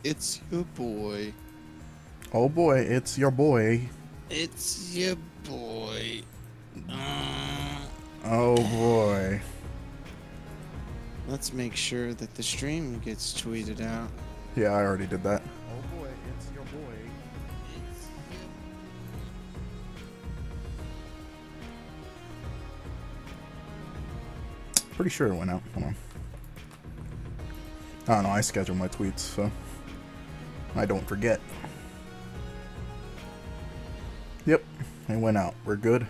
It's your boy. Oh boy, it's your boy. It's your boy. Uh, Oh boy. let's make sure that the stream gets tweeted out. Yeah, I already did that. Oh boy, it's your boy. It's your Pretty sure it went out. Hold on. I don't know, I schedule my tweets, so I don't forget. Yep, it went out. We're good.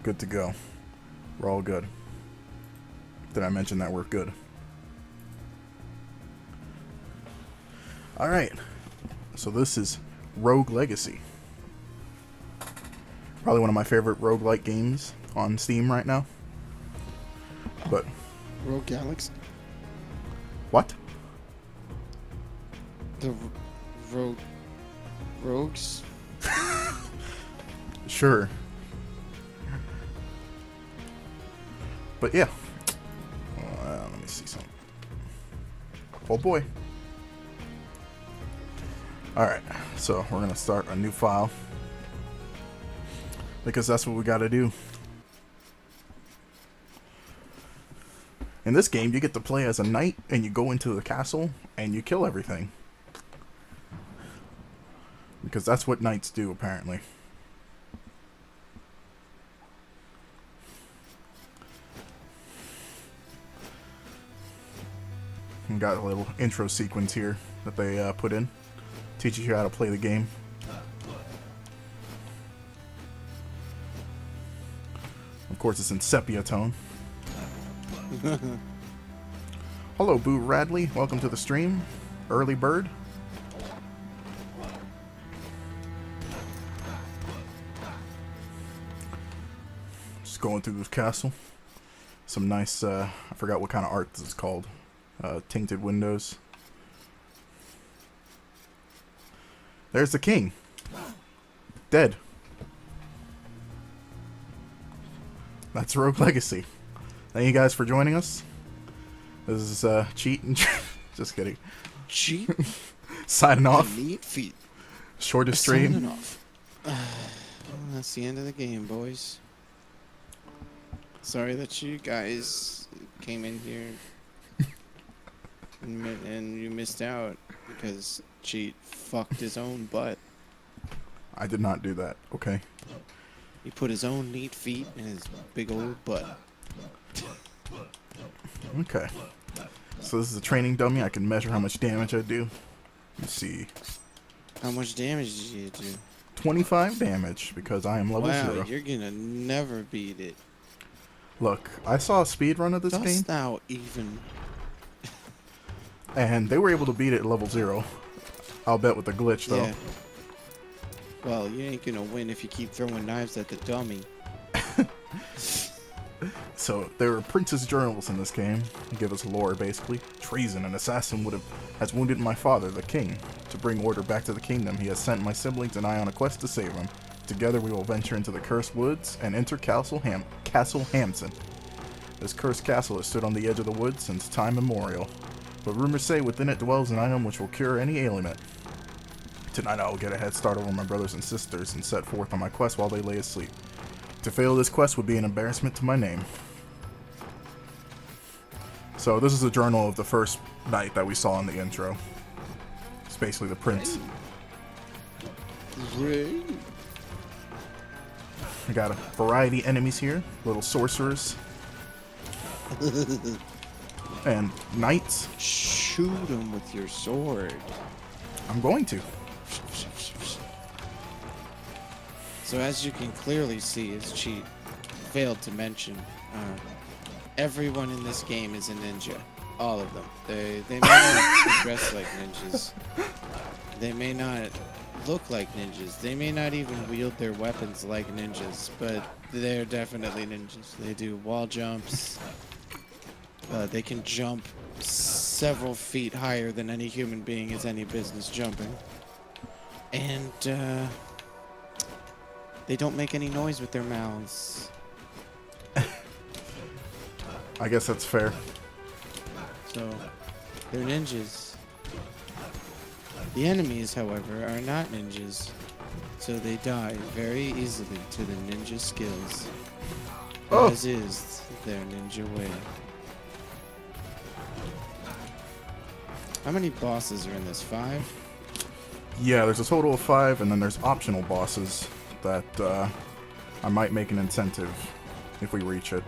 Good to go. We're all good. Did I mention that we're good? Alright. So this is Rogue Legacy. Probably one of my favorite roguelike games on Steam right now. But Rogue Galaxy. what? The Rogues. Sure. But yeah. Let me see something. Oh boy. Alright, so we're going to start a new file. Because that's what we got to do. In this game, you get to play as a knight, and you go into the castle, and you kill everything. Because that's what knights do, apparently. And got a little intro sequence here that they put in. Teaches you how to play the game. Of course, it's in sepia tone. Hello, Boo Radley. Welcome to the stream. Early bird. Just going through this castle. Some nice, I forgot what kind of art this is called. Tinted windows. There's the king. Dead. That's Rogue Legacy. Thank you guys for joining us. This is Cheat and just kidding. Cheat. Signing off. Neat feet. Shortest Signing stream. off. That's the end of the game, boys. Sorry that you guys came in here and you missed out because Cheat fucked his own butt. I did not do that. Okay. He put his own neat feet in his big old butt. Okay. So this is a training dummy. I can measure how much damage I do. Let's see. How much damage did you do? 25 damage because I am level Wow, 0. you're gonna never beat it. Look, I saw a speed run of this Dost game, thou even? and they were able to beat it at level 0. I'll bet with the glitch, though. Yeah. Well, you ain't gonna win if you keep throwing knives at the dummy. So there were princess journals in this game. Give us lore, basically. Treason. An assassin has wounded my father, the king. To bring order back to the kingdom, he has sent my siblings and I on a quest to save him. Together we will venture into the cursed woods and enter Castle Hamson. This cursed castle has stood on the edge of the woods since time immemorial. But rumors say within it dwells an item which will cure any ailment. Tonight I will get a head start over my brothers and sisters and set forth on my quest while they lay asleep. To fail this quest would be an embarrassment to my name. So this is a journal of the first knight that we saw in the intro. It's basically the prince. Ray. We got a variety of enemies here. Little sorcerers. And knights. Shoot him with your sword. I'm going to. So as you can clearly see, his cheat failed to mention, everyone in this game is a ninja. All of them. They may not be dressed like ninjas. They may not look like ninjas. They may not even wield their weapons like ninjas, but they're definitely ninjas. They do wall jumps. They can jump several feet higher than any human being has any business jumping. And, they don't make any noise with their mouths. I guess that's fair. So, they're ninjas. The enemies, however, are not ninjas, so they die very easily to the ninja skills, Oh. as is their ninja way. How many bosses are in this? 5? Yeah, there's a total of 5, and then there's optional bosses that I might make an incentive if we reach it.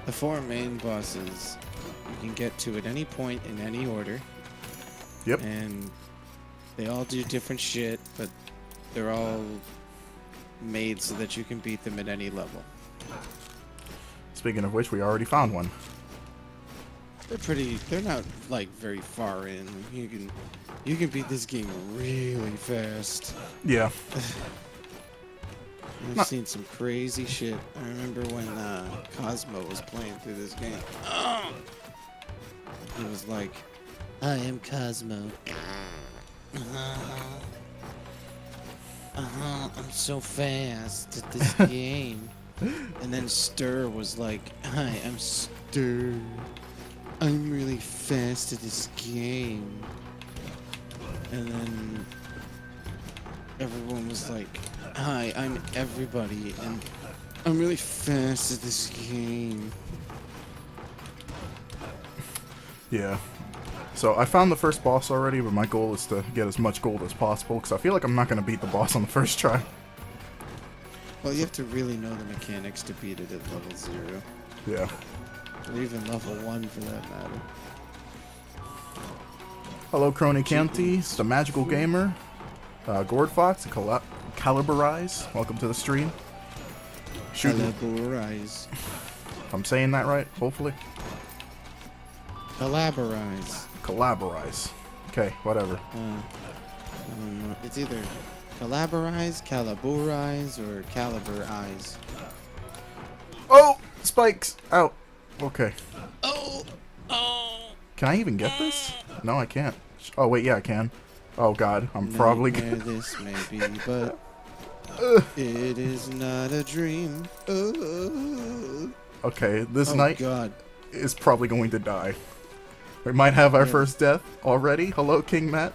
The 4 main bosses you can get to at any point in any order, Yep. and they all do different shit, but they're all made so that you can beat them at any level. Speaking of which, we already found one. They're not like very far in. You can beat this game really fast. Yeah. I've seen some crazy shit. I remember when Cosmo was playing through this game. He was like, I am Cosmo. I'm so fast at this game. And then Stir was like, hi, I'm Stir. I'm really fast at this game. And then everyone was like, hi, I'm everybody, and I'm really fast at this game. Yeah. So I found the first boss already, but my goal is to get as much gold as possible, because I feel like I'm not going to beat the boss on the first try. Well, you have to really know the mechanics to beat it at level 0. Yeah. Or even level 1 for that matter. Hello, Crony Canty, it's the Magical Gamer, Gord Fox, and Caliburize. Welcome to the stream. Shooting. Caliburize. If I'm saying that right, hopefully. Calaburize. Caliburize. Okay, whatever. I don't know. It's either Calaburize, Caliburize, or Caliber Eyes. Oh! Spikes! Out! Okay. Oh! Can I even get this? No, I can't. Oh, wait, yeah, I can. Oh, God. I'm probably Nightmare gonna... this may be, but it is not a dream. Okay, this Oh, knight God. is probably going to die. We might have our first death already. Hello, King Matt.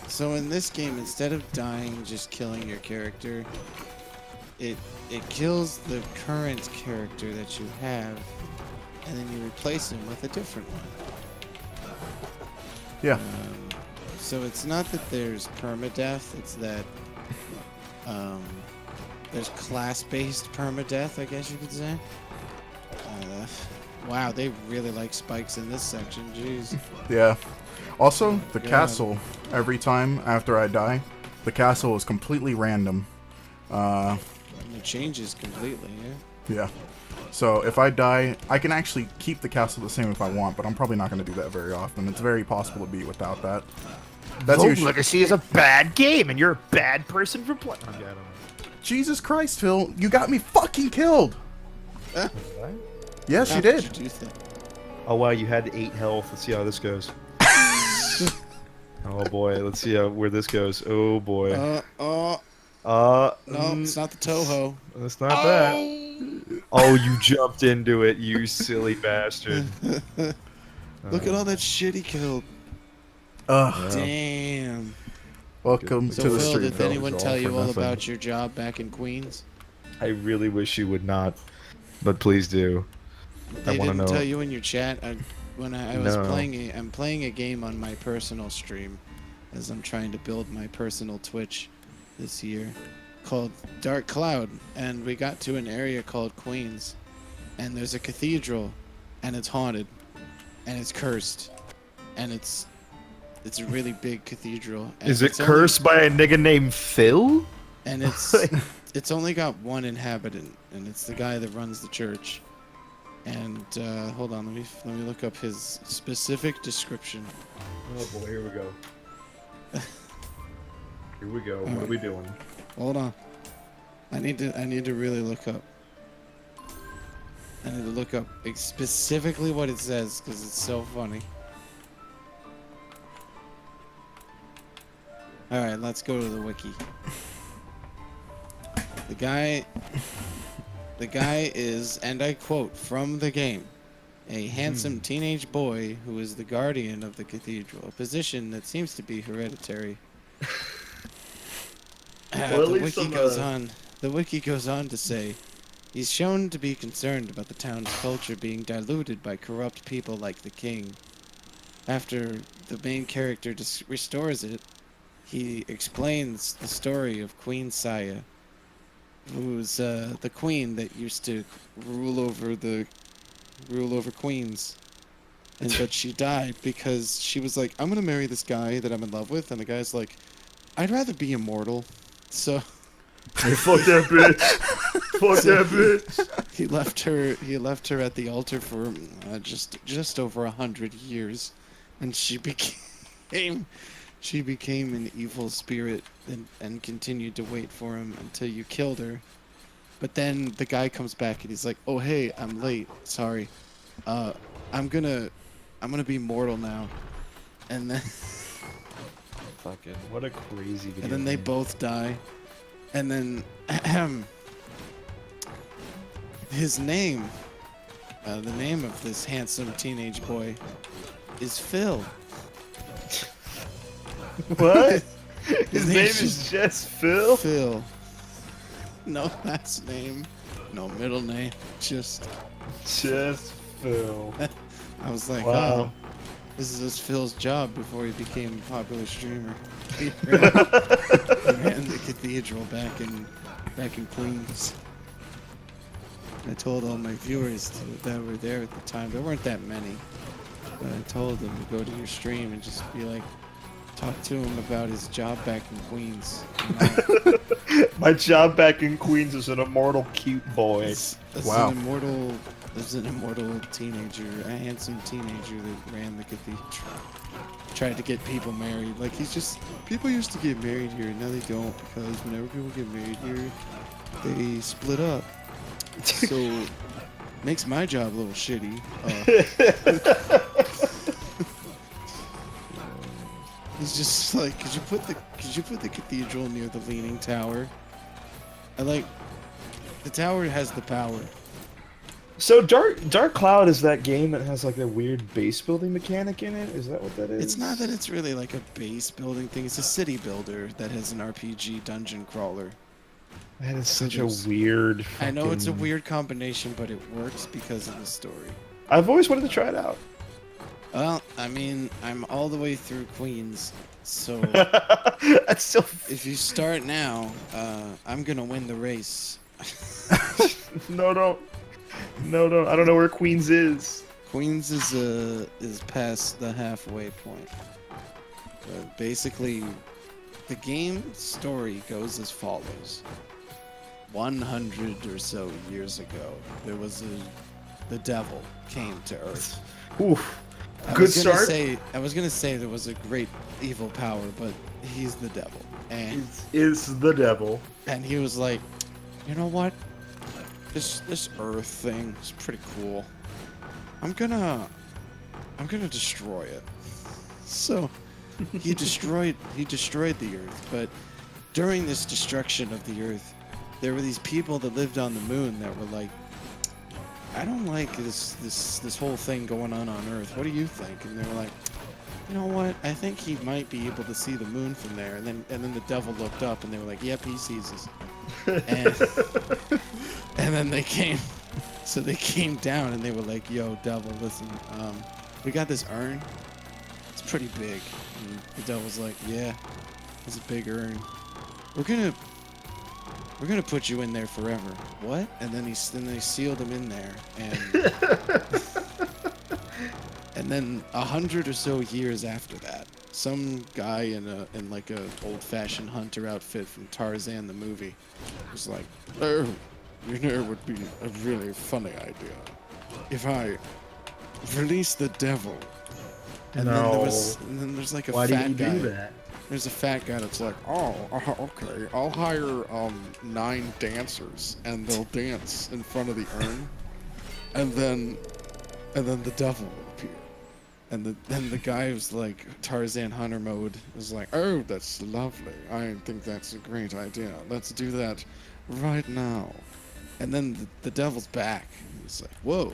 So in this game, instead of dying, just killing your character, it kills the current character that you have, and then you replace him with a different one. Yeah. So it's not that there's permadeath, it's that there's class-based permadeath, I guess you could say. Wow, they really like spikes in this section, jeez. Yeah. Also, the God. castle, every time after I die, the castle is completely random. And it changes completely, yeah? Yeah. So if I die, I can actually keep the castle the same if I want, but I'm probably not going to do that very often. It's very possible to beat without that. That's Rogue usually... Legacy is a bad game, and you're a bad person for playing. I don't know. Jesus Christ, Phil, you got me fucking killed! Yes, you How did. you do that? Oh wow, you had 8 health. Let's see how this goes. Oh boy, let's see where this goes. Oh boy. No, it's not the Toho. That's not that. Oh, you jumped into it, you silly bastard. Look at all that shit he killed. Ugh. Damn. Welcome So to the Phil, stream, did Phil. anyone all tell for you all nothing. about your job back in Queens? I really wish you would not, but please do. They I want to didn't know. tell you in your chat. When I was No. I'm playing a game on my personal stream, as I'm trying to build my personal Twitch this year, called Dark Cloud, and we got to an area called Queens, and there's a cathedral, and it's haunted, and it's cursed, and it's a really big cathedral. And Is it it's only- cursed by a nigga named Phil? And it's only got one inhabitant, and it's the guy that runs the church. And hold on, let me look up his specific description. Oh boy, here we go. Here we go. What are we doing? Hold on, I need to really look up. I need to look up specifically what it says because it's so funny. All right, let's go to the wiki. The guy is, and I quote from the game, a handsome teenage boy who is the guardian of the cathedral, a position that seems to be hereditary. Well, at the least wiki some, goes on. The wiki goes on to say, he's shown to be concerned about the town's culture being diluted by corrupt people like the king. After the main character restores it, he explains the story of Queen Saya, who's the queen that used to rule over queens. But she died because she was like, I'm gonna marry this guy that I'm in love with, and the guy's like, I'd rather be immortal. So Hey, fuck that bitch. Fuck that bitch. he left her at the altar for just over 100 years, and she became an evil spirit and continued to wait for him until you killed her. But then the guy comes back and he's like, oh hey, I'm late, sorry, I'm gonna be mortal now. And then Fucking what a crazy video. and then they game. both die. And then his name, the name of this handsome teenage boy is Phil. What? His His name name's is just Phil? Phil. No last name, no middle name, just Phil. I was like, Wow. oh, this is Phil's job before he became a popular streamer. He ran the cathedral back in Queens. I told all my viewers that were there at the time. There weren't that many, but I told them to go to your stream and just be like, talk to him about his job back in Queens. You know? My job back in Queens is an immortal cute boy. As Wow. an immortal teenager, a handsome teenager that ran the cathedral. Tried to get people married. Like, people used to get married here, now they don't, because whenever people get married here, they split up. So, makes my job a little shitty. He's just like, could you put the cathedral near the Leaning Tower? The tower has the power. So Dark Cloud is that game that has like a weird base building mechanic in it? Is that what that is? It's not that it's really like a base building thing. It's a city builder that has an RPG dungeon crawler. That is such a there's- weird. I know it's a fucking- weird combination, but it works because of the story. I've always wanted to try it out. Well, I mean, I'm all the way through Queens, so That's so. if you start now, I'm gonna win the race. No, no. I don't know where Queens is. Queens is past the halfway point. But basically, the game story goes as follows: 100 or so years ago, there was the devil came to Earth. Oof. I Good was gonna start. I was gonna say there was a great evil power, but he's the devil, and Is the devil. he was like, you know what? This Earth thing is pretty cool. I'm gonna destroy it. So he destroyed the Earth, but during this destruction of the Earth, there were these people that lived on the moon that were like, I don't like this whole thing going on Earth. What do you think? And they were like, you know what? I think he might be able to see the moon from there. And then the devil looked up and they were like, yep, he sees us. And then they came. So they came down and they were like, yo, devil, listen, we got this urn. It's pretty big. And the devil's like, yeah, it's a big urn. We're gonna put you in there forever. What? And then they sealed him in there, and then 100 or so years after that, some guy in like a old-fashioned hunter outfit from Tarzan the movie was like, oh, you know, it would be a really funny idea if I release the devil. And then there's like a fat guy. that? There's a fat guy that's like, oh, okay, I'll hire 9 dancers, and they'll dance in front of the urn, and then the devil will appear, and then the guy who's like Tarzan hunter mode is like, oh, that's lovely. I think that's a great idea. Let's do that right now. And then the devil's back. He's like, whoa,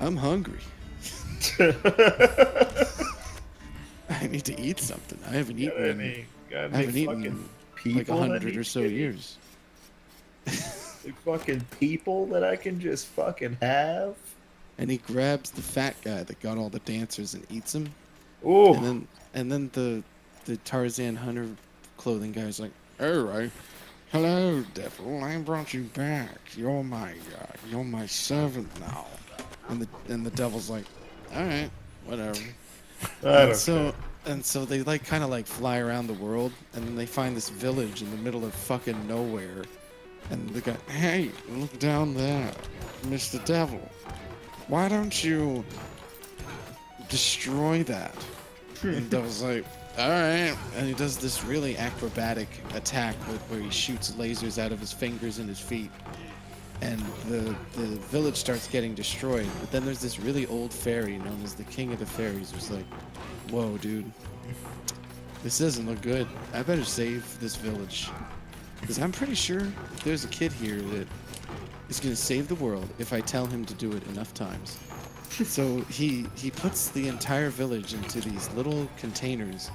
I'm hungry. I need to eat something. I haven't eaten in, got I haven't any eaten fucking in people like that 100 need or to so get years. eaten? Fucking people that I can just fucking have. And he grabs the fat guy that got all the dancers and eats him. Ooh. And then the Tarzan Hunter clothing guy's like, all right, hello, devil. I brought you back. You're my servant now. And the devil's like, all right, whatever. I And don't so and so they like kind of like fly around the world, and then they find this village in the middle of fucking nowhere. And the guy, hey, look down there, Mr. Devil. Why don't you destroy that? And the devil's like, all right. And he does this really acrobatic attack where he shoots lasers out of his fingers and his feet. And the village starts getting destroyed. But then there's this really old fairy known as the King of the Fairies who's like, whoa, dude. This doesn't look good. I better save this village. Because I'm pretty sure there's a kid here that is going to save the world if I tell him to do it enough times. So he puts the entire village into these little containers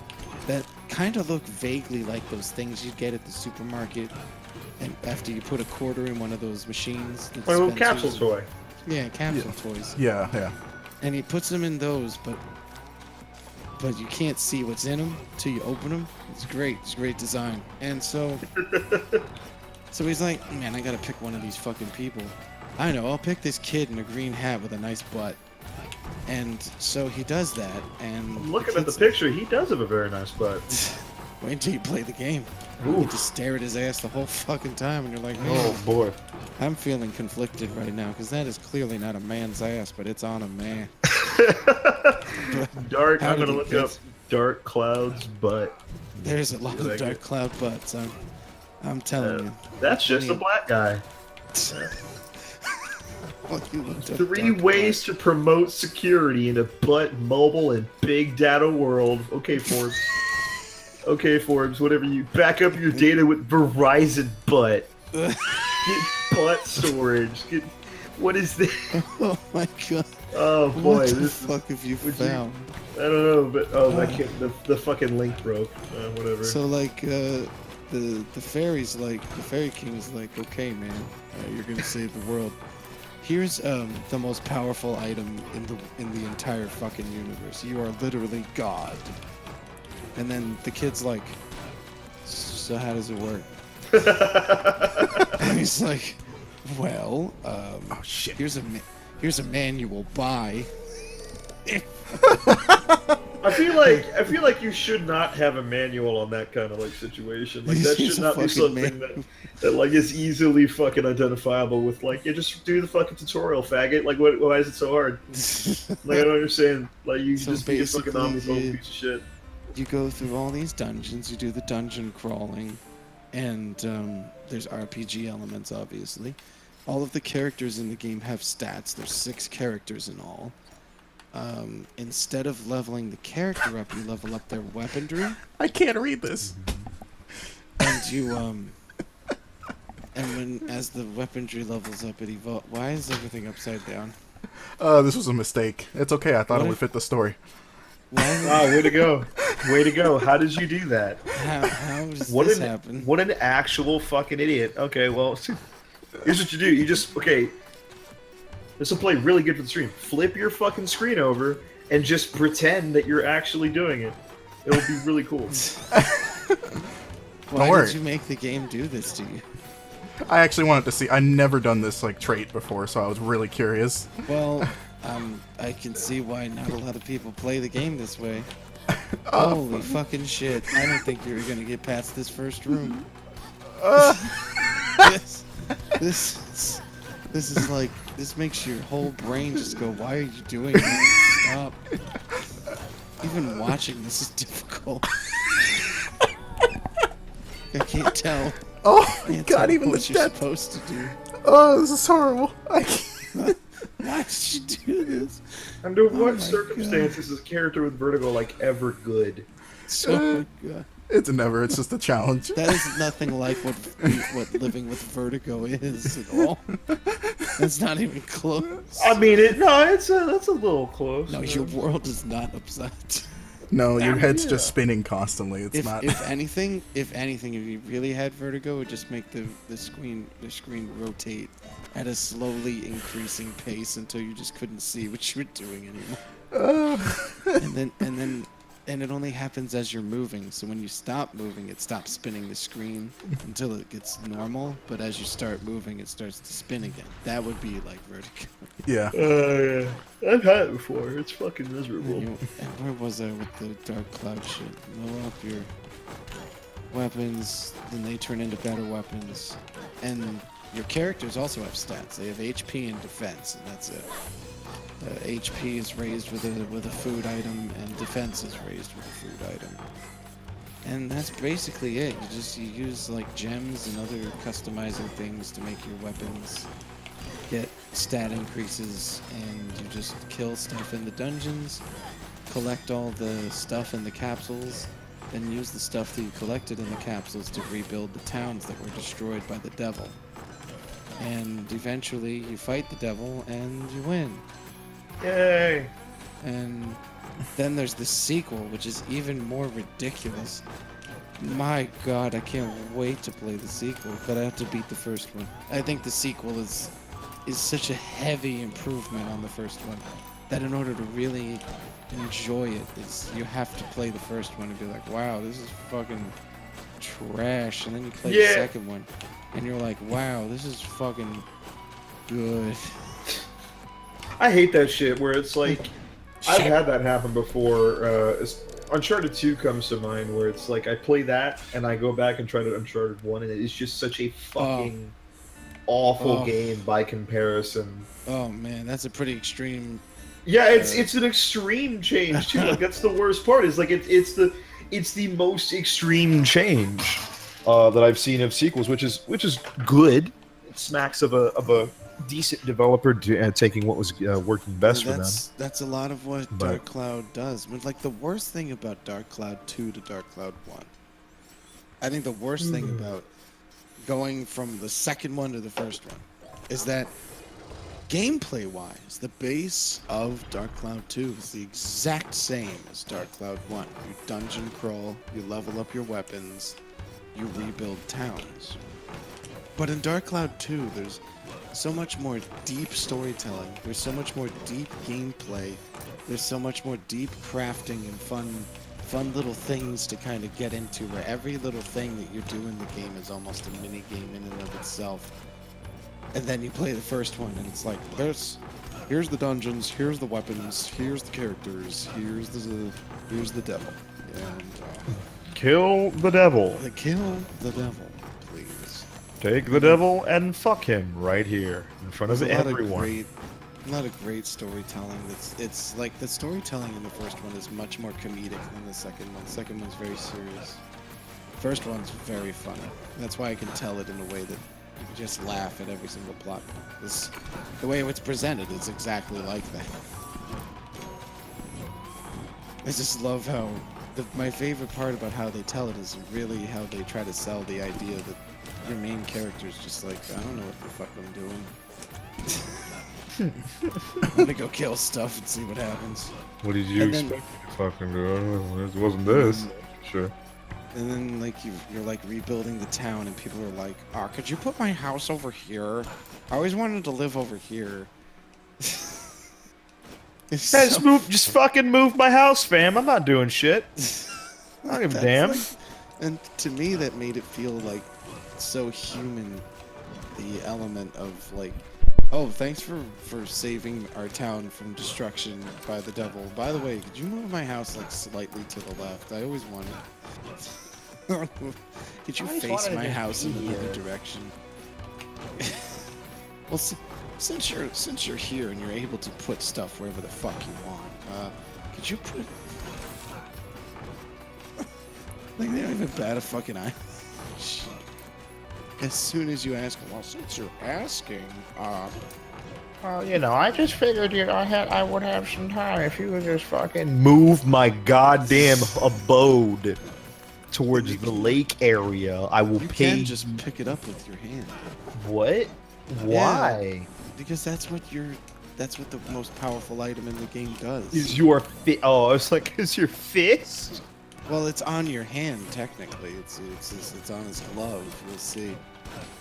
that kind of look vaguely like those things you'd get at the supermarket. And after you put a quarter in one of those machines, the My little capsule dispensers- toy. Yeah, capsule toys. Yeah. And he puts them in those, but you can't see what's in them till you open them. It's great. It's great design. And so he's like, man, I gotta pick one of these fucking people. I know, I'll pick this kid in a green hat with a nice butt. And so he does that, and I'm looking at the picture. He does have a very nice butt. Wait until you play the game. You Ooh. get to stare at his ass the whole fucking time, and you're like, man, Oh boy. I'm feeling conflicted right now, because that is clearly not a man's ass, but it's on a man. Dark. How I'm did gonna he look fit? up Dark Cloud's butt. There's a lot You of like dark it? cloud butts. I'm telling you. That's just a mean- black guy. Well, you looked up 3 dark ways to promote security in a butt, mobile, and big data world. Okay, Forbes. Okay, Forbes. Whatever you back up your data with Verizon butt. cloud. Get butt storage. Get. What is this? Oh my god. Oh boy, What the this is. fuck have you would you- found? I don't know, but that kid, the fucking link broke. Whatever. So like the fairy's like the fairy king's like, okay man, you're gonna save the world. Here's the most powerful item in the entire fucking universe. You are literally God. And then the kid's like, so how does it work? And he's like, well, Oh shit. here's a manual. Buy. I feel like you should not have a manual on that kind of like situation. Like that He's should a not be fucking something that like is easily fucking identifiable with like just do the fucking tutorial, faggot. Like why is it so hard? Like I don't understand. Like you So just be a fucking basically, omniphobe piece of shit. You go through all these dungeons, you do the dungeon crawling, and there's RPG elements, obviously. All of the characters in the game have stats. There's 6 characters in all. Instead of leveling the character up, you level up their weaponry, I can't read this. and you and as the weaponry levels up, it evolves. Why is everything upside down? This was a mistake. It's okay. I thought What it would if- fit the story. Why? Wow, way to go. Way to go. How did you do that? How does What this an happen? what an actual fucking idiot. Okay, well, here's what you do. You just this will play really good for the stream. Flip your fucking screen over and just pretend that you're actually doing it. It'll be really cool. Why worry. did you make the game do this to you? I actually wanted to see. I never done this like trait before, so I was really curious. Well, I can see why not a lot of people play the game this way. Holy fucking shit. I don't think you were gonna get past this first room. This is like, this makes your whole brain just go, why are you doing this? Stop. Even watching this is difficult. I can't tell. Oh I my can't god! tell Even the what you're death. supposed to do. Oh, this is horrible. I can't. Why did you do this? Under Oh what my circumstances is a character with vertigo like ever good? Oh my god. It's never. It's just a challenge. That is nothing like what living with vertigo is at all. That's not even close. I mean, that's a little close. No, your world is not upset. No, your head's just spinning constantly. It's not. If anything, if you really had vertigo, it would just make the screen rotate at a slowly increasing pace until you just couldn't see what you were doing anymore. And it only happens as you're moving. So when you stop moving, it stops spinning the screen until it gets normal. But as you start moving, it starts to spin again. That would be like vertigo. Yeah. Yeah. I've had it before. It's fucking miserable. And where was I with the Dark Cloud shit? Lower up your weapons, then they turn into better weapons. And your characters also have stats. They have HP and defense, and that's it. HP is raised with a food item, and defense is raised with a food item. And that's basically it. You use like gems and other customizing things to make your weapons get stat increases, and you just kill stuff in the dungeons, collect all the stuff in the capsules, then use the stuff that you collected in the capsules to rebuild the towns that were destroyed by the devil. And eventually you fight the devil and you win. Yay! And then there's the sequel, which is even more ridiculous. My god, I can't wait to play the sequel, but I have to beat the first one. I think the sequel is such a heavy improvement on the first one that in order to really enjoy it, you have to play the first one and be like, wow, this is fucking trash. And then you play the second one and you're like, wow, this is fucking good. I hate that shit where it's like, I've had that happen before. Uncharted 2 comes to mind where it's like I play that and I go back and try to Uncharted 1 and it's just such a fucking awful game by comparison. Oh man, that's a pretty extreme. Yeah, it's an extreme change too. Like that's the worst part. Is like it's the most extreme change that I've seen of sequels, which is good. It smacks of a decent developer taking what was working best for them. That's a lot of what Dark Cloud does. But like the worst thing about Dark Cloud 2 to Dark Cloud 1, I think the worst thing about going from the second one to the first one is that gameplay wise, the base of Dark Cloud 2 is the exact same as Dark Cloud 1. You dungeon crawl, you level up your weapons, you rebuild towns. But in Dark Cloud 2, there's so much more deep storytelling, there's so much more deep gameplay, there's so much more deep crafting and fun little things to kind of get into, where every little thing that you do in the game is almost a mini game in and of itself. And then you play the first one and it's like, here's the dungeons, here's the weapons, here's the characters, here's the devil. And kill the devil. Kill the devil, please. Take the devil and fuck him right here in front of everyone. A lot of great storytelling. It's like the storytelling in the first one is much more comedic than the second one. The second one's very serious. The first one's very funny. That's why I can tell it in a way that you can just laugh at every single plot. The way it's presented is exactly like that. I just love how my favorite part about how they tell it is really how they try to sell the idea that your main character is just like, I don't know what the fuck I'm doing. I'm gonna go kill stuff and see what happens. What did you expect me to fucking do? It wasn't this. Sure. And then like you're like rebuilding the town and people are like, could you put my house over here? I always wanted to live over here. Just fucking move my house, fam. I'm not doing shit. I don't give a damn. And to me that made it feel like so human, the element of like, oh, thanks for saving our town from destruction by the devil. By the way, could you move my house like slightly to the left? I always wanted. Could you face my house in another direction? Well, since you're here and you're able to put stuff wherever the fuck you want, could you put? Like they don't even bat a fucking eye. Shit. As soon as you ask, well, since you're asking, you know, I just figured I would have some time if you would just fucking move my goddamn abode towards You the can- lake area, I will You pay. can just pick it up with your hand. What? Why? Because that's what the most powerful item in the game does. Is your fit? Oh, I was like, is your fist? Well, it's on your hand technically. It's on his glove. You'll see.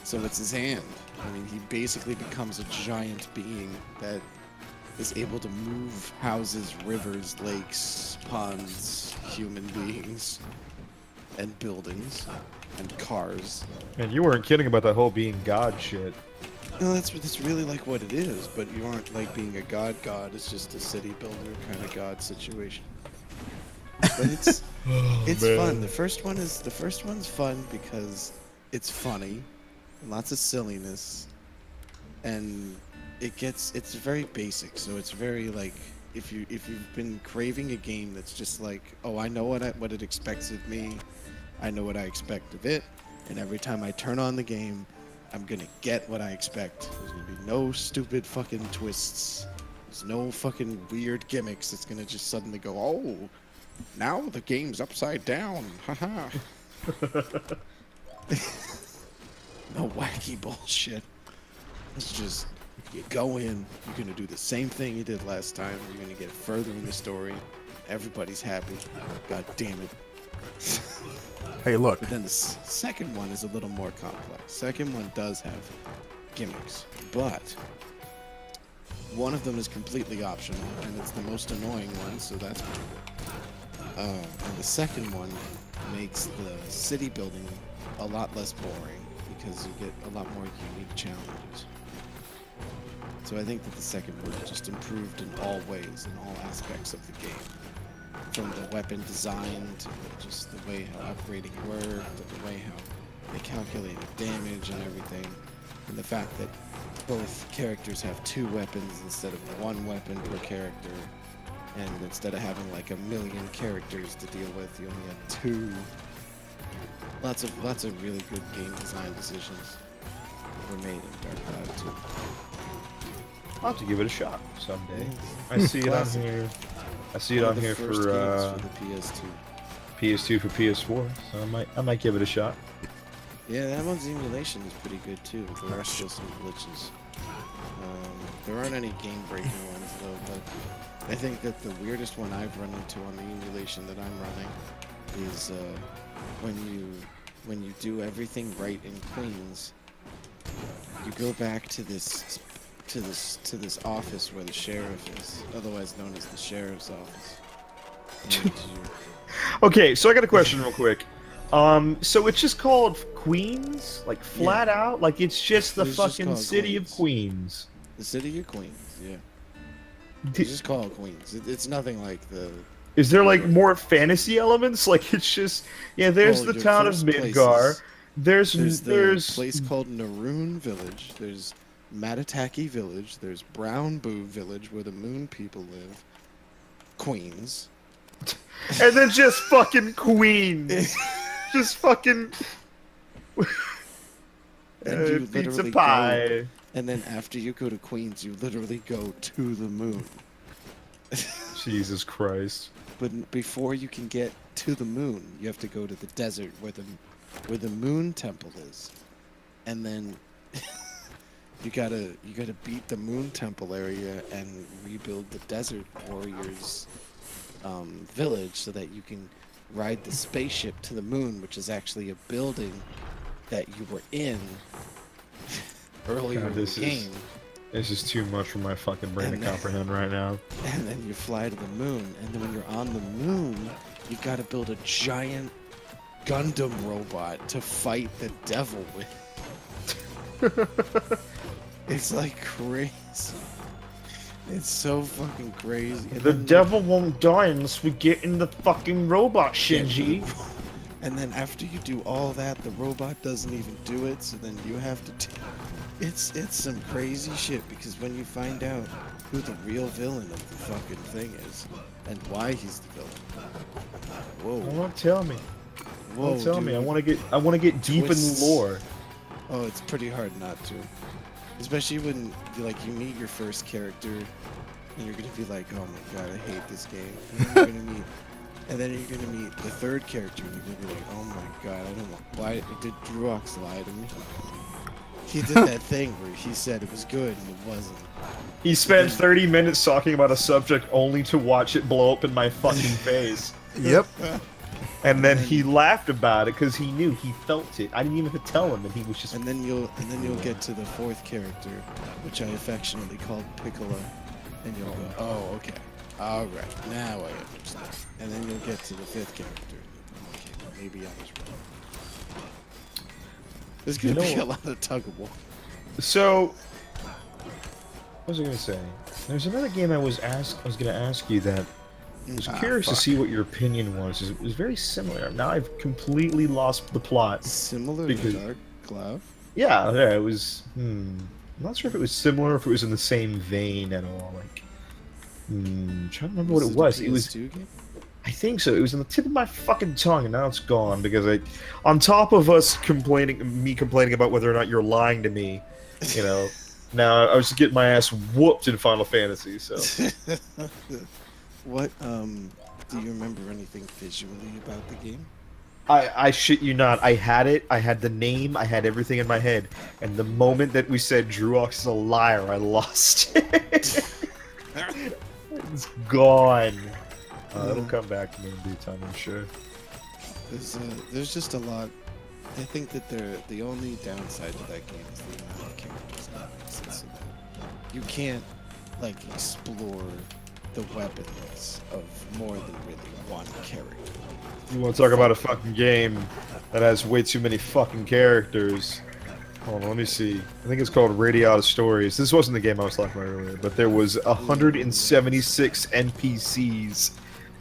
So it's his hand. I mean, he basically becomes a giant being that is able to move houses, rivers, lakes, ponds, human beings, and buildings, and cars. Man, you weren't kidding about that whole being God shit. No, that's really like what it is. But you aren't like being a god. It's just a city builder kind of god situation. But it's fun. The first one's fun because it's funny, and lots of silliness, and it's very basic. So it's very like if you've been craving a game that's just like, oh, I know what it expects of me, I know what I expect of it, and every time I turn on the game, I'm gonna get what I expect. There's gonna be no stupid fucking twists. There's no fucking weird gimmicks. It's gonna just suddenly go, oh, now the game's upside down. Haha. No wacky bullshit. It's just, you go in, you're gonna do the same thing you did last time. You're gonna get further in the story. Everybody's happy. God damn it. Hey, look. But then the second one is a little more complex. Second one does have gimmicks, but one of them is completely optional, and it's the most annoying one, so that's pretty good. And the second one makes the city building a lot less boring because you get a lot more unique challenges. So I think that the second one just improved in all ways, in all aspects of the game. From the weapon design to just the way how upgrading worked, to the way how they calculated damage and everything. And the fact that both characters have 2 weapons instead of 1 weapon per character. And instead of having like a million characters to deal with, you only have 2. Lots of really good game design decisions were made in Dark Cloud 2. I'll have to give it a shot someday. I It's see it on classic. here. I see it One on of the here first for games for the PS2. PS2 for PS4, so I might give it a shot. Yeah, that one's emulation is pretty good too. There are still some glitches. There aren't any game-breaking ones though, but I think that the weirdest one I've run into on the emulation that I'm running is when you do everything right in Queens, you go back to this office where the sheriff is, otherwise known as the sheriff's office. And Okay, so I got a question real quick. So it's just called Queens, like flat out, like it's just the It's just fucking called city Queens. of Queens. the city of Queens, yeah. D- It's just called Queens. It's nothing like the. Is there like more fantasy elements? Like it's just there's Oh, the your town of first Midgar. places. There's There's the place called Naroon Village. There's Matataki Village. There's Brown Boo Village, where the Moon people live. Queens. and then just fucking Queens. Just fucking And you pizza literally pie. go, and then after you go to Queens, you literally go to the moon. Jesus Christ. But before you can get to the moon, you have to go to the desert where the moon temple is, and then you gotta beat the moon temple area and rebuild the desert warriors village so that you can ride the spaceship to the moon, which is actually a building that you were in earlier God, in the this is- game. This is too much for my fucking brain to And then- comprehend right now. And then you fly to the moon, and then when you're on the moon, you've got to build a giant Gundam robot to fight the devil with. It's like crazy. It's so fucking crazy. And The then- devil won't die unless we get in the fucking robot, Shinji. And then after you do all that, the robot doesn't even do it, so then you have to. It's some crazy shit, because when you find out who the real villain of the fucking thing is and why he's the villain, whoa, Don't tell me. whoa, Don't tell me. dude. I want to get deep in Twists. the lore. Oh, it's pretty hard not to, especially when you meet your first character and you're gonna be like, oh my god, I hate this game. And then you're gonna meet And then you're gonna meet the third character, and you're gonna be like, "Oh my god, I don't know why did Druox lie to me? He did that thing where he said it was good and it wasn't." He spent 30 minutes talking about a subject only to watch it blow up in my fucking face. Yep. And then he laughed about it because he knew, he felt it. I didn't even have to tell him, and he was just. And then you'll get to the fourth character, which I affectionately called Piccolo, and you'll go, "Oh, okay, all right, now I understand." And then you'll get to the fifth character. Okay, well, maybe I was wrong. There's gonna be a lot of tug of war. So, what was I gonna say? There's another game I was gonna ask you that. I was curious to see what your opinion was. It was very similar. Now I've completely lost the plot. Similar Because- to Dark Cloud. Yeah, it was. I'm not sure if it was similar, or if it was in the same vein at all. Like, trying to remember what it was. a It was. PS2 game? I think so. It was on the tip of my fucking tongue, and now it's gone because on top of me complaining about whether or not you're lying to me, you know, now I was getting my ass whooped in Final Fantasy. So What do you remember anything visually about the game? I shit you not. I had it. I had the name. I had everything in my head. And the moment that we said Druox is a liar, I lost it. It's gone. It'll come back to me in due time, I'm sure. There's just a lot. I think that the only downside to that game is the amount of characters that makes it so that you can't like explore the weapons of more than really one character. You want to talk about a fucking game that has way too many fucking characters? Hold on, let me see. I think it's called Radiata Stories. This wasn't the game I was talking about earlier, but there was 176 NPCs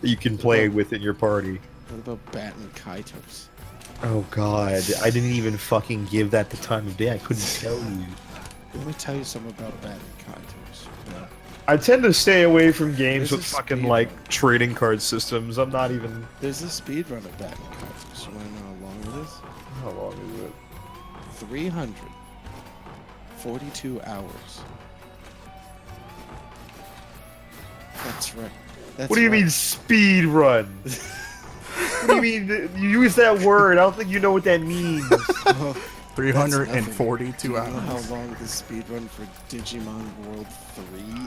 that you can play with in your party. What about Batten Kaitos? Oh god, I didn't even fucking give that the time of day. I couldn't tell you. Let me tell you something about Batten Kaitos. I tend to stay away from games There's with a fucking speed like run. trading card systems. I'm not even. There's a speedrun of Batten Kaitos. You wanna know how long it is? How long is it? 342 hours. That's right. That's What do you right. mean speed run? What do you mean? You use that word. I don't think you know what that means. Oh, 342 do you know hours. how long the speedrun for Digimon World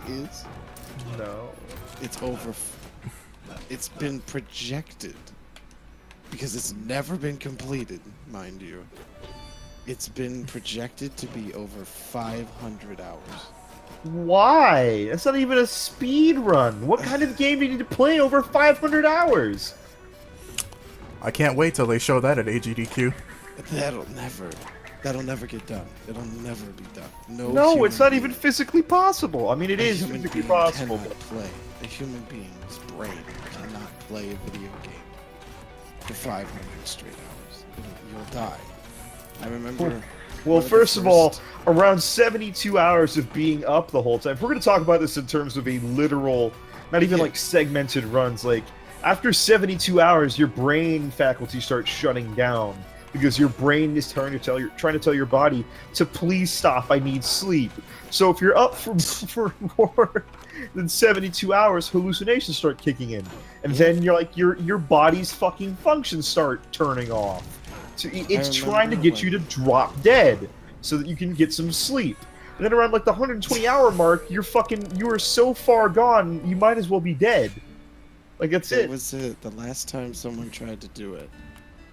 3 is? No. It's over. It's been projected because it's never been completed, mind you. It's been projected to be over 500 hours. Why? That's not even a speed run. What kind of game do you need to play over 500 hours? I can't wait till they show that at AGDQ. That'll never get done. It'll never be done. No, it's not human even physically possible. I mean, it being- a is human physically being possible. cannot play. A human being's brain cannot play a video game for 500 straight hours. You'll die. I remember. Well, one of the first of all, first- around 72 hours of being up the whole time. If we're going to talk about this in terms of a literal, not even Yeah. like segmented runs, like after 72 hours, your brain faculty starts shutting down because your brain is trying to tell your body to please stop. I need sleep. So if you're up for more than 72 hours, hallucinations start kicking in, and then you're like your body's fucking functions start turning off. So it's trying to remember get you to drop dead so that you can get some sleep. And then around like the 120-hour mark, you are so far gone, you might as well be dead. Like that's It it. was the last time someone tried to do it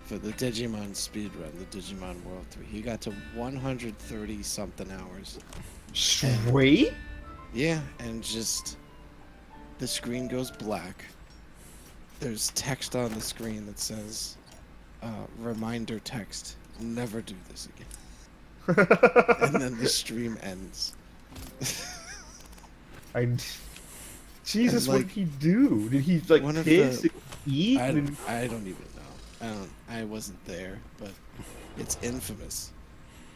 for the Digimon speedrun, the Digimon World 3. He got to 130 something hours. Straight? Yeah, and just the screen goes black. There's text on the screen that says, reminder text, never do this again. And then the stream ends. Jesus, And, what like, did he do? Did he like one of piss? the- Did he eat? I Did- don't even know. I wasn't there, but it's infamous.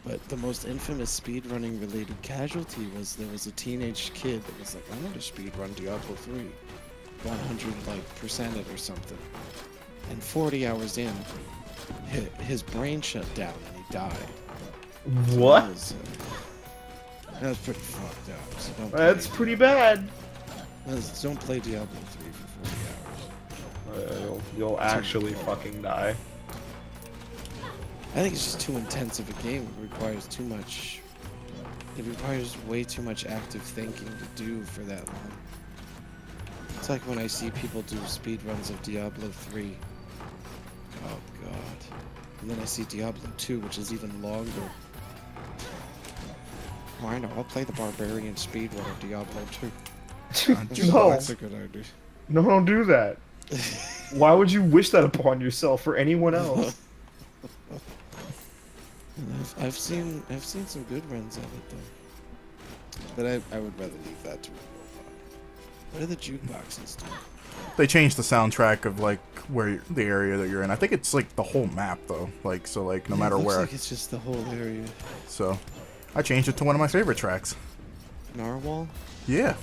But the most infamous speedrunning related casualty was there was a teenage kid that was like, I want to speedrun Diablo 3. 100% it or something. And 40 hours in, his brain shut down and he died. What? That was pretty fucked up. So That's pretty bad. don't play Diablo 3 for 40 hours. You'll actually fucking die. I think it's just too intense of a game. It requires too much. It requires way too much active thinking to do for that long. It's like when I see people do speedruns of Diablo 3. Oh god. And then I see Diablo 2, which is even longer. Oh, I know. I'll play the Barbarian speedrun of Diablo 2. No. That's a good idea. No, don't do that. Why would you wish that upon yourself or anyone else? I've seen some good runs of it though, but I would rather leave that to a robot. What are the jukeboxes do? They changed the soundtrack of like the area that you're in. I think it's like the whole map though. Like so, like no matter it looks where. like it's just the whole area. So, I changed it to one of my favorite tracks. Narwhal. Yeah,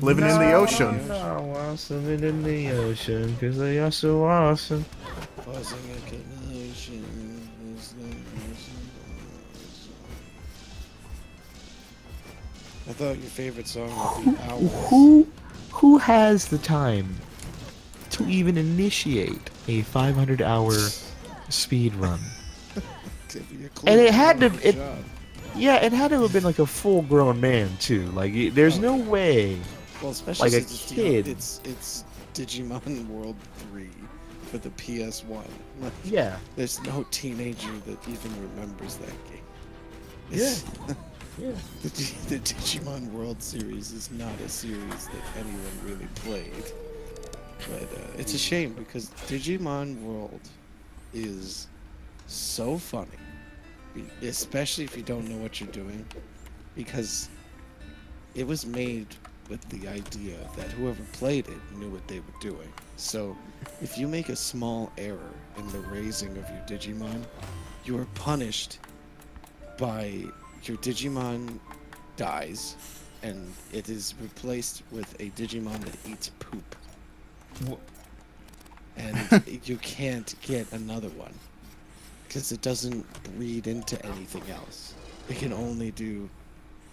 living in the ocean. No, I'm swimming in the ocean because they are so awesome. Buzzing like an ocean. I thought your favorite song would be Owls. Who has the time to even initiate a 500-hour speed run? And it had to- it- Yeah, it had to have been like a full-grown man too. Like, there's no way. Well, especially like a since kid. It's Digimon World 3 for the PS1. Like, Yeah. there's no teenager that even remembers that game. Yeah. Yeah. The Digimon World series is not a series that anyone really played. But it's a shame because Digimon World is so funny, especially if you don't know what you're doing, because it was made with the idea that whoever played it knew what they were doing. So if you make a small error in the raising of your Digimon, you are punished by your Digimon dies, and it is replaced with a Digimon that eats poop. And you can't get another one because it doesn't breed into anything else. It can only do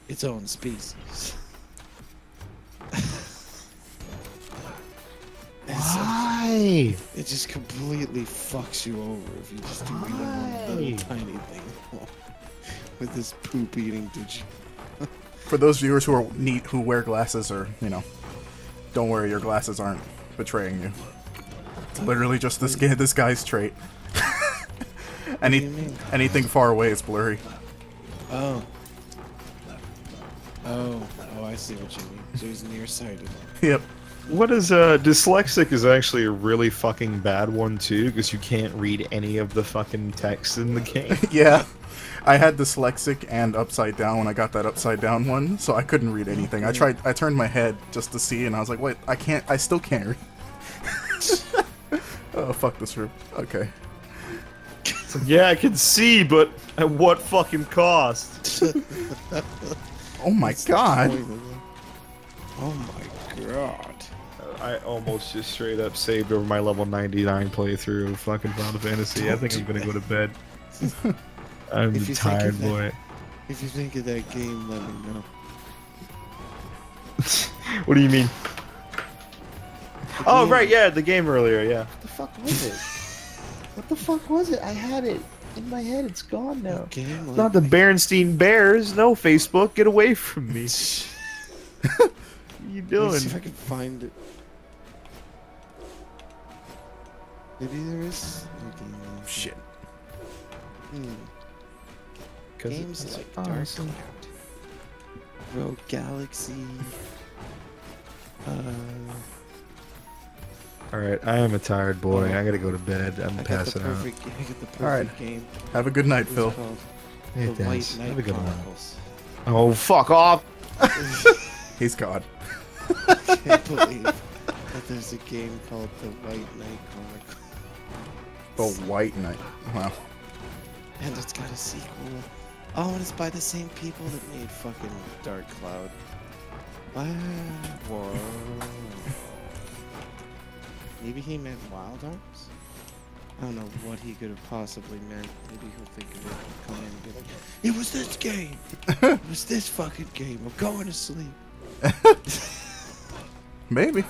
its own species. And so Why? it just completely fucks you over if you just do even one little Why? tiny thing wrong with this poop eating Digimon. For those viewers who are who wear glasses, or don't worry, your glasses aren't betraying you. It's literally just this guy's trait. do you mean? Anything far away is blurry. Oh, I see what you mean. So he's nearsighted. Yep. What is dyslexic is actually a really fucking bad one too, because you can't read any of the fucking text in the game. Yeah. I had dyslexic and upside down when I got that upside down one, so I couldn't read anything. I turned my head just to see, and I was like, wait, I still can't read. Oh, fuck this room. Okay. Yeah, I can see, but at what fucking cost? Oh my god. Oh my god. I almost just straight up saved over my level 99 playthrough of fucking Final Fantasy. I think I'm gonna go to bed. I'm If you tired, think of boy. If you think of that game, let me know. What do you mean? Oh, right, yeah, the game earlier, yeah. What the fuck was it? What the fuck was it? I had it in my head. It's gone now. Game Not the Berenstein Bears. No, Facebook, get away from me. What are you Let me doing? see if I can find it. Maybe there is. Okay, Shit. Games like Dark awesome. Cloud, Rogue Galaxy. Alright, I am a tired boy. I gotta go to bed. I'm I got the passing out. perfect. I got the perfect Alright. game. Have a good night, It's Phil. called Hey, The White Dennis, have a Knight good one. Chronicles. Oh, fuck off! He's gone. I can't believe that there's a game called The White Knight Chronicles. The White Knight. Wow. And it's got a sequel. Oh, and it's by the same people that made fucking Dark Cloud. Whoa. Maybe he meant Wild Arms? I don't know what he could have possibly meant. Maybe he'll think of it and come in and be like, it was this game! It was this fucking game. I'm going to sleep. Maybe.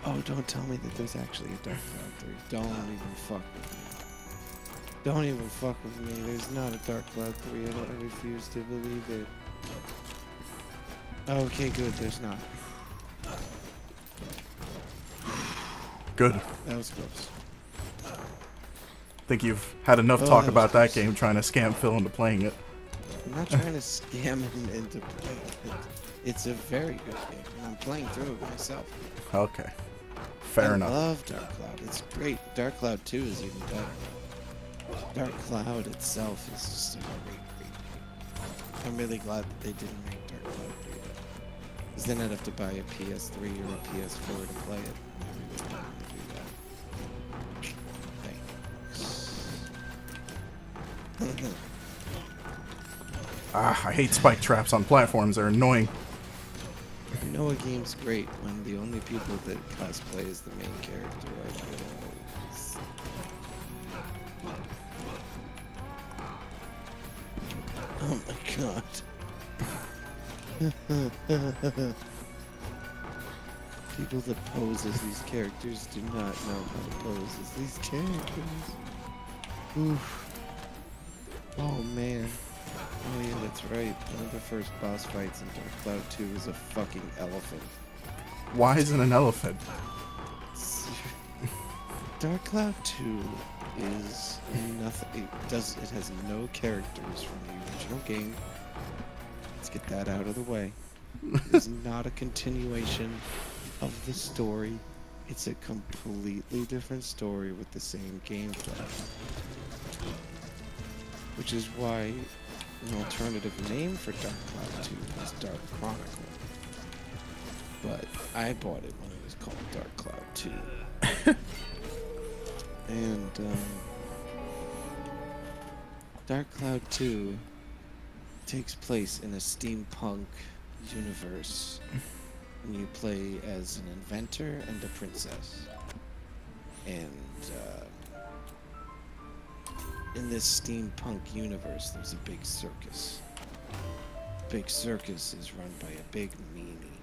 Oh, don't tell me that there's actually a Dark Cloud 3. Don't even fuck with me. Don't even fuck with me. There's not a Dark Cloud 3. I refuse to believe it. Okay, good. There's not. Good. That was close. Think you've had enough Oh, talk that about was that close. game trying to scam Phil into playing it. I'm not trying to scam him into playing it. It's a very good game, and I'm playing through it myself. Okay. Fair I enough. love Dark Cloud. It's great. Dark Cloud 2 is even better. Dark Cloud itself is just a great game. I'm really glad that they didn't make Dark Cloud 3. Because then I'd have to buy a PS3 or a PS4 to play it. And I really don't want to do that. Thanks. Ah, I hate spike traps on platforms. They're annoying. I know a game's great when the only people that cosplay is the main character. Oh my god. People that pose as these characters do not know how to pose as these characters. Oof. Oh man. Oh yeah, that's right. One of the first boss fights in Dark Cloud 2 is a fucking elephant. Why is it an elephant? Dark Cloud 2 is nothing. It has no characters from the original game. Let's get that out of the way. It's not a continuation of the story. It's a completely different story with the same gameplay. Which is why an alternative name for Dark Cloud 2 is Dark Chronicle. But I bought it when it was called Dark Cloud 2. And Dark Cloud 2 takes place in a steampunk universe. And you play as an inventor and a princess. And in this steampunk universe, there's a big circus. Big circus is run by a big meanie.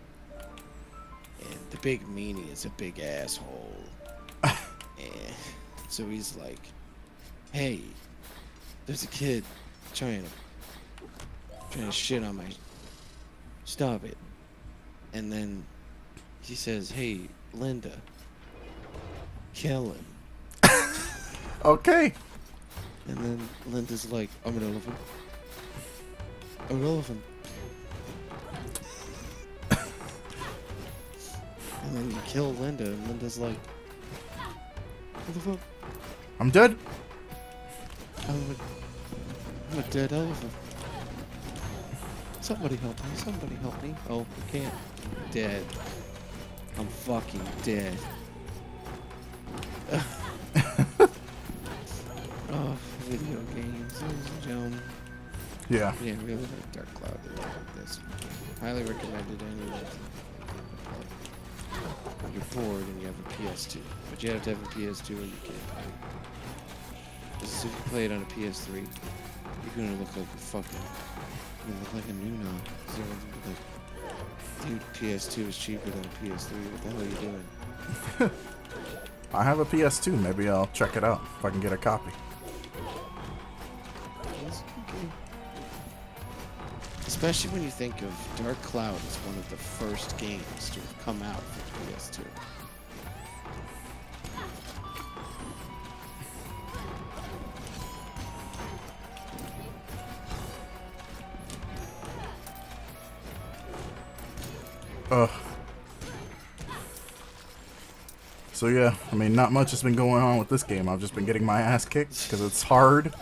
And the big meanie is a big asshole. And so he's like, hey, there's a kid trying to shit on my... Stop it. And then he says, hey, Linda, kill him. Okay. And then Linda's like, I'm an elephant. I'm an elephant. And then you kill Linda, and Linda's like, what the fuck? I'm dead. I'm a dead elephant. Somebody help me, somebody help me. Oh, I can't. I'm dead. I'm fucking dead. Oh, video games, ladies and gentlemen. Yeah. Yeah, really like Dark Cloud. They like this. Highly recommended anyway. When you're bored and you have a PS2. But you have to have a PS2 or you can't play it. Because if you play it on a PS3, you're gonna look like a fucking... You're gonna look like a Nuno. So like, dude, PS2 is cheaper than a PS3. What the hell are you doing? I have a PS2. Maybe I'll check it out if I can get a copy. Okay. Especially when you think of Dark Cloud as one of the first games to have come out for PS2. Ugh. So yeah, I mean, not much has been going on with this game. I've just been getting my ass kicked because it's hard.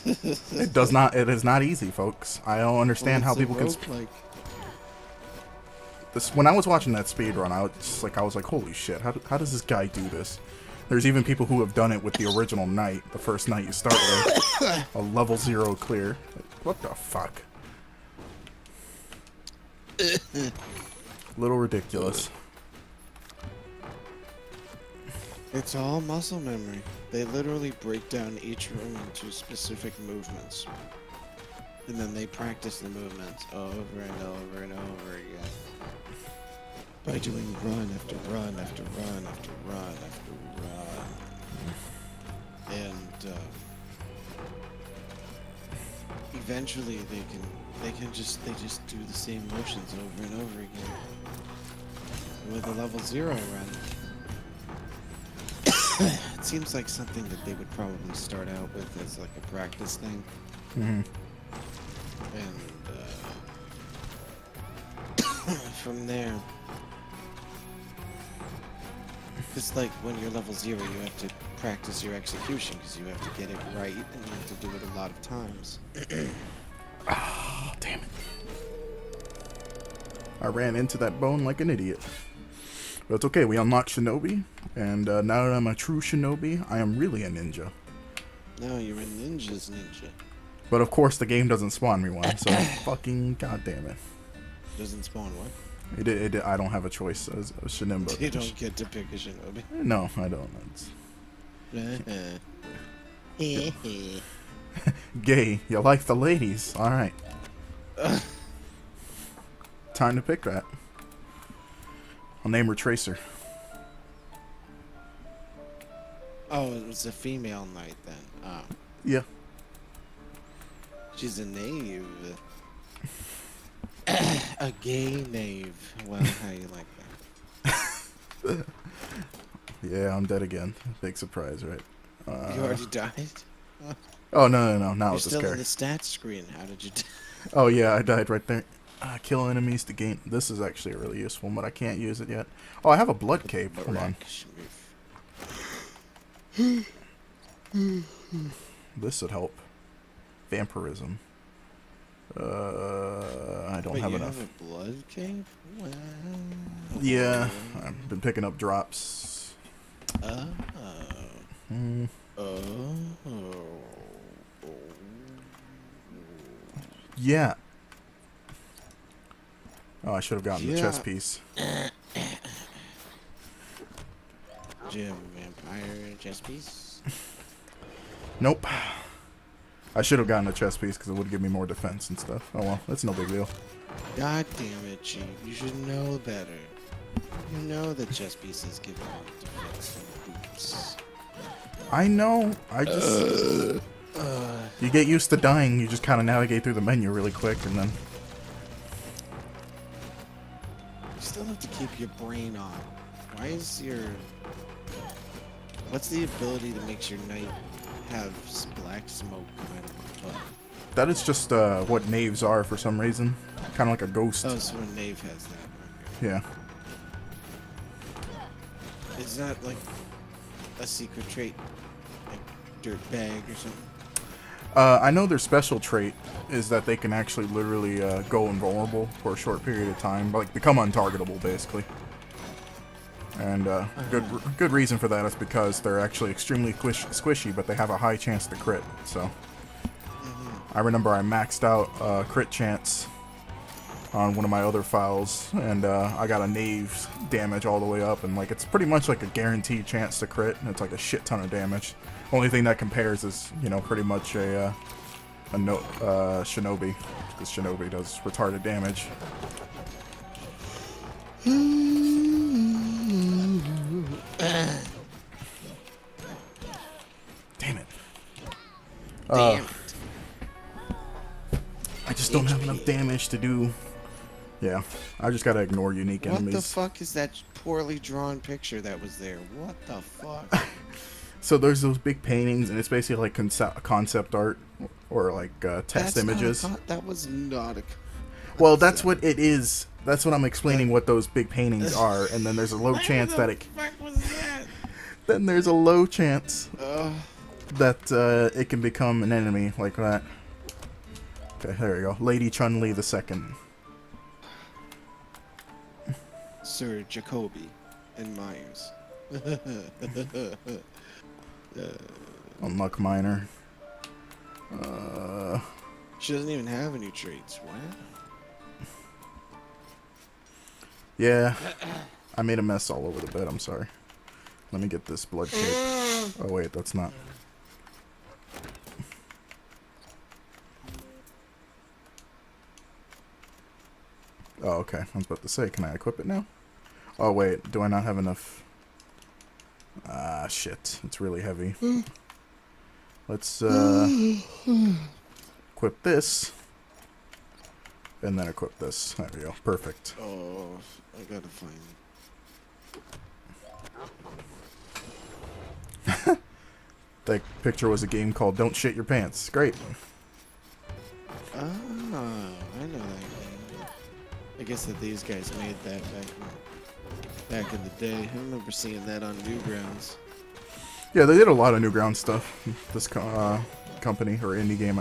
It is not easy, folks. I don't understand how people can. When I was watching that speedrun, I was like, holy shit, how does this guy do this? There's even people who have done it with the original night, the first night you start with, a level 0 clear. What the fuck? Little ridiculous. It's all muscle memory. They literally break down each room into specific movements. And then they practice the movements over and over and over again. By doing run after run after run after run after run. And eventually they just do the same motions over and over again. With a level 0 run. It seems like something that they would probably start out with as like a practice thing. Mm-hmm. And from there, it's like when you're level 0, you have to practice your execution because you have to get it right and you have to do it a lot of times. Oh, damn it. I ran into that bone like an idiot. But it's okay, we unlocked Shinobi, and now that I'm a true Shinobi, I am really a ninja. No, you're a ninja's ninja. But of course, the game doesn't spawn me one, so fucking goddamn it. Doesn't spawn what? I don't have a choice as a Shinimba. You don't get to pick a shinobi. No, I don't. It's gay. You like the ladies. Alright. Time to pick that. I'll name her Tracer. Oh, it was a female knight then. Oh. Yeah. She's a knave. A gay knave. Well, how you like that? Yeah, I'm dead again. Big surprise, right? You already died? Oh, no. Not You're with this still in character. the stats screen. How did you die? Oh, yeah, I died right there. Kill enemies to gain... This is actually really useful, but I can't use it yet. Oh, I have a blood cape. Hold on. This should help. Vampirism. I don't Wait, have you enough. have a blood cave? Wow. Yeah, I've been picking up drops. Oh. Hmm. Oh. Yeah. Oh, I should have gotten the Yeah. chest piece. Jim, vampire chest piece? Nope. I should have gotten a chest piece because it would give me more defense and stuff. Oh well, that's no big deal. God damn it, Chief. You should know better. You know that chest pieces give more defense than boots. I know. I just... you get used to dying, you just kind of navigate through the menu really quick and then... You still have to keep your brain on. Why is your... What's the ability that makes your knight have black smoke come out of his butt? That is just what knaves are for some reason. Kind of like a ghost. Oh, so a knave has that. Okay. Yeah. It's not like a secret trait, like dirt bag or something. I know their special trait is that they can actually literally go invulnerable for a short period of time, like become untargetable basically. And good reason for that is because they're actually extremely squishy, but they have a high chance to crit. So I remember I maxed out crit chance on one of my other files, and I got a knave damage all the way up, and like it's pretty much like a guaranteed chance to crit. And it's like a shit ton of damage. Only thing that compares is, you know, pretty much a Shinobi, because Shinobi does retarded damage. Damn it. Damn it. I just don't have enough damage to do. Yeah, I just gotta ignore unique What enemies. the fuck is that poorly drawn picture that was there? What the fuck? So there's those big paintings, and it's basically like concept art or like test images. That was not a. Well, that's what it is. That's what I'm explaining. What those big paintings are, and then there's a low chance that it. What the fuck was that? Then there's a low chance that it can become an enemy like that. Okay, there we go. Lady Chun-Li the Second. Sir Jacoby and Myers. Unluck Miner. She doesn't even have any traits. Wow. Yeah, I made a mess all over the bed. I'm sorry. Let me get this blood cape. Oh wait, that's not. Oh, okay. I was about to say, can I equip it now? Oh wait, do I not have enough? Ah, shit. It's really heavy. Let's equip this. And then equip this. There we go. Perfect. Oh, I gotta find it. That picture was a game called Don't Shit Your Pants. Great. Ah, I know that game. I guess that these guys made that back in the day. I remember seeing that on Newgrounds. Yeah, they did a lot of Newgrounds stuff. This company or indie game.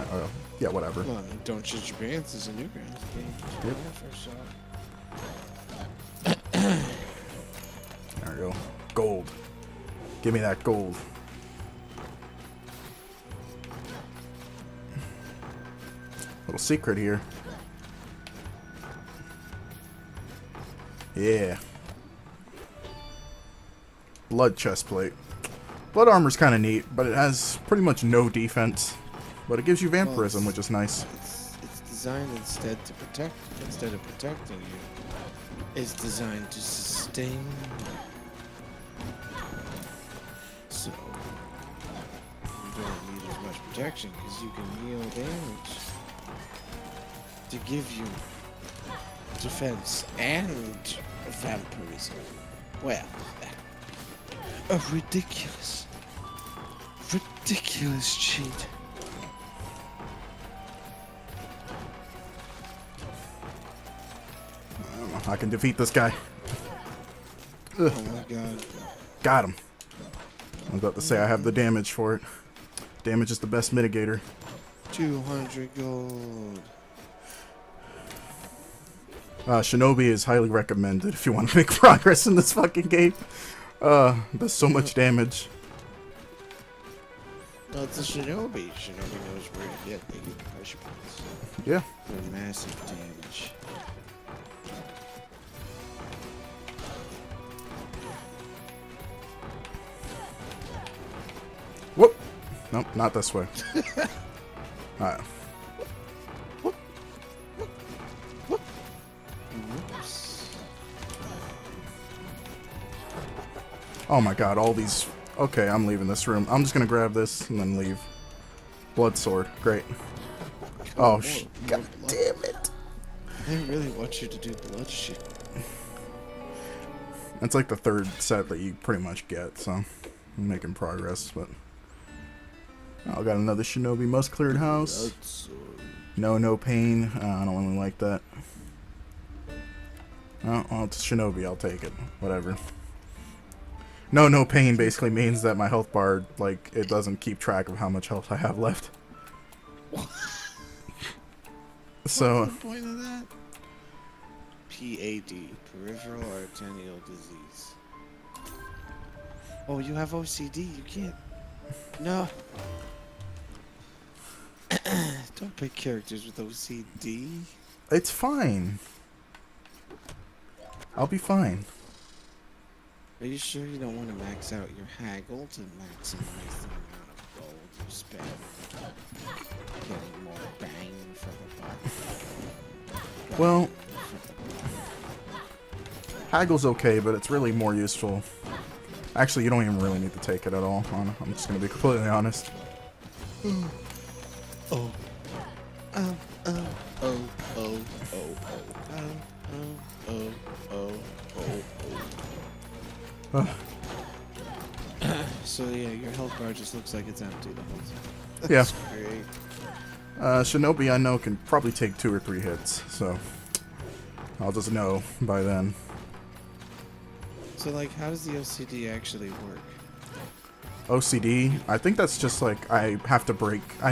Yeah, whatever. Well, Don't Shit Your Pants is a Newgrounds game. Yep. When I first saw it. There we go. Gold. Give me that gold. Little secret here. Yeah. Blood chestplate. Blood armor's kind of neat, but it has pretty much no defense. But it gives you vampirism, which is nice. It's designed instead of protecting you. It's designed to sustain you. So you don't need as much protection because you can heal damage to give you defense and vampirism. Well, a ridiculous cheat. I can defeat this guy. Ugh. Oh my god. Got him. I was about to say I have the damage for it. Damage is the best mitigator. 200 gold. Shinobi is highly recommended if you want to make progress in this fucking game. Does so much damage. No, it's a Shinobi. Shinobi knows where to get the pressure points. Yeah. For massive damage. Whoop. Nope, not this way. Alright. Whoops. Oh my god, all these... Okay, I'm leaving this room. I'm just gonna grab this and then leave. Blood sword. Great. Oh, god damn it. They really want you to do blood shit. It's like the third set that you pretty much get, so... I'm making progress, but... I got another Shinobi must cleared house. Blood sword. No pain. I don't really like that. Oh, well, it's Shinobi. I'll take it. Whatever. No pain basically means that my health bar, like, it doesn't keep track of how much health I have left. So... What's the point of that? PAD. Peripheral arterial disease. Oh, you have OCD. You can't... No. Don't pick characters with OCD. It's fine. I'll be fine. Are you sure you don't want to max out your haggle to maximize the amount of gold you spend? Getting more bang for the buck. Well, haggle's okay, but it's really more useful. Actually, you don't even really need to take it at all. I'm just gonna be completely honest. Oh. Oh, oh, oh, oh, oh, oh, oh, oh. So yeah, your health bar just looks like it's empty the whole time. That's great. Shinobi I know can probably take 2 or 3 hits, so I'll just know by then. So like, how does the OCD actually work? OCD, I think that's just like I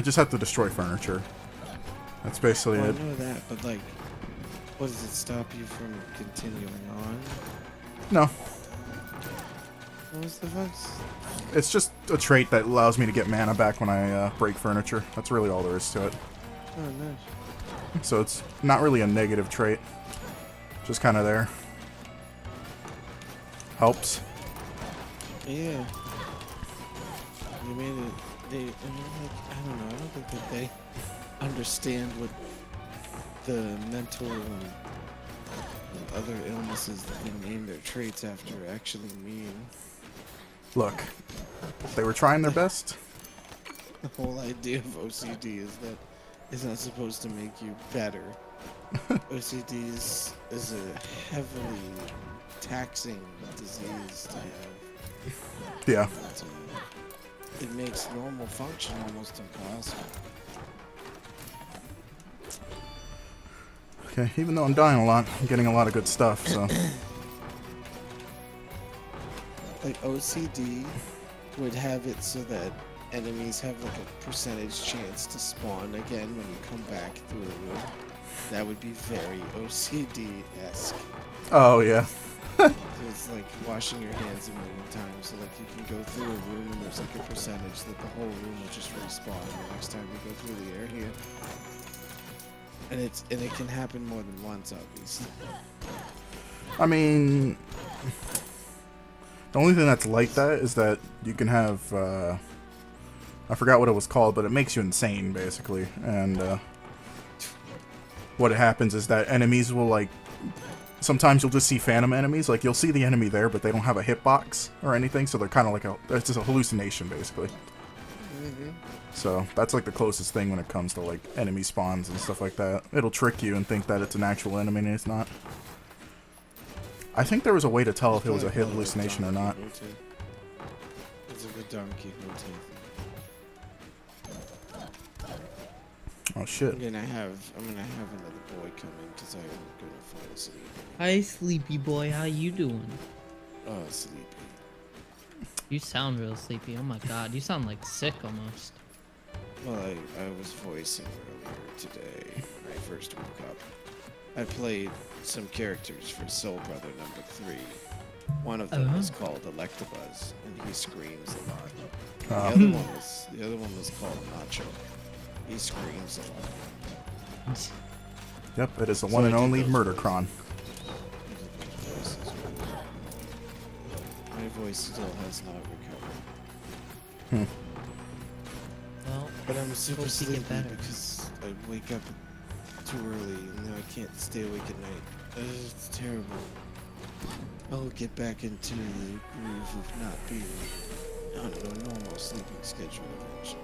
just have to destroy furniture. That's basically Well, it. I know that, but like, what does it stop you from continuing on? No, What was the fuss? it's just a trait that allows me to get mana back when I break furniture. That's really all there is to it. Oh, nice. So it's not really a negative trait. Just kind of there. Helps. Yeah. You made it. I don't know. I don't think that they understand what the mental other illnesses that they name their traits after actually mean. Look, they were trying their best. The whole idea of OCD is that it's not supposed to make you better. OCD is a heavily taxing disease to have. Yeah. It makes normal function almost impossible. Okay, even though I'm dying a lot, I'm getting a lot of good stuff, so. Like OCD would have it so that enemies have like a percentage chance to spawn again when you come back through a room. That would be very OCD-esque. Oh, yeah. It's like washing your hands a million times. So like you can go through a room and there's like a percentage that the whole room will just respawn the next time you go through the area. And it can happen more than once, obviously. I mean, the only thing that's like that is that you can have, I forgot what it was called, but it makes you insane, basically. And what happens is that enemies will, like, sometimes you'll just see phantom enemies. Like, you'll see the enemy there, but they don't have a hitbox or anything, so they're kind of like it's just a hallucination, basically. Mm-hmm. So that's like the closest thing when it comes to like enemy spawns and stuff like that. It'll trick you and think that it's an actual enemy and it's not. I think there was a way to tell if it was a hallucination or not. It's like a Don Quixote thing. Oh shit. I'm gonna have another boy come in because I'm gonna fall asleep. Hi, sleepy boy. How you doing? Oh, sleepy. You sound real sleepy. Oh my god, you sound like sick almost. Well, I was voicing earlier today when I first woke up. I played some characters for Soul Brother number 3. One of them was called Electabuzz, and he screams a lot. The other one was called Nacho. He screams a lot. Yep, it is the one and only Murdercron. My voice still has not recovered. Well, But I'm super hope you sleepy get better. because I wake up too early and now I can't stay awake at night. It's terrible. I'll get back into the groove of not being on a normal sleeping schedule eventually.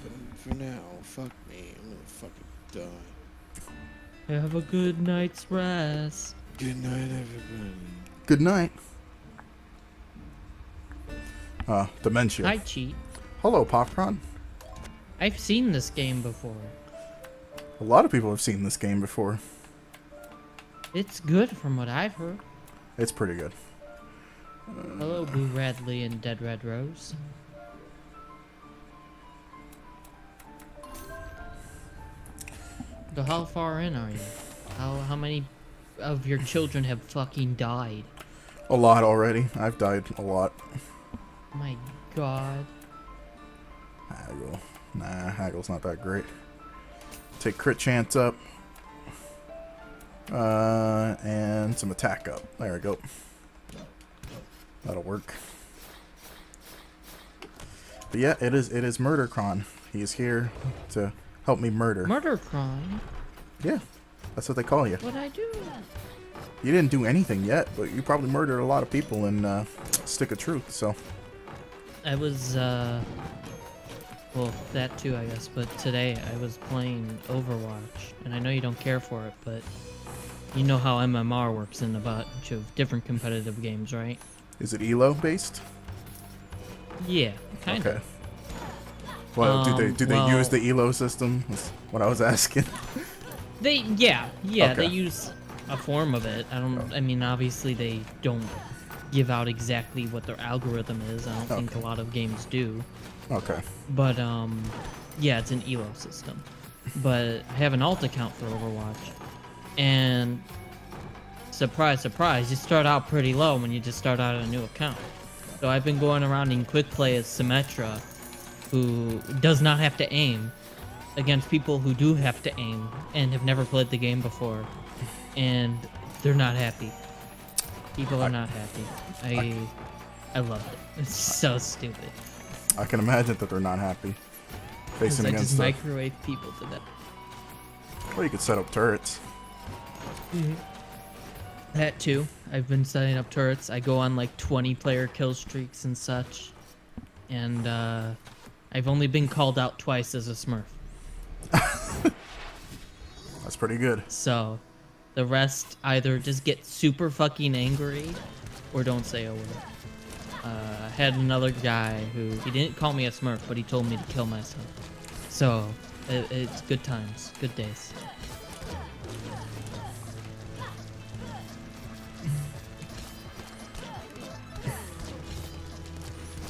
But for now, fuck me. I'm gonna fucking die. have a good night's rest. Good night, everybody. Good night. Dementia. Hi, Cheat. Hello, Popcorn. I've seen this game before. A lot of people have seen this game before. It's good from what I've heard. It's pretty good. Hello, Boo Radley and Dead Red Rose. So how far in are you? How many of your children have fucking died? A lot already. I've died a lot. My god. Haggle. Nah, Haggle's not that great. Take crit chance up. And some attack up. There we go. That'll work. But yeah, it is Murdercron. He is here to help me murder. Murder crime? Yeah, that's what they call you. What'd I do? You didn't do anything yet, but you probably murdered a lot of people in Stick of Truth, so. I was, well, that too, I guess, but today I was playing Overwatch, and I know you don't care for it, but you know how MMR works in a bunch of different competitive games, right? Is it ELO based? Yeah, kind of. Okay. Well, do they well- use the ELO system? That's what I was asking. Yeah, Okay. they use a form of it. I mean, obviously they don't give out exactly what their algorithm is. I don't think a lot of games do. Okay. But, yeah, it's an ELO system. But I have an alt account for Overwatch. And, surprise, surprise, you start out pretty low when you just start out on a new account. So I've been going around in quick play as Symmetra, who does not have to aim, against people who do have to aim and have never played the game before. And they're not happy. People are not happy. I love it. It's so stupid. I can imagine that they're not happy. Facing I against just the... microwave people to death. Or you could set up turrets. That too. I've been setting up turrets. I go on like 20-player kill streaks and such. And I've only been called out twice as a Smurf. That's pretty good. So the rest either just get super fucking angry or don't say a word. I had another guy who, he didn't call me a Smurf, but he told me to kill myself. So it's good times, good days.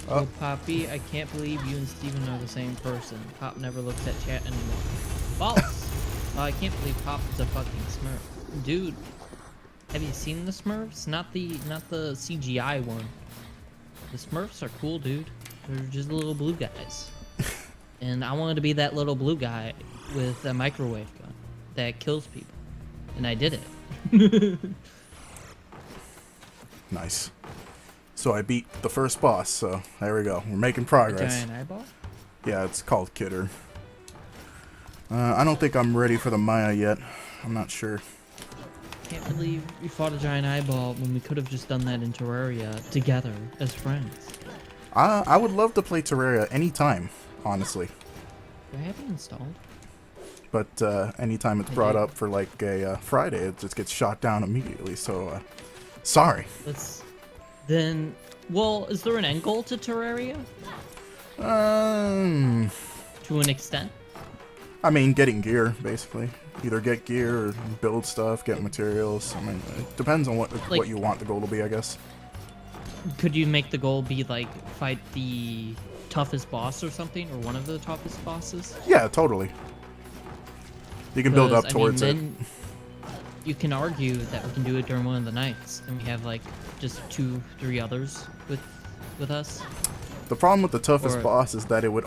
Oh, Poppy, I can't believe you and Steven are the same person. Pop never looks at chat anymore. False! Oh, I can't believe Pop is a fucking Smurf. Dude, have you seen the Smurfs? Not the CGI one. The Smurfs are cool, dude. They're just little blue guys. And I wanted to be that little blue guy with a microwave gun that kills people. And I did it. Nice. So I beat the first boss, so there we go. We're making progress. Giant eyeball? Yeah, it's called Kidder. I don't think I'm ready for the Maya yet. I'm not sure. Can't believe we fought a giant eyeball when we could have just done that in Terraria together as friends. I would love to play Terraria anytime, honestly. Do I have it installed? But anytime it's brought up for like a Friday, it just gets shot down immediately. So, sorry. Well, is there an end goal to Terraria? To an extent? I mean, getting gear, basically. Either get gear or build stuff, get materials. I mean, it depends on what you want the goal to be, I guess. Could you make the goal be like fight the toughest boss or something, or one of the toughest bosses? Yeah, totally. You can build up towards it. You can argue that we can do it during one of the nights, and we have like just 2-3 others with us. The problem with the toughest boss is that it would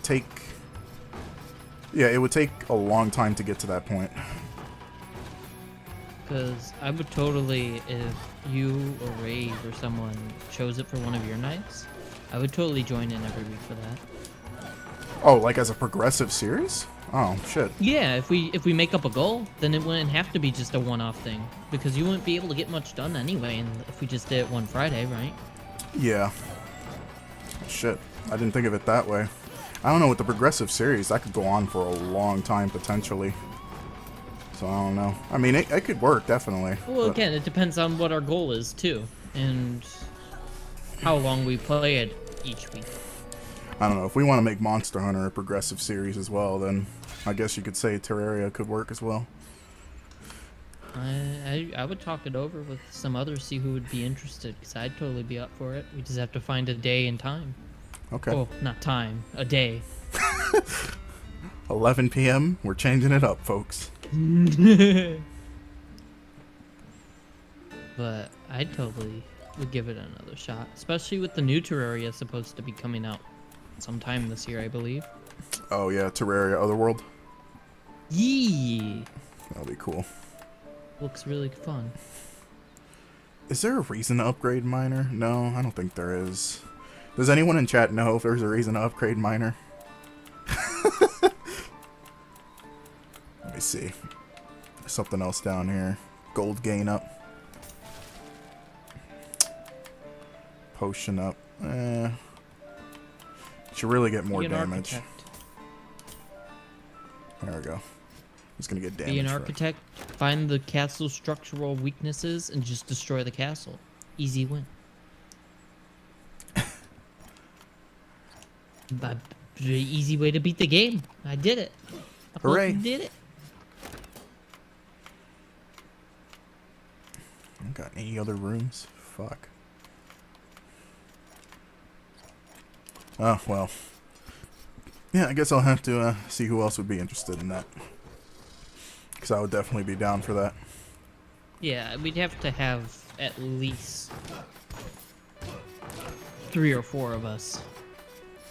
take a long time to get to that point. Because I would totally, if you or Rave or someone chose it for one of your nights, I would totally join in every week for that. Oh, like as a progressive series? Oh, shit. Yeah, if we make up a goal, then it wouldn't have to be just a one-off thing. Because you wouldn't be able to get much done anyway, and if we just did it one Friday, right? Yeah. Shit. I didn't think of it that way. I don't know, with the progressive series, that could go on for a long time, potentially. So, I don't know. I mean, it could work, definitely. Well, again, it depends on what our goal is, too. And how long we play it each week. I don't know. If we want to make Monster Hunter a progressive series as well, then I guess you could say Terraria could work as well. I would talk it over with some others, see who would be interested, because I'd totally be up for it. We just have to find a day and time. Okay. Oh, not time. A day. 11 p.m. We're changing it up, folks. But I totally would give it another shot, especially with the new Terraria supposed to be coming out sometime this year, I believe. Oh yeah, Terraria Otherworld. Yee! That'll be cool. Looks really fun. Is there a reason to upgrade Miner? No, I don't think there is. Does anyone in chat know if there's a reason to upgrade Miner? Let me see. There's something else down here. Gold gain up. Potion up. Should really get more damage. Architect. There we go. He's gonna get damage. Be an architect, find the castle's structural weaknesses, and just destroy the castle. Easy win. Easy way to beat the game. I did it. I Hooray. fucking did it. Got any other rooms? Fuck. Oh, well. Yeah, I guess I'll have to see who else would be interested in that. Because I would definitely be down for that. Yeah, we'd have to have at least 3 or 4 of us.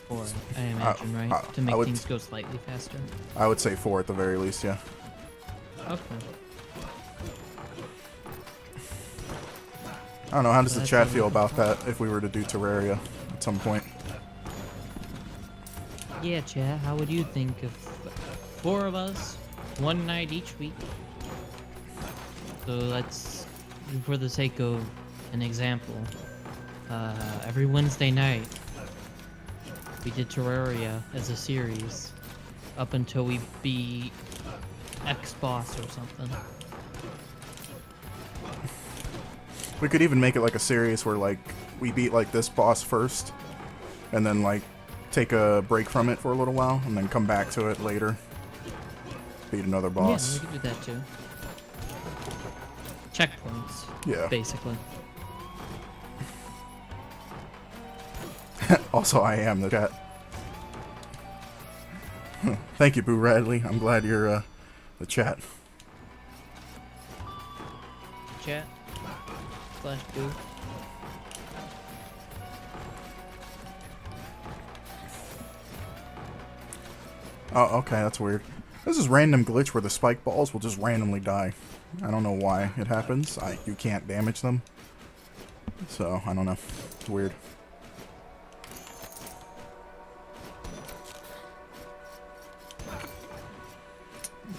4, I imagine, right? To make things go slightly faster. I would say 4 at the very least, yeah. Okay. I don't know, how does the chat feel about that if we were to do Terraria at some point? Yeah, chat, how would you think of 4 of us, one night each week? So let's, for the sake of an example, every Wednesday night we did Terraria as a series up until we beat X boss or something. We could even make it like a series where like we beat like this boss first, and then like take a break from it for a little while, and then come back to it later. Beat another boss. Yeah, we could do that too. Checkpoints. Yeah. Basically. Also, I am the chat. Thank you, Boo Radley. I'm glad you're the chat. Chat. Slash boo. Oh, okay, that's weird. This is random glitch where the spike balls will just randomly die. I don't know why it happens. You can't damage them. So, I don't know. It's weird.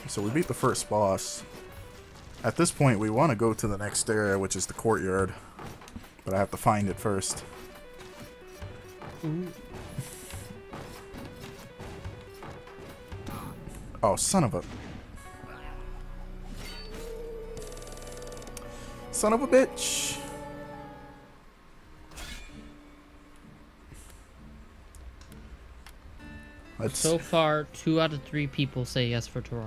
So we beat the first boss. At this point, we want to go to the next area, which is the courtyard. But I have to find it first. Ooh. Oh, son of a... Son of a bitch! Let's... So far, 2 out of 3 people say yes for Terraria.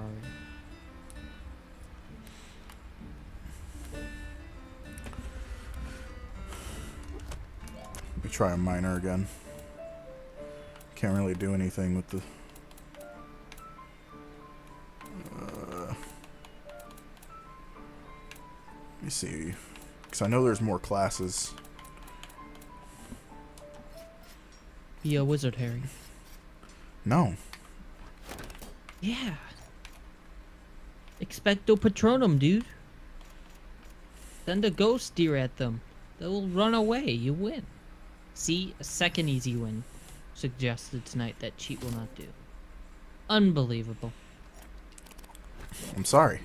Let me try a miner again. Can't really do anything with the... Let me see. Because I know there's more classes. Be a wizard, Harry. No. Yeah. Expecto Patronum, dude. Send a ghost deer at them. They'll run away. You win. See? A second easy win. Suggested tonight that cheat will not do. Unbelievable. I'm sorry.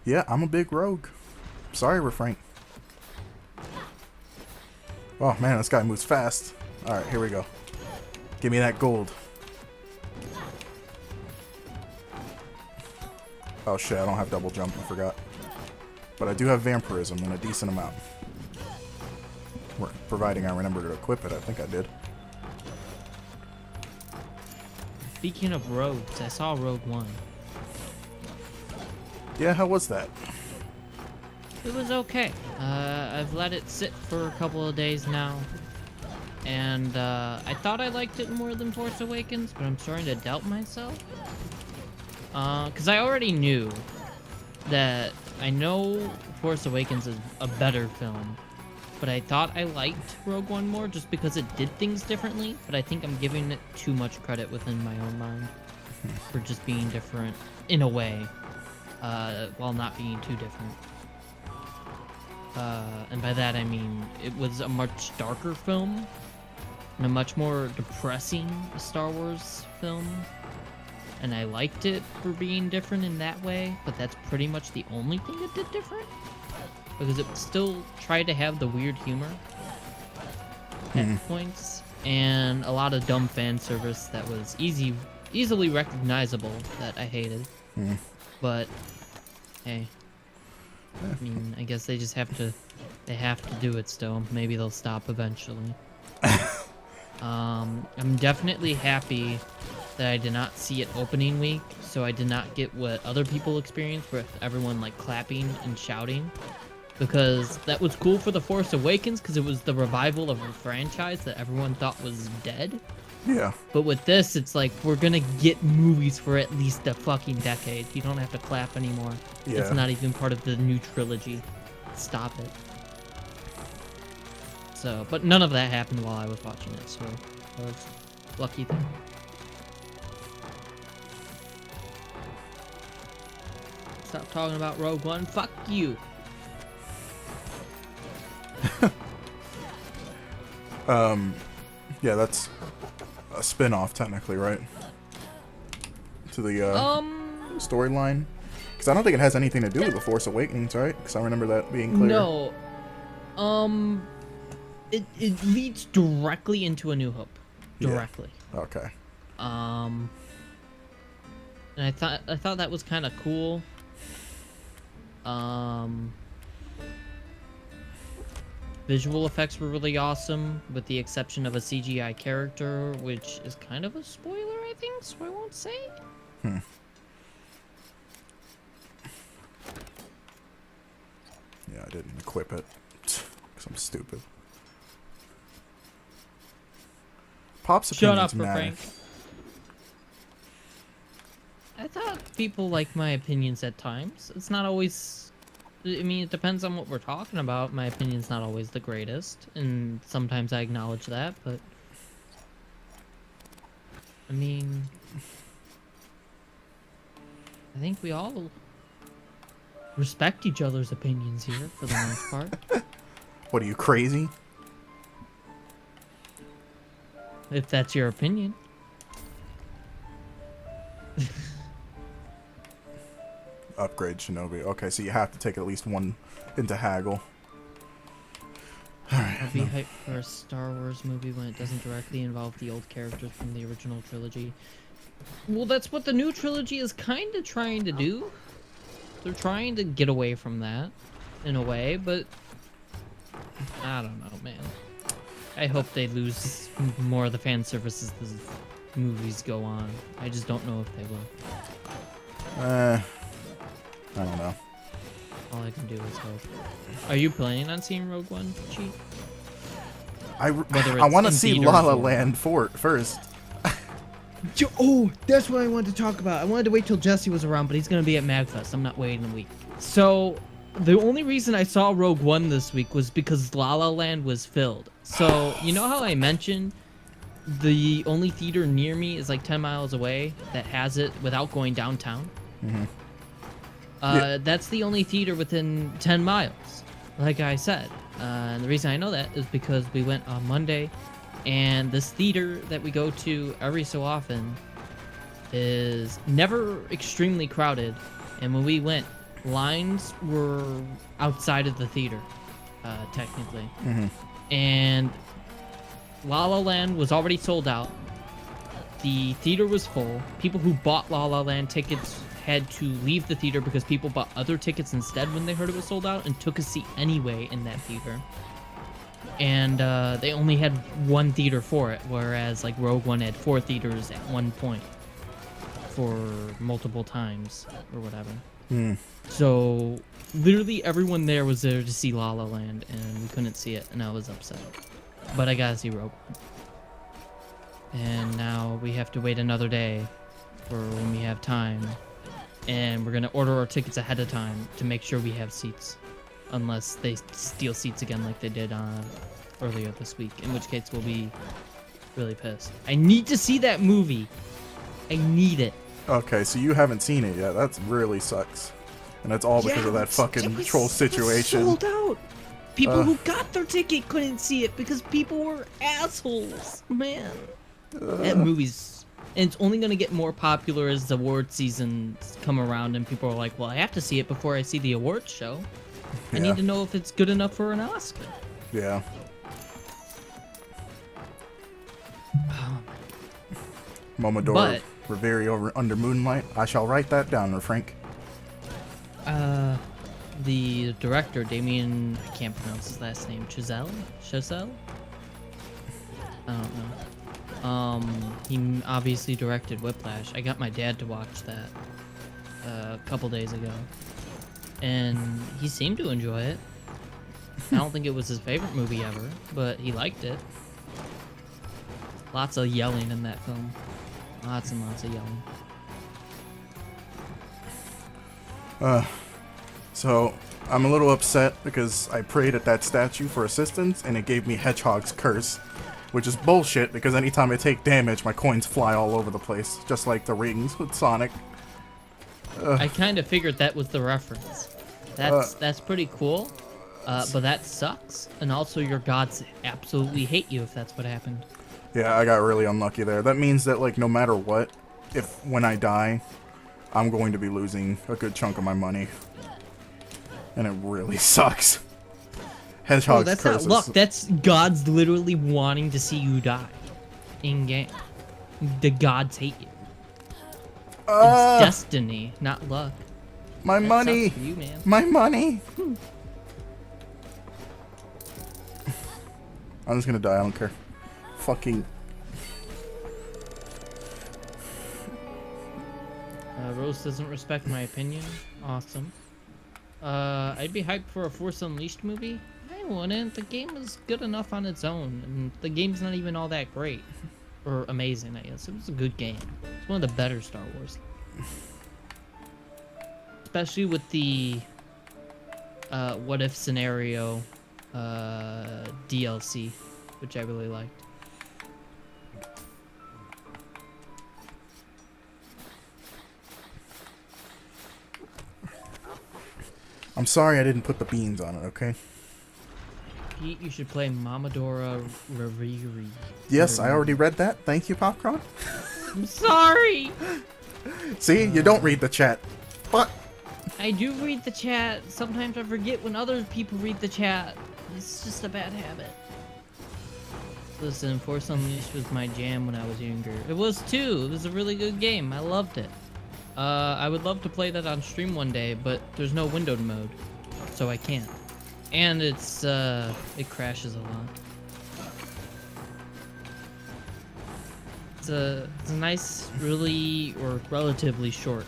Yeah, I'm a big rogue. Sorry, Refrain. Oh man, this guy moves fast. Alright, here we go. Give me that gold. Oh shit, I don't have double jump, I forgot. But I do have vampirism in a decent amount. Providing I remember to equip it, I think I did. Speaking of rogues, I saw Rogue One. Yeah, how was that? It was okay. I've let it sit for a couple of days now. And I thought I liked it more than Force Awakens, but I'm starting to doubt myself. Because I already knew that I know Force Awakens is a better film. But I thought I liked Rogue One more just because it did things differently. But I think I'm giving it too much credit within my own mind for just being different in a way, while not being too different. And by that I mean it was a much darker film and a much more depressing Star Wars film. And I liked it for being different in that way, but that's pretty much the only thing it did different. Because it still tried to have the weird humor at points, and a lot of dumb fan service that was easily recognizable that I hated. But hey, I mean, I guess they just have to do it still. Maybe they'll stop eventually. I'm definitely happy that I did not see it opening week, so I did not get what other people experienced with everyone like clapping and shouting. Because that was cool for The Force Awakens, because it was the revival of a franchise that everyone thought was dead. Yeah. But with this, it's like, we're gonna get movies for at least a fucking decade. You don't have to clap anymore. Yeah. It's not even part of the new trilogy. Stop it. So, but none of that happened while I was watching it, so I was lucky there. Stop talking about Rogue One. Fuck you. Yeah, that's a spin-off technically, right? to the storyline? Because I don't think it has anything to do with the Force Awakens, right? Because I remember that being clear. No. It leads directly into A New Hope. Yeah. Directly. Okay. And I thought that was kind of cool. Visual effects were really awesome, with the exception of a CGI character, which is kind of a spoiler, I think, so I won't say. Yeah, I didn't equip it. Because I'm stupid. Pop's Shut opinions up, for matter. Frank. I thought people like my opinions at times. It's not always... I mean, it depends on what we're talking about. My opinion's not always the greatest, and sometimes I acknowledge that, but... I mean... I think we all respect each other's opinions here, for the most part. What, are you crazy? If that's your opinion. Upgrade Shinobi. Okay, so you have to take at least one into haggle. Alright. I'll be hyped for a Star Wars movie when it doesn't directly involve the old characters from the original trilogy. Well, that's what the new trilogy is kind of trying to do. They're trying to get away from that, in a way, but... I don't know, man. I hope they lose more of the fan service as the movies go on. I just don't know if they will. I don't know. All I can do is hope. Are you planning on seeing Rogue One, Cheat? I it's want to in see theaters La La or- Land first. Oh, that's what I wanted to talk about. I wanted to wait till Jesse was around, but he's going to be at MagFest. I'm not waiting a week. So, the only reason I saw Rogue One this week was because La La Land was filled. So, you know how I mentioned the only theater near me is like 10 miles away that has it without going downtown? Mhm. That's the only theater within 10 miles, like I said. And the reason I know that is because we went on Monday, and this theater that we go to every so often is never extremely crowded. And when we went, lines were outside of the theater, technically. And La La Land was already sold out. The theater was full. People who bought La La Land tickets had to leave the theater because people bought other tickets instead when they heard it was sold out and took a seat anyway in that theater. And they only had one theater for it, whereas like Rogue One had 4 theaters at one point for multiple times or whatever. So literally everyone there was there to see La La Land, and we couldn't see it, and I was upset. But I gotta see Rogue One. And now we have to wait another day for when we have time. And we're gonna order our tickets ahead of time to make sure we have seats. Unless they steal seats again like they did earlier this week. In which case we'll be really pissed. I need to see that movie. I need it. Okay, so you haven't seen it yet. That really sucks. And it's all because of that fucking troll situation. Sold out. People who got their ticket couldn't see it because people were assholes. Man. That movie's... And it's only going to get more popular as the award seasons come around and people are like, well, I have to see it before I see the awards show. I Yeah. need to know if it's good enough for an Oscar. Yeah. Momodoro But- Riveri over under moonlight. I shall write that down, Frank. The director, Damien, I can't pronounce his last name, Chazelle? I don't know. He obviously directed Whiplash. I got my dad to watch that a couple days ago, and he seemed to enjoy it. I don't think it was his favorite movie ever, but he liked it. Lots of yelling in that film. Lots and lots of yelling. So, I'm a little upset because I prayed at that statue for assistance and it gave me Hedgehog's curse. Which is bullshit because anytime I take damage, my coins fly all over the place. Just like the rings with Sonic. I kind of figured that was the reference. That's pretty cool, but that sucks. And also, your gods absolutely hate you if that's what happened. Yeah, I got really unlucky there. That means that, like, no matter what, if when I die, I'm going to be losing a good chunk of my money. And it really sucks. Hedgehog's Oh, that's curse not luck. is- That's God's literally wanting to see you die. In game. The gods hate you. It's destiny, not luck. my That money! sucks for you, man. My money! I'm just gonna die, I don't care. Fucking... Rose doesn't respect my opinion. Awesome. I'd be hyped for a Force Unleashed movie. I wouldn't. The game is good enough on its own, and the game's not even all that great. Or amazing, I guess. It was a good game. It's one of the better Star Wars. Especially with the what if scenario DLC, which I really liked. I'm sorry I didn't put the beans on it, okay? Pete, you should play Mamadora Rariri. Yes, I already read that. Thank you, Popcorn. I'm sorry! See, you don't read the chat. But I do read the chat. Sometimes I forget when other people read the chat. It's just a bad habit. Listen, Force Unleashed was my jam when I was younger. It was too. It was a really good game. I loved it. I would love to play that on stream one day, but there's no windowed mode, so I can't. And it's it crashes a lot. It's a nice, really, or relatively short.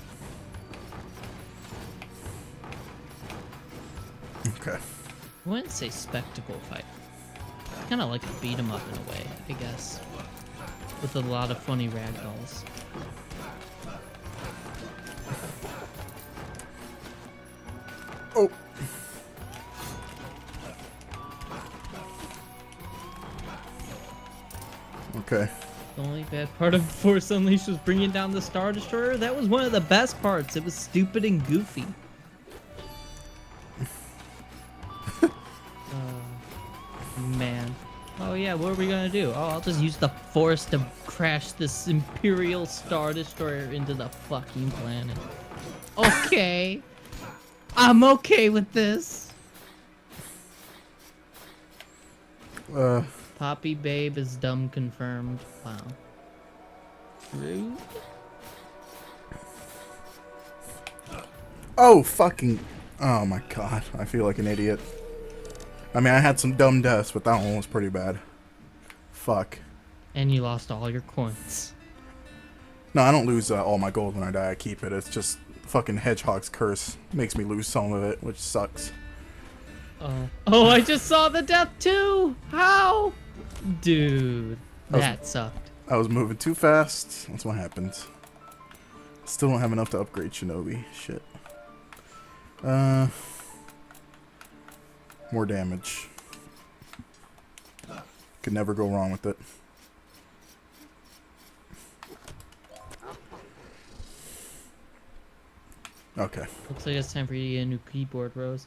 okay. I wouldn't say spectacle fight. It's kind of like a beat 'em up in a way, I guess, with a lot of funny ragdolls. Oh. Okay. The only bad part of Force Unleashed was bringing down the Star Destroyer. That was one of the best parts. It was stupid and goofy. Man. Oh yeah, what are we gonna do? Oh, I'll just use the Force to crash this Imperial Star Destroyer into the fucking planet. Okay. I'm okay with this. Poppy Babe is dumb confirmed. Wow. Rude. Oh, fucking... Oh my god, I feel like an idiot. I mean, I had some dumb deaths, but that one was pretty bad. Fuck. And you lost all your coins. No, I don't lose all my gold when I die, I keep it. It's just fucking Hedgehog's curse makes me lose some of it, which sucks. Oh. Oh, I just saw the death too! How? Dude, that sucked. I was moving too fast. That's what happens. Still don't have enough to upgrade Shinobi. Shit. More damage. Could never go wrong with it. Okay. Looks like it's time for you to get a new keyboard, Rose.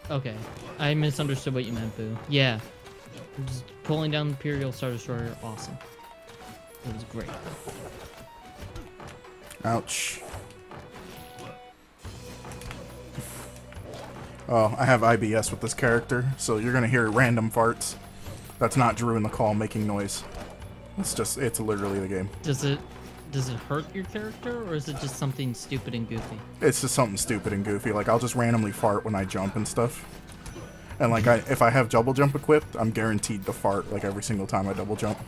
Okay, I misunderstood what you meant, Boo. Yeah, just pulling down the Imperial Star Destroyer, awesome. It was great. Ouch. Oh, I have IBS with this character, so you're gonna hear random farts. That's not Drew in the call making noise. It's literally the game. Does it hurt your character, or is it just something stupid and goofy? It's just something stupid and goofy. Like, I'll just randomly fart when I jump and stuff. And, like, if I have double jump equipped, I'm guaranteed to fart, like, every single time I double jump.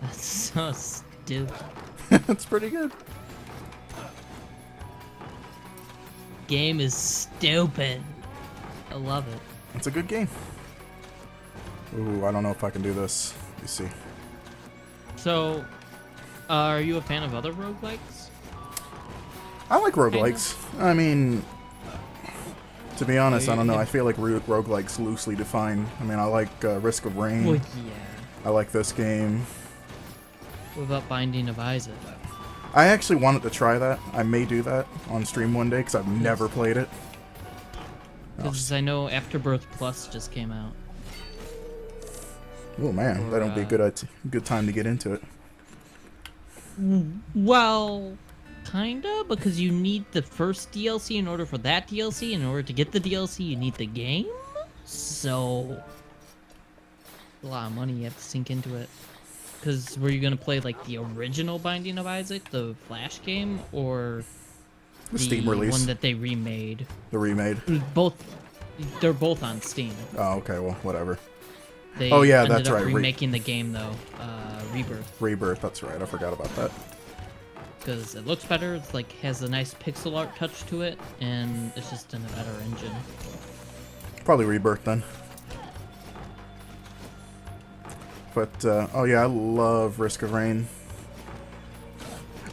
That's so stupid. It's pretty good. Game is stupid. I love it. It's a good game. Ooh, I don't know if I can do this. Let me see. So, are you a fan of other roguelikes? I like roguelikes. I mean, to be honest, I don't know. I feel like roguelikes loosely defined. I mean, I like Risk of Rain. Well, yeah. I like this game. What about Binding of Isaac? I actually wanted to try that. I may do that on stream one day because I've never played it. Because I know Afterbirth Plus just came out. Oh man, Or, that don't be a good time to get into it. Well, kinda, because you need the first DLC in order for that DLC. In order to get the DLC, you need the game. So, a lot of money you have to sink into it. Because were you gonna play like the original Binding of Isaac, the Flash game, or The Steam release. one that they remade? The remade. Both, they're both on Steam. Oh, okay, well, whatever. They Oh, yeah, ended that's up right, remaking the game though, Rebirth, Rebirth, that's right. I forgot about that. because it looks better. It's like has a nice pixel art touch to it, and it's just in a better engine. Probably Rebirth then. But, oh yeah, I love Risk of Rain.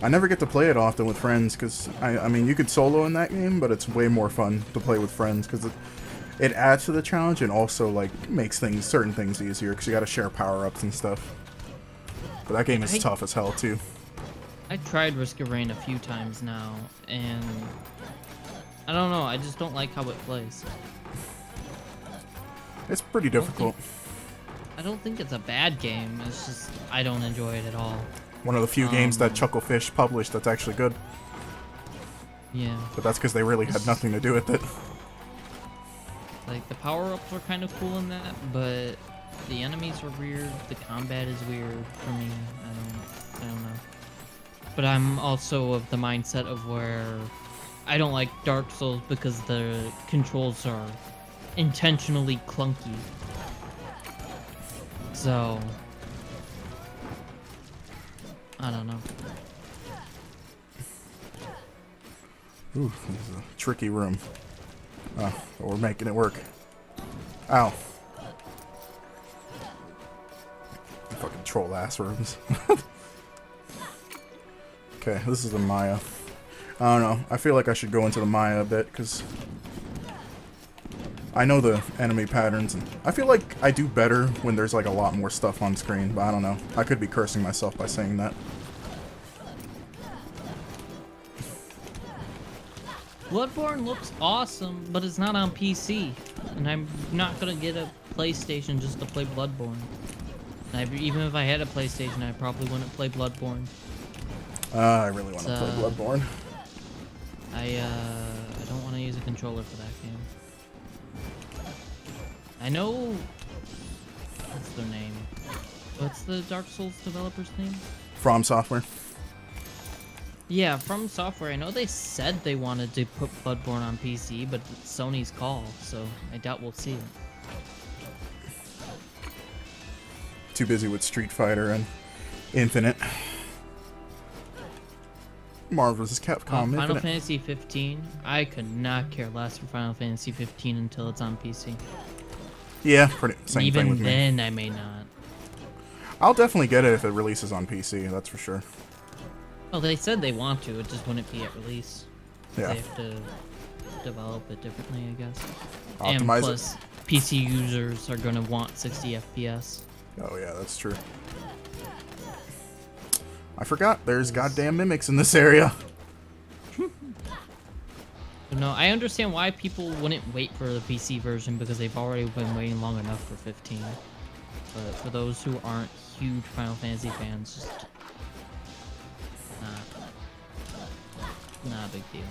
I never get to play it often with friends, because, I mean, you could solo in that game, but it's way more fun to play with friends, because it adds to the challenge and also, like, makes certain things easier, because you gotta share power-ups and stuff. But that game is tough as hell, too. I tried Risk of Rain a few times now, and I don't know. I just don't like how it plays. It's pretty difficult. I don't think it's a bad game. It's just I don't enjoy it at all. One of the few games that Chucklefish published that's actually good. Yeah. But that's because they really had nothing to do with it. Like the power-ups are kind of cool in that, but the enemies are weird. The combat is weird for me. I don't know. But I'm also of the mindset of where I don't like Dark Souls because the controls are intentionally clunky. So I don't know. Ooh, this is a tricky room. Oh, but we're making it work. Ow. Fucking troll ass rooms. Okay, this is the Maya. I don't know. I feel like I should go into the Maya a bit, because I know the enemy patterns, and I feel like I do better when there's like a lot more stuff on screen, but I don't know. I could be cursing myself by saying that. Bloodborne looks awesome, but it's not on PC, and I'm not gonna get a PlayStation just to play Bloodborne. Even if I had a PlayStation, I probably wouldn't play Bloodborne. I really want to play Bloodborne. I don't want to use a controller for that game. I know. What's their name? What's the Dark Souls developer's name? From Software. Yeah, From Software. I know they said they wanted to put Bloodborne on PC, but it's Sony's call, so I doubt we'll see it. Too busy with Street Fighter and Infinite. Marvel vs. Capcom Final Infinite. Fantasy 15. I could not care less for Final Fantasy 15 until it's on PC. Yeah, same Even thing with me. then, I may not. I'll definitely get it if it releases on PC, that's for sure. Well, they said they want to. It just wouldn't be at release. Yeah. They have to develop it differently, I guess. Optimize and it. plus, PC users are going to want 60 FPS. Oh yeah, that's true. I forgot, there's goddamn mimics in this area. But no, I understand why people wouldn't wait for the PC version because they've already been waiting long enough for 15. But for those who aren't huge Final Fantasy fans, just not a big deal.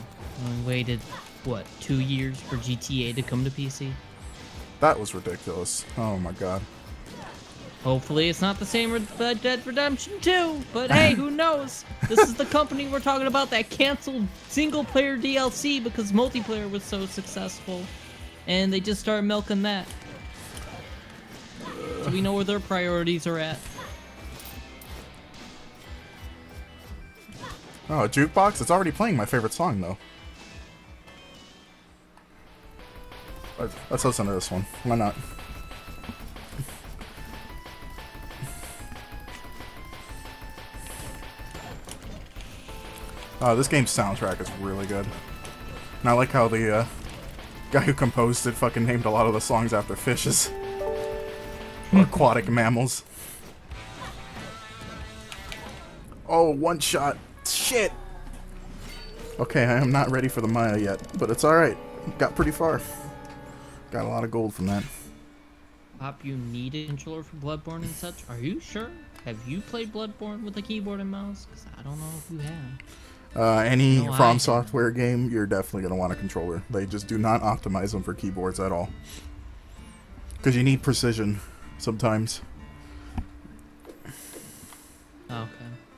We waited, what, 2 years for GTA to come to PC? That was ridiculous. Oh my god. Hopefully it's not the same with Red Dead Redemption 2, but hey, who knows? This is the company we're talking about that canceled single-player DLC because multiplayer was so successful, and they just started milking that. So we know where their priorities are at. Oh, a jukebox? It's already playing my favorite song, though. Let's listen to this one. Why not? This game's soundtrack is really good. And I like how the guy who composed it fucking named a lot of the songs after fishes. Or aquatic mammals. Oh, one shot. Shit! Okay, I am not ready for the Maya yet, but it's alright. Got pretty far. Got a lot of gold from that. Pop, you need a controller for Bloodborne and such. Are you sure? Have you played Bloodborne with a keyboard and mouse? Because I don't know if you have. Any No, I From haven't. Software game, you're definitely going to want a controller. They just do not optimize them for keyboards at all. Because you need precision sometimes. Okay.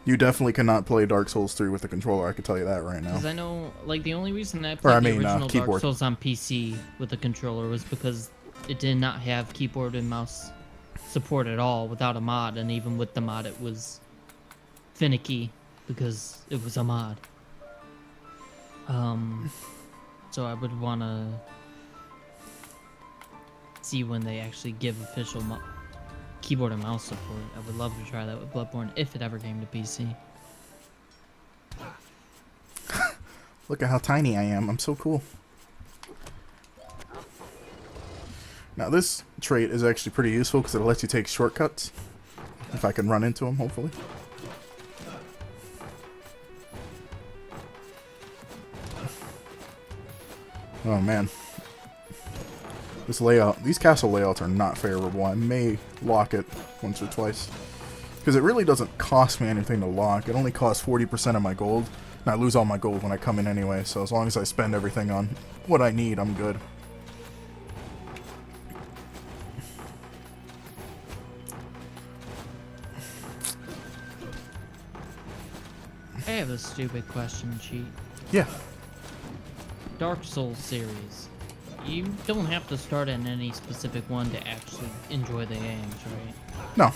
You definitely cannot play Dark Souls 3 with a controller, I can tell you that right now. Because I know, like, the only reason I Or, played I the mean, original Dark keyboard. Souls on PC with a controller was because it did not have keyboard and mouse support at all without a mod, and even with the mod, it was finicky because it was a mod. So I would want to see when they actually give official keyboard and mouse support. I would love to try that with Bloodborne if it ever came to PC. Look at how tiny I am. I'm so cool. Now this trait is actually pretty useful because it lets you take shortcuts. If I can run into them, hopefully. Oh man. This layout, these castle layouts are not favorable. I may lock it once or twice. Because it really doesn't cost me anything to lock. It only costs 40% of my gold. And I lose all my gold when I come in anyway, so as long as I spend everything on what I need, I'm good. I have a stupid question, Cheat. Yeah. Dark Souls series. You don't have to start in any specific one to actually enjoy the games, right? No.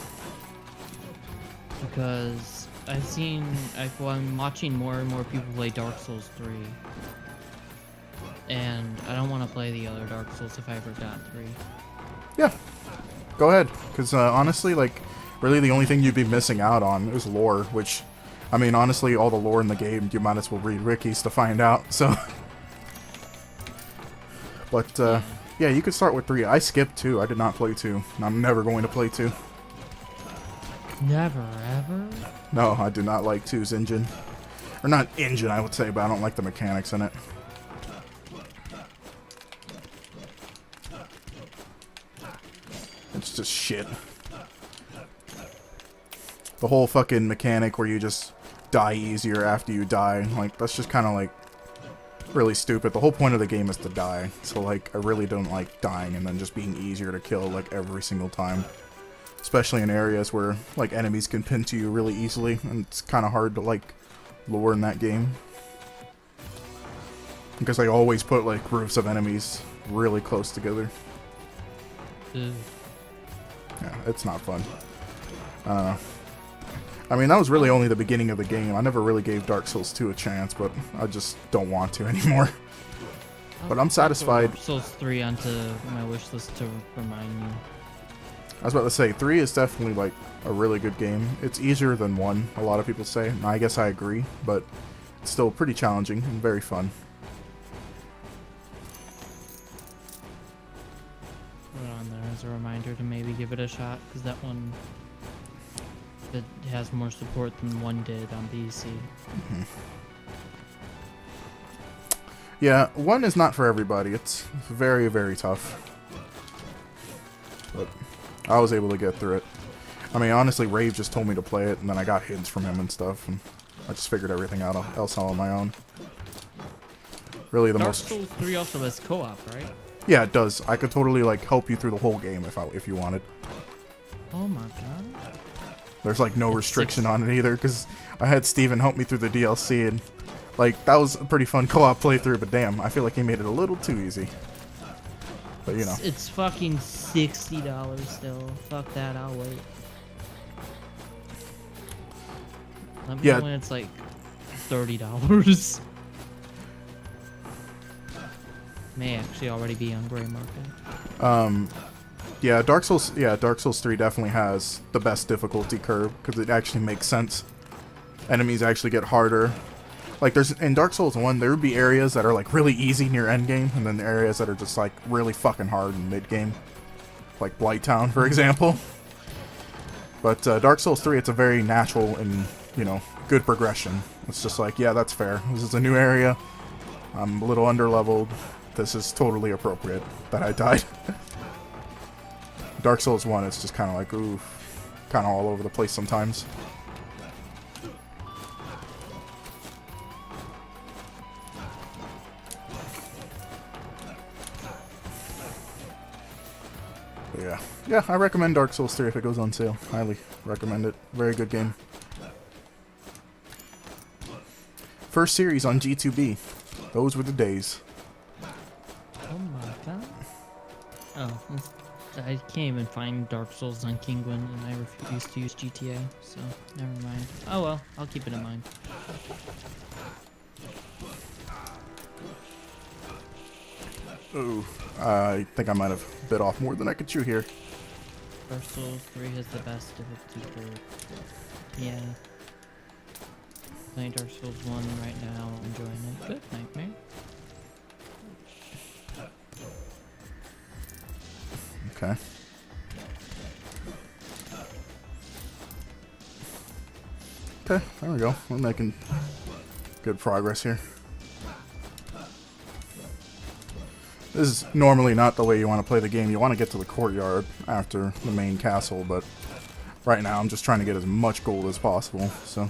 Because I'm watching more and more people play Dark Souls 3. And I don't want to play the other Dark Souls if I ever got 3. Yeah. Go ahead. Because honestly, like, really the only thing you'd be missing out on is lore, which, I mean, honestly, all the lore in the game, you might as well read wikis to find out, so... But, yeah, you could start with 3. I skipped 2. I did not play 2. And I'm never going to play 2. Never, ever? No, I do not like 2's engine. Or not engine, I would say, but I don't like the mechanics in it. It's just shit. The whole fucking mechanic where you just die easier after you die, like, that's just kind of like really stupid. The whole point of the game is to die, so like I really don't like dying and then just being easier to kill like every single time, especially in areas where like enemies can pin to you really easily, and it's kind of hard to like lure in that game because they always put like groups of enemies really close together. Ugh. Yeah, it's not fun. I mean, that was really only the beginning of the game. I never really gave Dark Souls 2 a chance, but I just don't want to anymore. But I'm satisfied. Dark Souls 3 onto my wish list to remind me. I was about to say, 3 is definitely like a really good game. It's easier than 1, a lot of people say, and I guess I agree, but it's still pretty challenging and very fun. Put it on there as a reminder to maybe give it a shot, because that one it has more support than 1 did on PC. Yeah, 1 is not for everybody. It's very, very tough. But I was able to get through it. I mean, honestly, Rave just told me to play it, and then I got hints from him and stuff, and I just figured everything out else out on my own. Really the Dark most... Souls 3 also has co-op, right? Yeah, it does. I could totally, like, help you through the whole game if you wanted. Oh my god. There's, like, no restriction on it either, because I had Steven help me through the DLC, and, like, that was a pretty fun co-op playthrough, but damn, I feel like he made it a little too easy. But, you know. It's fucking $60 still. Fuck that, I'll wait. Let me Yeah. know when it's like $30. May actually already be on gray market. Yeah, Dark Souls 3 definitely has the best difficulty curve, because it actually makes sense. Enemies actually get harder. Like, in Dark Souls 1, there would be areas that are, like, really easy near endgame, and then the areas that are just, like, really fucking hard in mid-game. Like Blighttown, for example. But Dark Souls 3, it's a very natural and, you know, good progression. It's just like, yeah, that's fair. This is a new area. I'm a little underleveled. This is totally appropriate that I died. Dark Souls 1, it's just kind of like, ooh, kind of all over the place sometimes. But yeah. Yeah, I recommend Dark Souls 3 if it goes on sale. Highly recommend it. Very good game. First series on G2B. Those were the days. Oh my god. Oh, I can't even find Dark Souls on Kinguin, and I refuse to use GTA, so never mind. Oh well, I'll keep it in mind. Ooh, I think I might have bit off more than I could chew here. Dark Souls 3 has the best of it, super. Yeah. Playing Dark Souls 1 right now, enjoying it. Good Nightmare. Okay. Okay, there we go. We're making good progress here. This is normally not the way you want to play the game. You want to get to the courtyard after the main castle, but right now I'm just trying to get as much gold as possible, so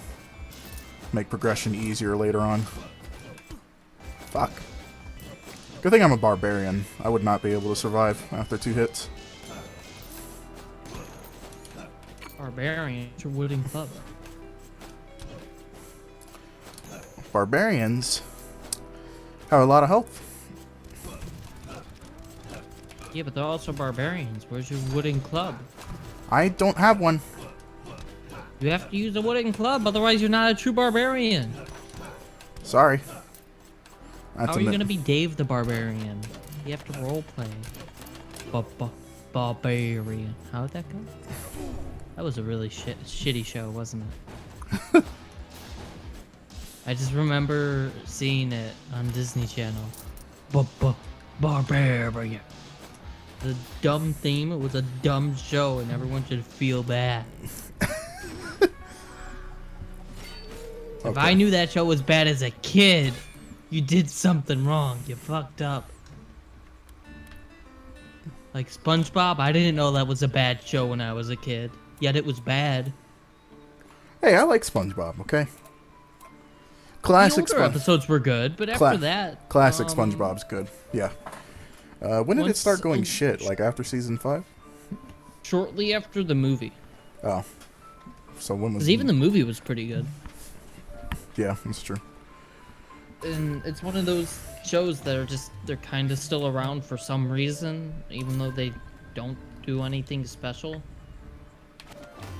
make progression easier later on. Fuck. Good thing I'm a barbarian. I would not be able to survive after 2 hits. Barbarian, it's your wooden club. Barbarians have a lot of health. Yeah, but they're also barbarians. Where's your wooden club? I don't have one. You have to use a wooden club, otherwise you're not a true barbarian. Sorry. How are you gonna be Dave the Barbarian? You have to roleplay. Barbarian. How'd that go? That was a really shitty show, wasn't it? I just remember seeing it on Disney Channel. Barbarian. The dumb theme. It was a dumb show, and everyone should feel bad. If I knew that show was bad as a kid, you did something wrong. You fucked up. Like SpongeBob, I didn't know that was a bad show when I was a kid. Yet it was bad. Hey, I like SpongeBob, okay? Classic The older episodes were good, but after that... Classic SpongeBob's good, yeah. When did it start going once- shit? Like after season 5? Shortly after the movie. Oh. So when was... Because even the movie was pretty good. Yeah, that's true. And it's one of those shows that are just... They're kind of still around for some reason, even though they don't do anything special.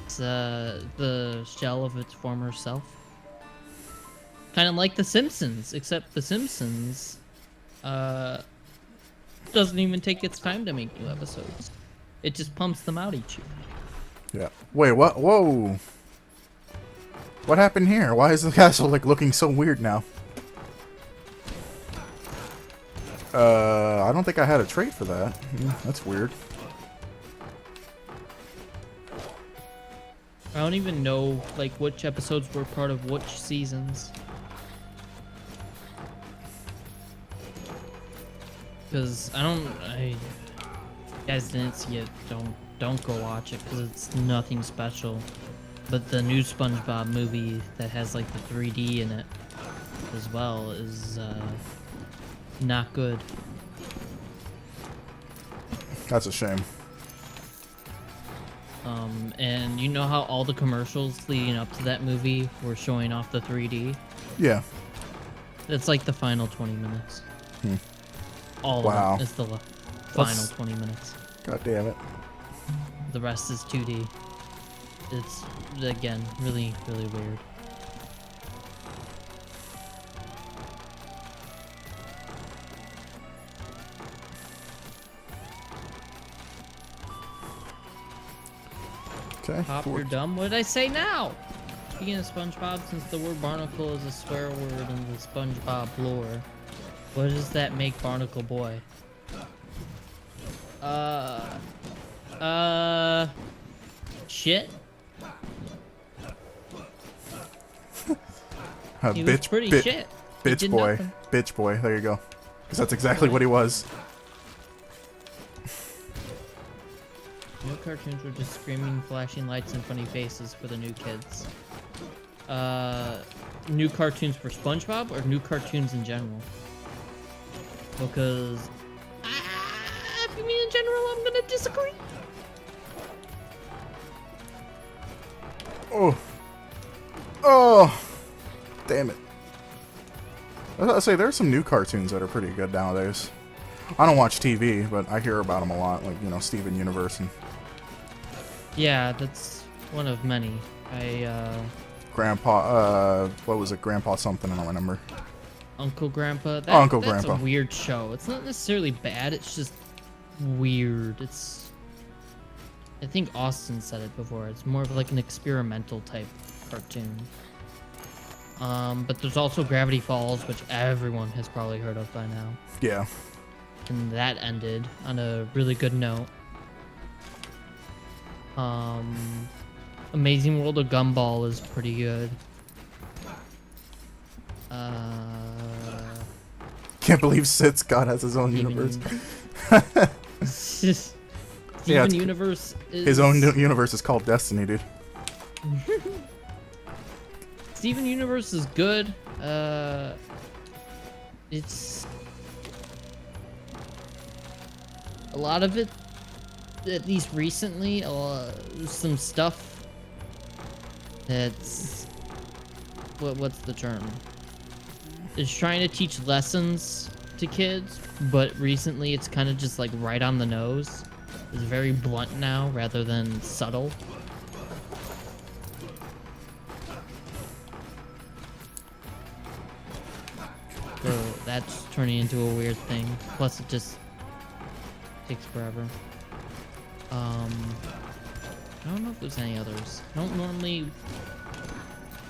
It's the shell of its former self. Kind of like The Simpsons, except The Simpsons doesn't even take its time to make new episodes. It just pumps them out each year. Yeah. Wait, what? Whoa. What happened here? Why is the castle like looking so weird now? I don't think I had a trait for that. That's weird. I don't even know like which episodes were part of which seasons. Because you guys didn't see it, don't go watch it because it's nothing special. But the new SpongeBob movie that has like the 3D in it as well is not good. That's a shame. And you know how all the commercials leading up to that movie were showing off the 3D? Yeah. It's like the final 20 minutes. All Wow. of it is the final That's- 20 minutes. God damn it. The rest is 2D. It's, again, really, really weird. Okay. Pop, you're dumb. What did I say now? Speaking of SpongeBob, since the word barnacle is a swear word in the SpongeBob lore, what does that make Barnacle Boy? Shit? He was pretty shit. He Bitch did boy. nothing. Bitch boy. There you go. Because that's exactly what he was. New cartoons were just screaming, flashing lights, and funny faces for the new kids. New cartoons for SpongeBob or new cartoons in general? Because if you mean in general, I'm gonna disagree. Oh, damn it. I say there's some new cartoons that are pretty good nowadays. I don't watch TV, but I hear about them a lot, like, you know, Steven Universe and Yeah, that's one of many. Grandpa, what was it? Grandpa something, I don't remember. Uncle Grandpa. Uncle that's Grandpa. a weird show. It's not necessarily bad. It's just weird. I think Austin said it before. It's more of like an experimental type cartoon. But there's also Gravity Falls, which everyone has probably heard of by now. Yeah. And that ended on a really good note. Amazing World of Gumball is pretty good. Can't believe Sid Scott has his own Steven universe. Steven Yeah, it's- Universe is... His own universe is called Destiny, dude. Steven Universe is good. It's a lot of it, at least recently, some stuff that's what's the term? It's trying to teach lessons to kids, but recently it's kind of just like right on the nose. It's very blunt now rather than subtle. So that's turning into a weird thing. Plus it just takes forever. I don't know if there's any others. I don't normally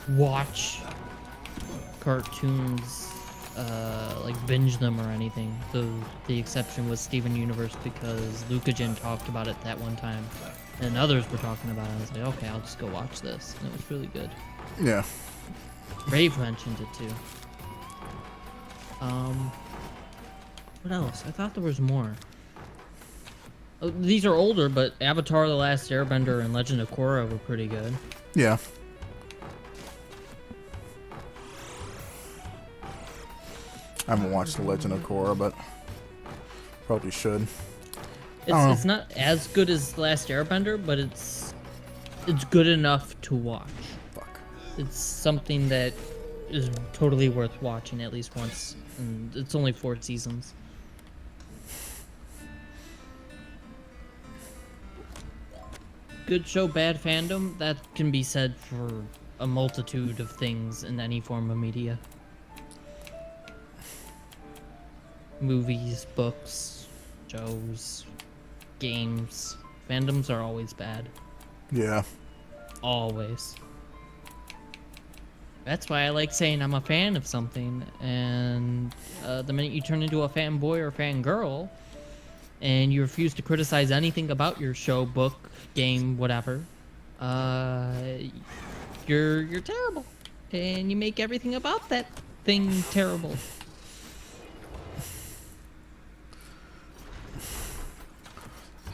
watch cartoons, like binge them or anything. So the exception was Steven Universe because Lucagen talked about it that one time. And others were talking about it. I was like, okay, I'll just go watch this. And it was really good. Yeah. Rave mentioned it too. What else? I thought there was more. Oh, these are older, but Avatar: The Last Airbender and Legend of Korra were pretty good. Yeah. I haven't watched The Legend of Korra, but probably should. It's not as good as The Last Airbender, but it's good enough to watch. Fuck. It's something that is totally worth watching at least once, and it's only 4 seasons. Good show, bad fandom. That can be said for a multitude of things in any form of media. Movies, books, shows, games. Fandoms are always bad. Yeah. Always. That's why I like saying I'm a fan of something, and the minute you turn into a fanboy or fangirl, and you refuse to criticize anything about your show, book, game, whatever, you're terrible, and you make everything about that thing terrible.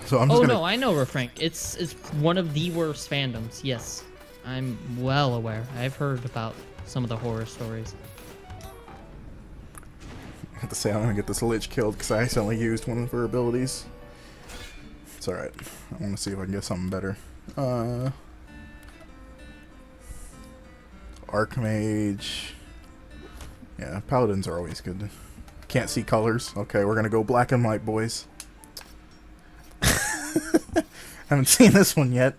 So I'm just Oh gonna... no, I know, Refrank. It's one of the worst fandoms. Yes, I'm well aware. I've heard about some of the horror stories. I have to say I'm gonna get this Lich killed because I accidentally used one of her abilities. It's alright. I want to see if I can get something better. Archmage. Yeah, paladins are always good. Can't see colors. Okay, we're gonna go black and white, boys. Haven't seen this one yet.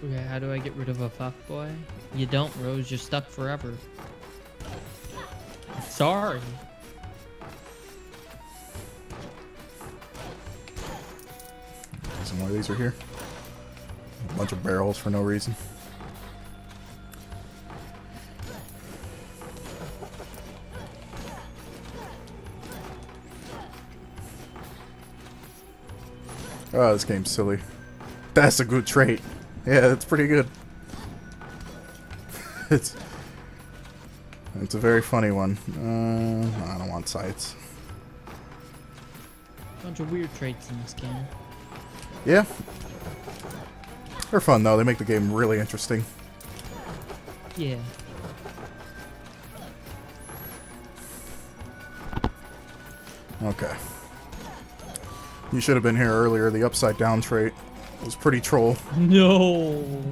Okay, how do I get rid of a fuckboy? You don't, Rose. You're stuck forever. Sorry. Some more of these are here. A bunch of barrels for no reason. Oh, this game's silly. That's a good trait. Yeah, that's pretty good. it's a very funny one. I don't want sights. Bunch of weird traits in this game. Yeah. They're fun though. They make the game really interesting. Yeah. Okay. You should have been here earlier. The upside down trait was pretty troll. No.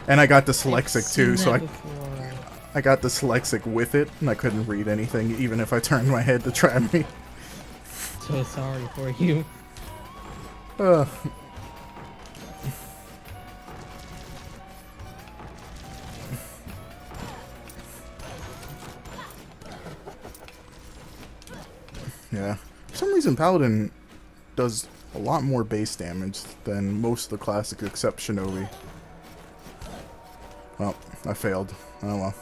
And I got I've dyslexic too, seen so that I before. I got dyslexic with it, and I couldn't read anything even if I turned my head to trap me. So sorry for you. Uh. Yeah. For some reason, Paladin does a lot more base damage than most of the classic except Shinobi. Well, I failed. Oh well.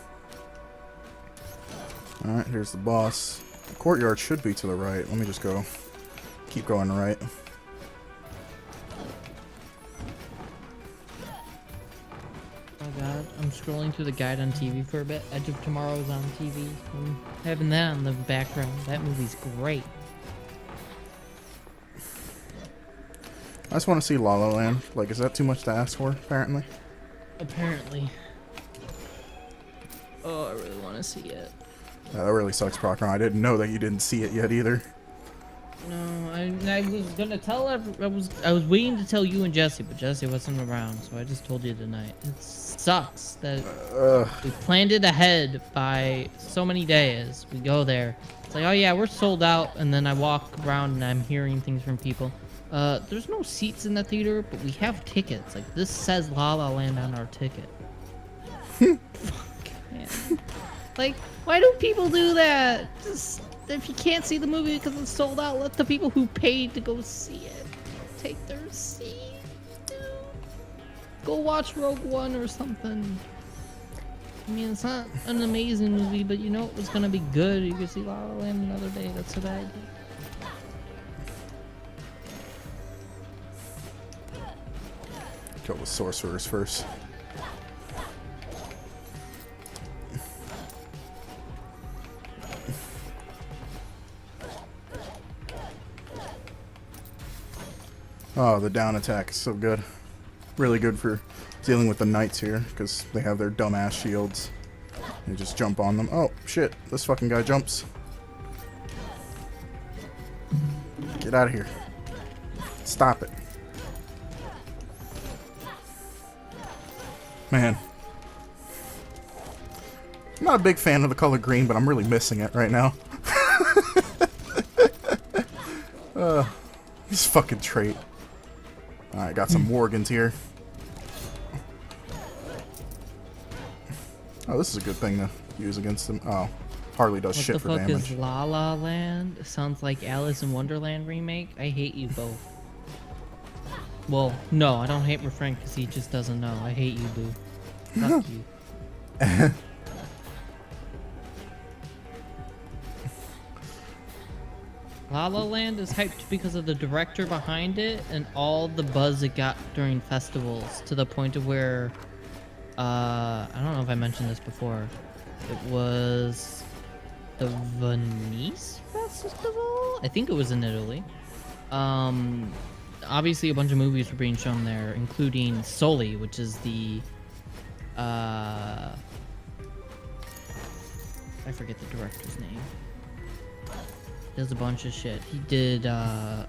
Alright, here's the boss. The courtyard should be to the right. Let me just go. Keep going right. Oh god, I'm scrolling through the guide on TV for a bit. Edge of Tomorrow is on TV. I'm having that on the background. That movie's great. I just want to see La La Land. Like, is that too much to ask for, apparently? Apparently. Oh, I really want to see it. Yeah, that really sucks, Procron. I didn't know that you didn't see it yet either. No, I was gonna tell I was waiting to tell you and Jesse, but Jesse wasn't around, so I just told you tonight. It sucks that we planned it ahead by so many days. We go there, it's like, oh yeah, we're sold out, and then I walk around and I'm hearing things from people. There's no seats in the theater, but we have tickets. Like, this says La La Land on our ticket. Fuck, man. Like, why do people do that? Just, if you can't see the movie because it's sold out, let the people who paid to go see it take their seat. Dude. Go watch Rogue One or something. I mean, it's not an amazing movie, but you know it was gonna be good. You could see La La Land another day. That's what I did. Kill the sorcerers first. Oh, the down attack is so good. Really good for dealing with the knights here, because they have their dumbass shields. You just jump on them. Oh, shit. This fucking guy jumps. Get out of here. Stop it. Man. I'm not a big fan of the color green, but I'm really missing it right now. This fucking trait. Alright, got some Morgans here. Oh, this is a good thing to use against them. Oh, Harley does shit for damage. What the fuck is La La Land? Sounds like Alice in Wonderland remake. I hate you both. Well, no, I don't hate my friend because he just doesn't know. I hate you, boo. Fuck you. La La Land is hyped because of the director behind it and all the buzz it got during festivals, to the point of where, I don't know if I mentioned this before. It was the Venice Festival? I think it was in Italy. Obviously a bunch of movies were being shown there, including Soli, which is the, I forget the director's name. Does a bunch of shit. He did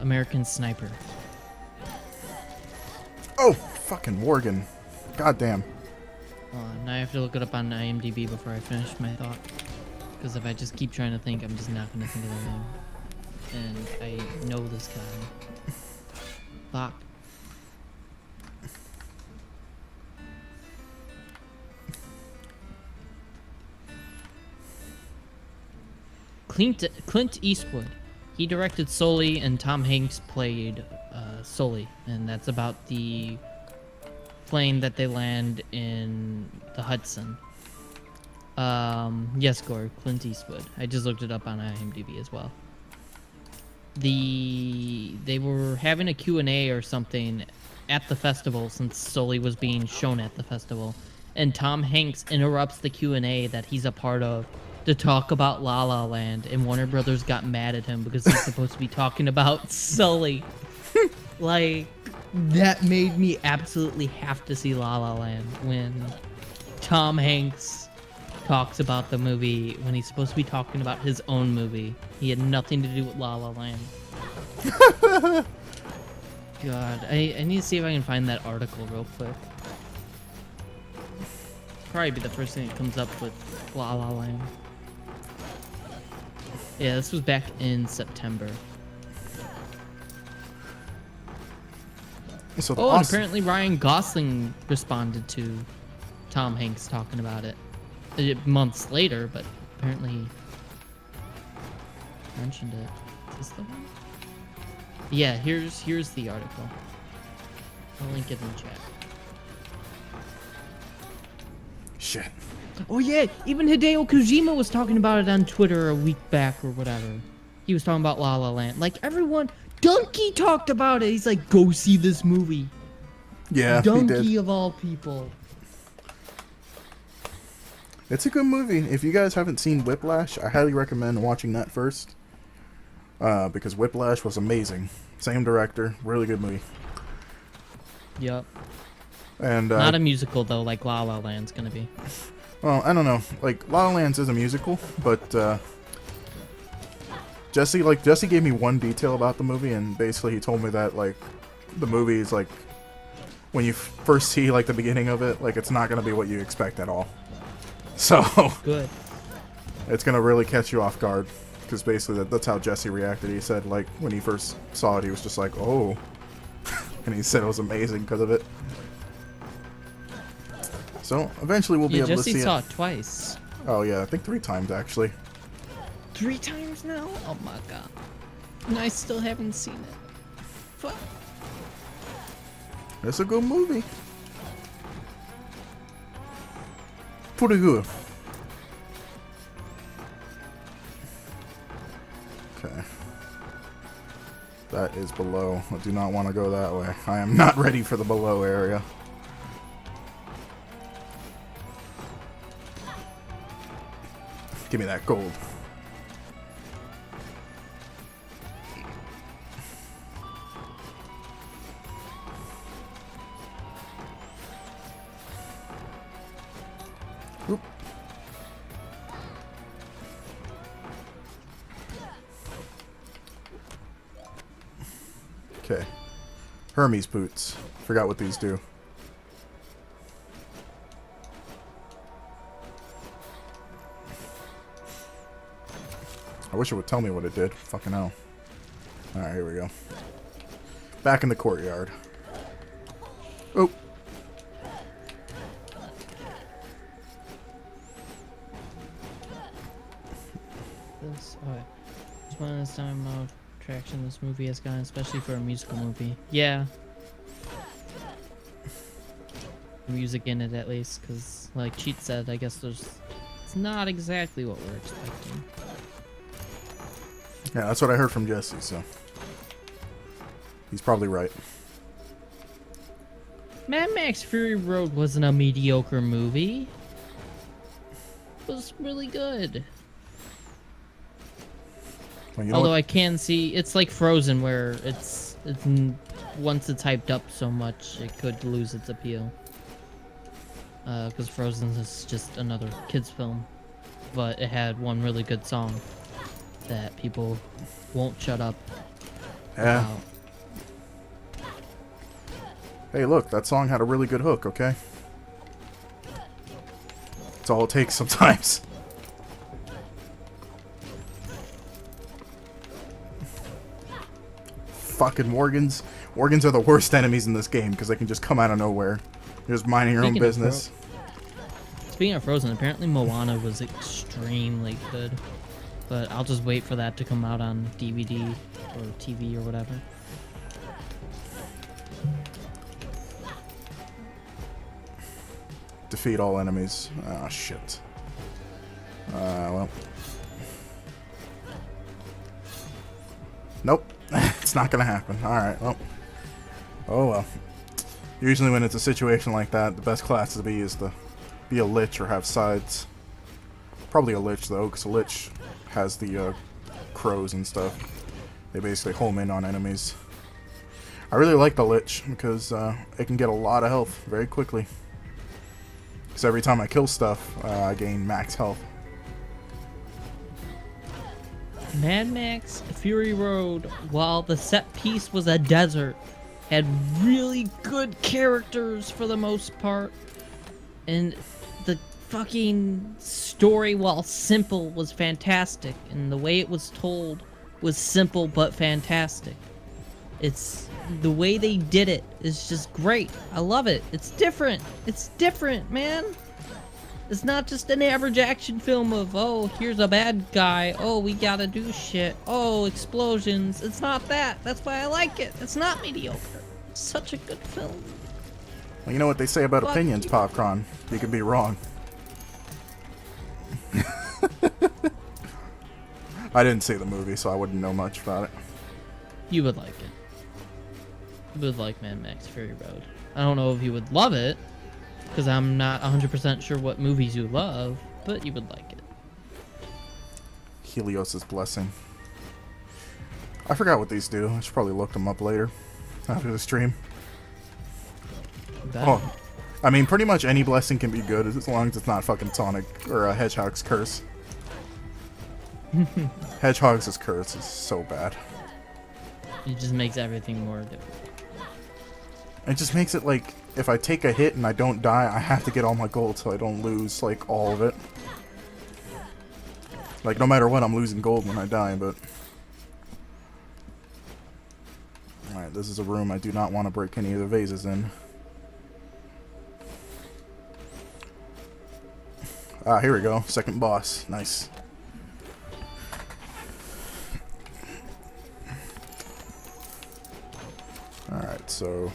American Sniper. Oh, fucking Morgan. Goddamn. Now I have to look it up on IMDb before I finish my thought. Because if I just keep trying to think, I'm just not going to think of the name. And I know this guy. Fuck. Clint Eastwood. He directed Sully, and Tom Hanks played Sully, and that's about the plane that they land in the Hudson. Yes, Gore, Clint Eastwood. I just looked it up on IMDb as well. They were having a Q&A or something at the festival, since Sully was being shown at the festival, and Tom Hanks interrupts the Q&A that he's a part of to talk about La La Land, and Warner Brothers got mad at him because he's supposed to be talking about Sully. Like, that made me absolutely have to see La La Land when Tom Hanks talks about the movie when he's supposed to be talking about his own movie. He had nothing to do with La La Land. God, I need to see if I can find that article real quick. Probably be the first thing that comes up with La La Land. Yeah, this was back in September. So the Oh, and awesome- apparently Ryan Gosling responded to Tom Hanks talking about it months later, but apparently he mentioned it. Is this the one? Yeah, here's the article. I'll link it in the chat. Shit. Oh yeah, even Hideo Kojima was talking about it on Twitter a week back or whatever. He was talking about La La Land. Like everyone, Donkey talked about it. He's like, go see this movie. Yeah, he did. Donkey of all people. It's a good movie. If you guys haven't seen Whiplash, I highly recommend watching that first. Because Whiplash was amazing. Same director, really good movie. Yep. And Not a musical though, like La La Land's gonna be. well, I don't know. Like La La Land is a musical, but Jesse gave me one detail about the movie, and basically he told me that like the movie is like when you first see like the beginning of it, like it's not gonna be what you expect at all. So Good. it's gonna really catch you off guard, because basically that's how Jesse reacted. He said like when he first saw it, he was just like, oh, and he said it was amazing because of it. So eventually we'll be Yeah, able to Jesse see saw it. it twice. Oh yeah, I think 3 times actually. 3 times now? Oh my god. And I still haven't seen it. Fuck. It's a good movie. Pretty good. Okay. That is below. I do not want to go that way. I am not ready for the below area. Give me that gold. Oop. Okay. Hermes boots. Forgot what these do. I wish it would tell me what it did. Fucking hell. Alright, here we go. Back in the courtyard. Oh. This, okay. It's one of the time mode traction this movie has gotten, especially for a musical movie. Yeah. Music in it at least, because like Cheat said, I guess it's not exactly what we're expecting. Yeah, that's what I heard from Jesse, so. He's probably right. Mad Max Fury Road wasn't a mediocre movie. It was really good. Well, you know Although what? I can see, it's like Frozen, where once it's hyped up so much, it could lose its appeal. Because Frozen is just another kids film, but it had one really good song that people won't shut up Yeah. about. Hey, look, that song had a really good hook, okay? That's all it takes sometimes. Fucking Morgans. Morgans are the worst enemies in this game because they can just come out of nowhere. You're just minding your own Speaking of business. Speaking of Frozen, apparently Moana was extremely good, but I'll just wait for that to come out on DVD or TV or whatever. Defeat all enemies. Ah, shit. Well. Nope. It's not gonna happen. Alright, well. Oh well. Usually when it's a situation like that, the best class to be is the be a lich or have sides. Probably a lich though, because a lich has the crows and stuff. They basically home in on enemies. I really like the lich because it can get a lot of health very quickly. Because every time I kill stuff, I gain max health. Mad Max Fury Road, while the set piece was a desert, had really good characters for the most part. And the fucking story, while simple, was fantastic. And the way it was told was simple but fantastic. It's the way they did it is just great. I love it. It's different. It's different, man. It's not just an average action film of, oh, here's a bad guy. Oh, we gotta do shit. Oh, explosions. It's not that. That's why I like it. It's not mediocre. It's such a good film. Well, you know what they say about Fuck opinions, you. Popcorn. You can be wrong. I didn't see the movie, so I wouldn't know much about it. You would like it. You would like Mad Max Fury Road. I don't know if you would love it, because I'm not 100% sure what movies you love, but you would like it. Helios' Blessing. I forgot what these do. I should probably look them up later after the stream. That- Oh, I mean, pretty much any blessing can be good as long as it's not fucking Sonic or a Hedgehog's curse. Hedgehog's curse is so bad. It just makes everything more difficult. It just makes it like, if I take a hit and I don't die, I have to get all my gold so I don't lose, like, all of it. Like, no matter what, I'm losing gold when I die, but... Alright, this is a room I do not want to break any of the vases in. Ah, here we go. Second boss. Nice. Alright, so...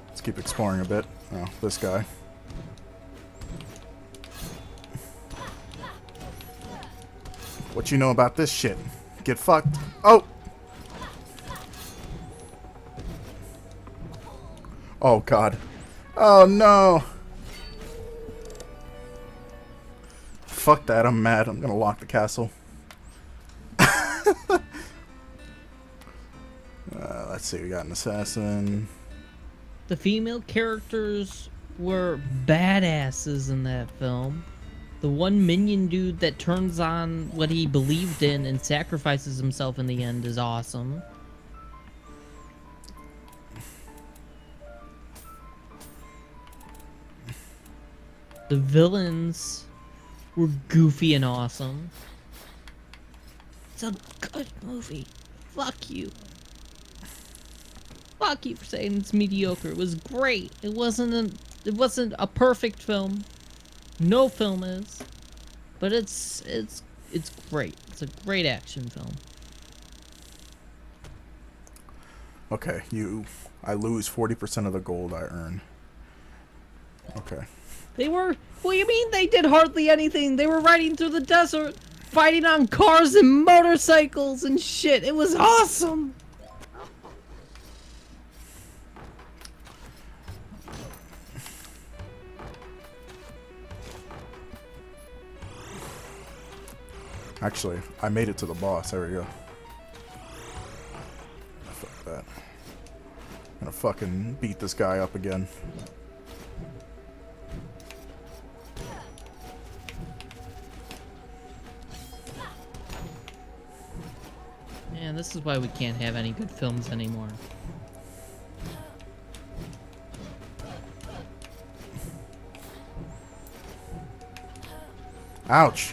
let's keep exploring a bit. Oh, this guy. What you know about this shit? Get fucked. Oh! Oh, God. Oh, no! Fuck that, I'm mad. I'm gonna lock the castle. Let's see, we got an assassin. The female characters were badasses in that film. The one minion dude that turns on what he believed in and sacrifices himself in the end is awesome. The villains were goofy and awesome. It's a good movie. Fuck you. Fuck you for saying it's mediocre. It was great. It wasn't a perfect film. No film is. But it's great. It's a great action film. Okay, I lose 40% of the gold I earn. Okay. They were, what do you mean they did hardly anything? They were riding through the desert, fighting on cars and motorcycles and shit. It was awesome. Actually, I made it to the boss. There we go. Fuck that. I'm gonna fucking beat this guy up again. Man, this is why we can't have any good films anymore. Ouch.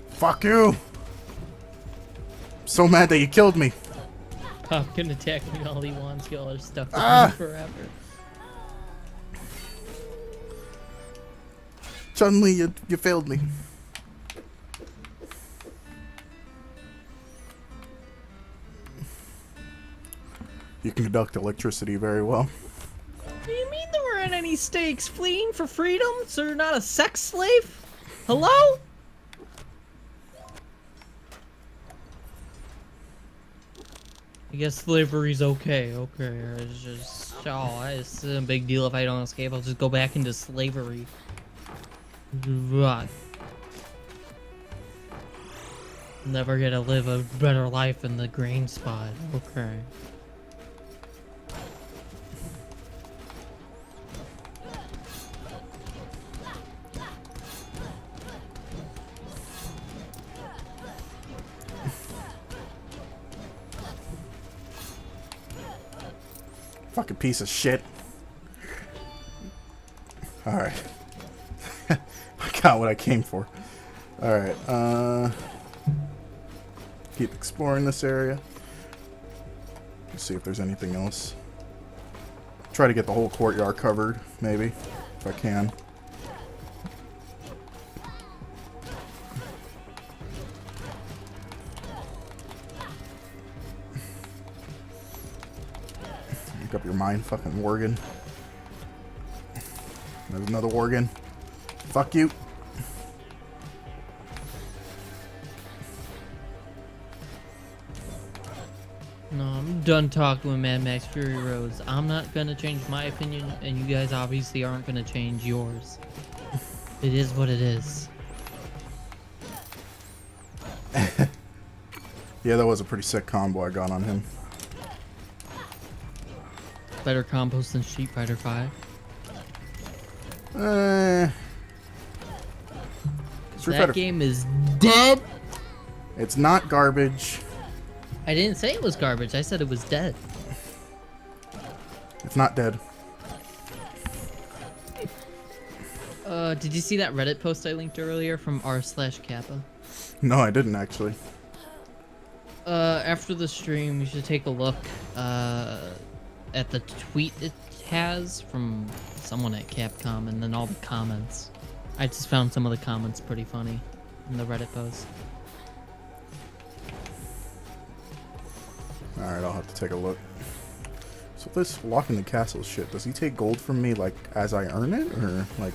Fuck you! So mad that you killed me. Pop can attack me all he wants, y'all are stuck with Ah! me forever. Suddenly, you failed me. You can conduct electricity very well. What do you mean there weren't any stakes? Fleeing for freedom? So you're not a sex slave? Hello? I guess slavery's okay. Okay, it's just it's a big deal if I don't escape. I'll just go back into slavery. Right. Never get to live a better life in the grain spot. Okay. Fucking piece of shit. Alright. I got what I came for. Alright, keep exploring this area. Let's see if there's anything else. Try to get the whole courtyard covered, maybe, if I can. Make up your mind, fucking Worgen. There's another Worgen. Fuck you. No, I'm done talking with Mad Max Fury Roads. I'm not gonna change my opinion, and you guys obviously aren't gonna change yours. It is what it is. Yeah, that was a pretty sick combo I got on him. Better combos than Street Fighter 5. Street That Fighter- game is dead. It's not garbage. I didn't say it was garbage. I said it was dead. It's not dead. Did you see that Reddit post I linked earlier from r/Kappa? No, I didn't actually. After the stream, you should take a look at the tweet it has from someone at Capcom, and then all the comments. I just found some of the comments pretty funny in the Reddit post. Alright, I'll have to take a look. So this walking the castle shit, does he take gold from me like as I earn it, or like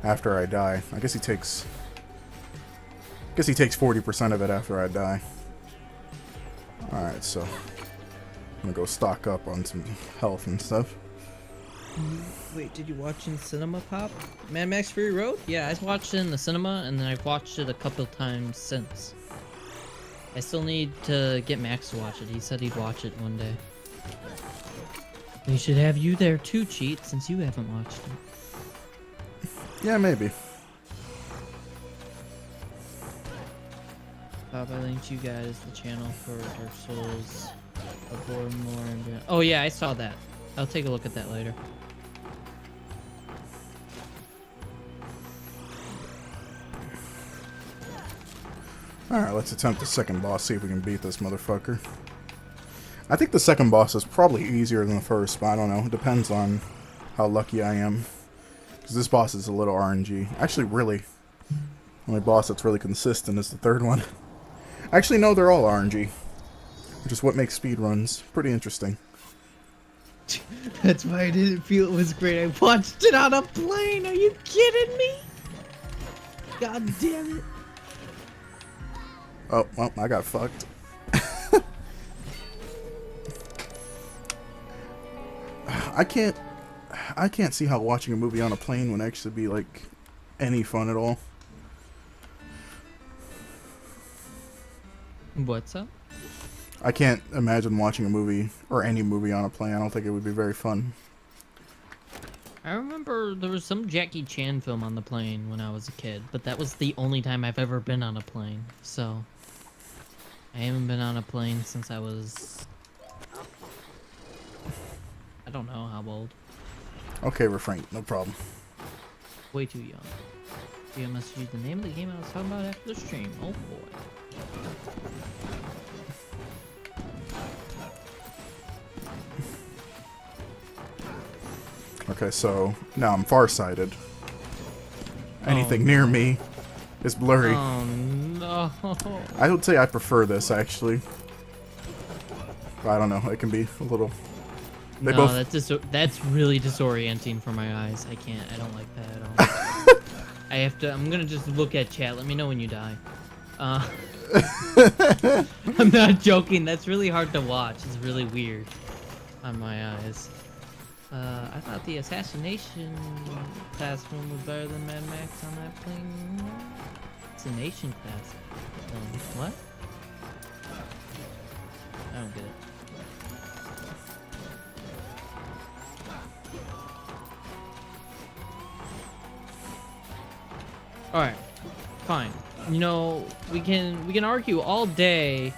after I die? I guess he takes 40% of it after I die. Alright, so I'm gonna go stock up on some health and stuff. Wait, did you watch in cinema, Pop? Mad Max Fury Road? Yeah, I watched it in the cinema, and then I've watched it a couple times since. I still need to get Max to watch it. He said he'd watch it one day. We should have you there too, Cheat, since you haven't watched it. Yeah, maybe. Pop, I linked you guys the channel for Dark Souls. More and oh yeah, I saw that. I'll take a look at that later. Alright, let's attempt the second boss, see if we can beat this motherfucker. I think the second boss is probably easier than the first, but I don't know. It depends on how lucky I am. Because this boss is a little RNG. Actually, really, the only boss that's really consistent is the third one. Actually, no, they're all RNG. Which is what makes speedruns pretty interesting. That's why I didn't feel it was great. I watched it on a plane. Are you kidding me? God damn it. Oh, well, I got fucked. I can't see how watching a movie on a plane would actually be like any fun at all. What's up? I can't imagine watching a movie or any movie on a plane. I don't think it would be very fun. I remember there was some Jackie Chan film on the plane when I was a kid, but that was the only time I've ever been on a plane. So I haven't been on a plane since I was, I don't know how old. Okay, refrain, no problem. Way too young. You must read the name of the game I was talking about after the stream. Oh boy. Okay, so now I'm farsighted. Anything near me is blurry. Oh no. I would say I prefer this actually. I don't know. It can be a little. They No, both. that's really disorienting for my eyes. I can't. I don't like that at all. I have to. I'm gonna just look at chat. Let me know when you die. I'm not joking. That's really hard to watch. It's really weird on my eyes. I thought the assassination class film was better than Mad Max on that plane. Assassination class film. What? I don't get it. All right, fine. You know, we can argue all day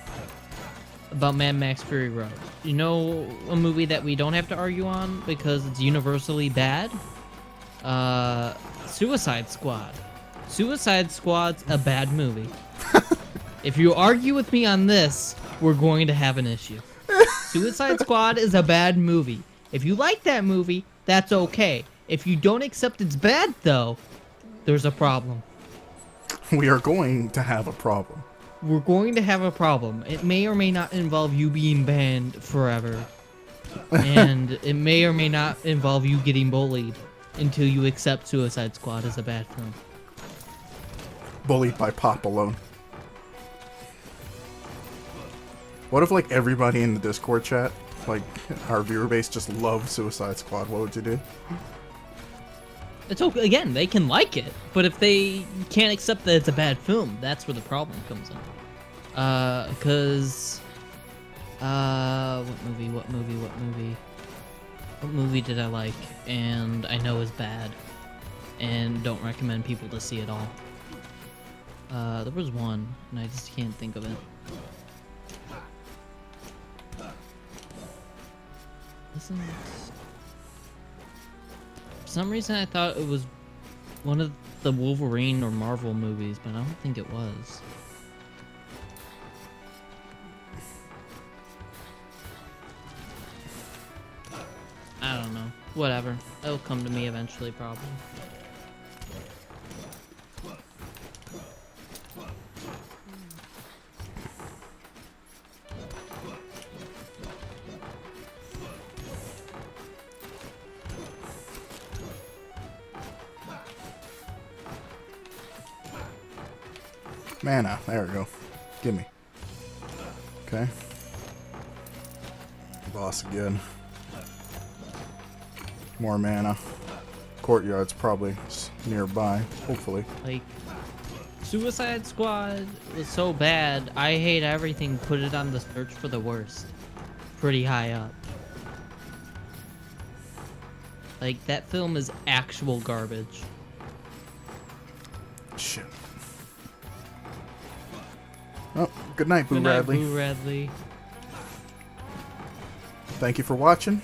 about Mad Max Fury Road. You know, a movie that we don't have to argue on because it's universally bad. Suicide Squad. Suicide Squad's a bad movie. If you argue with me on this, we're going to have an issue. Suicide Squad is a bad movie. If you like that movie, that's okay. If you don't accept it's bad, though, there's a problem. We are going to have a problem. We're going to have a problem. It may or may not involve you being banned forever. And it may or may not involve you getting bullied until you accept Suicide Squad as a bad film. Bullied by Pop alone. What if, like, everybody in the Discord chat, like, our viewer base just loves Suicide Squad? What would you do? It's okay. Again, they can like it, but if they can't accept that it's a bad film, that's where the problem comes in. What movie did I like and I know is bad and don't recommend people to see at all? There was one, and I just can't think of it. For some reason I thought it was one of the Wolverine or Marvel movies, but I don't think it was. I don't know. Whatever. It'll come to me eventually, probably. Mana. There we go. Gimme. Okay. Boss again. More mana. Courtyard's probably nearby, hopefully. Like, Suicide Squad was so bad, I hate everything, put it on the search for the worst. Pretty high up. Like, that film is actual garbage. Shit. Oh, good night, Boo Good night, Radley. Boo Radley. Thank you for watching.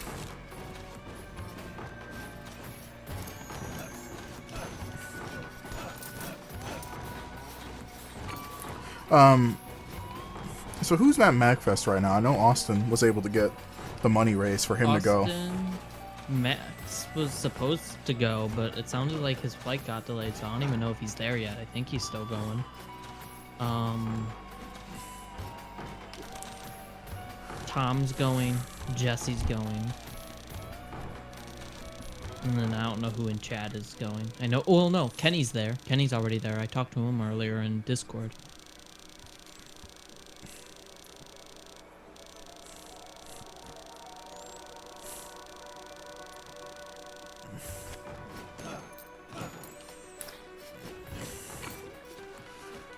So who's at MagFest right now? I know Austin was able to get the money raised for him to go. Max was supposed to go, but it sounded like his flight got delayed, so I don't even know if he's there yet. I think he's still going. Tom's going, Jesse's going. And then I don't know who in chat is going. I know, well, no, Kenny's there. Kenny's already there. I talked to him earlier in Discord.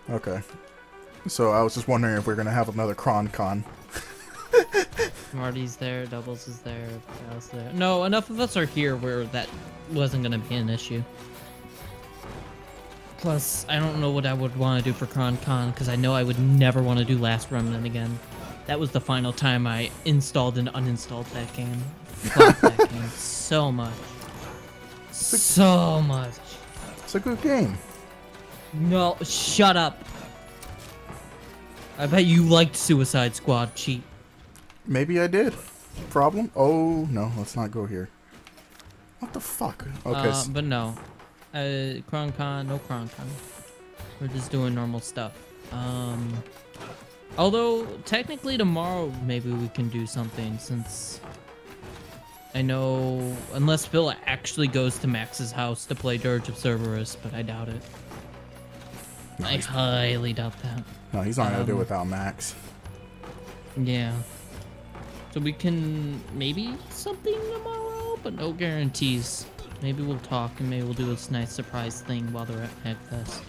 Okay. So I was just wondering if we're gonna have another Con. Marty's there, Doubles is there, Dallas there. No, enough of us are here where that wasn't gonna be an issue. Plus, I don't know what I would want to do for Con, because I know I would never want to do Last Remnant again. That was the final time I installed and uninstalled that game. Fuck that game so much. So much. It's a good game. No, shut up. I bet you liked Suicide Squad, cheat. Maybe I did. Problem? Oh, no, let's not go here. What the fuck? Okay. But no. CronCon, no CronCon. We're just doing normal stuff. Although, technically tomorrow maybe we can do something since I know, unless Phil actually goes to Max's house to play Dirge of Cerberus, but I doubt it. I highly doubt that. No, he's not gonna do it Um, without Max. Yeah. So we can maybe something tomorrow, but no guarantees. Maybe we'll talk and maybe we'll do this nice surprise thing while they're at Magfest.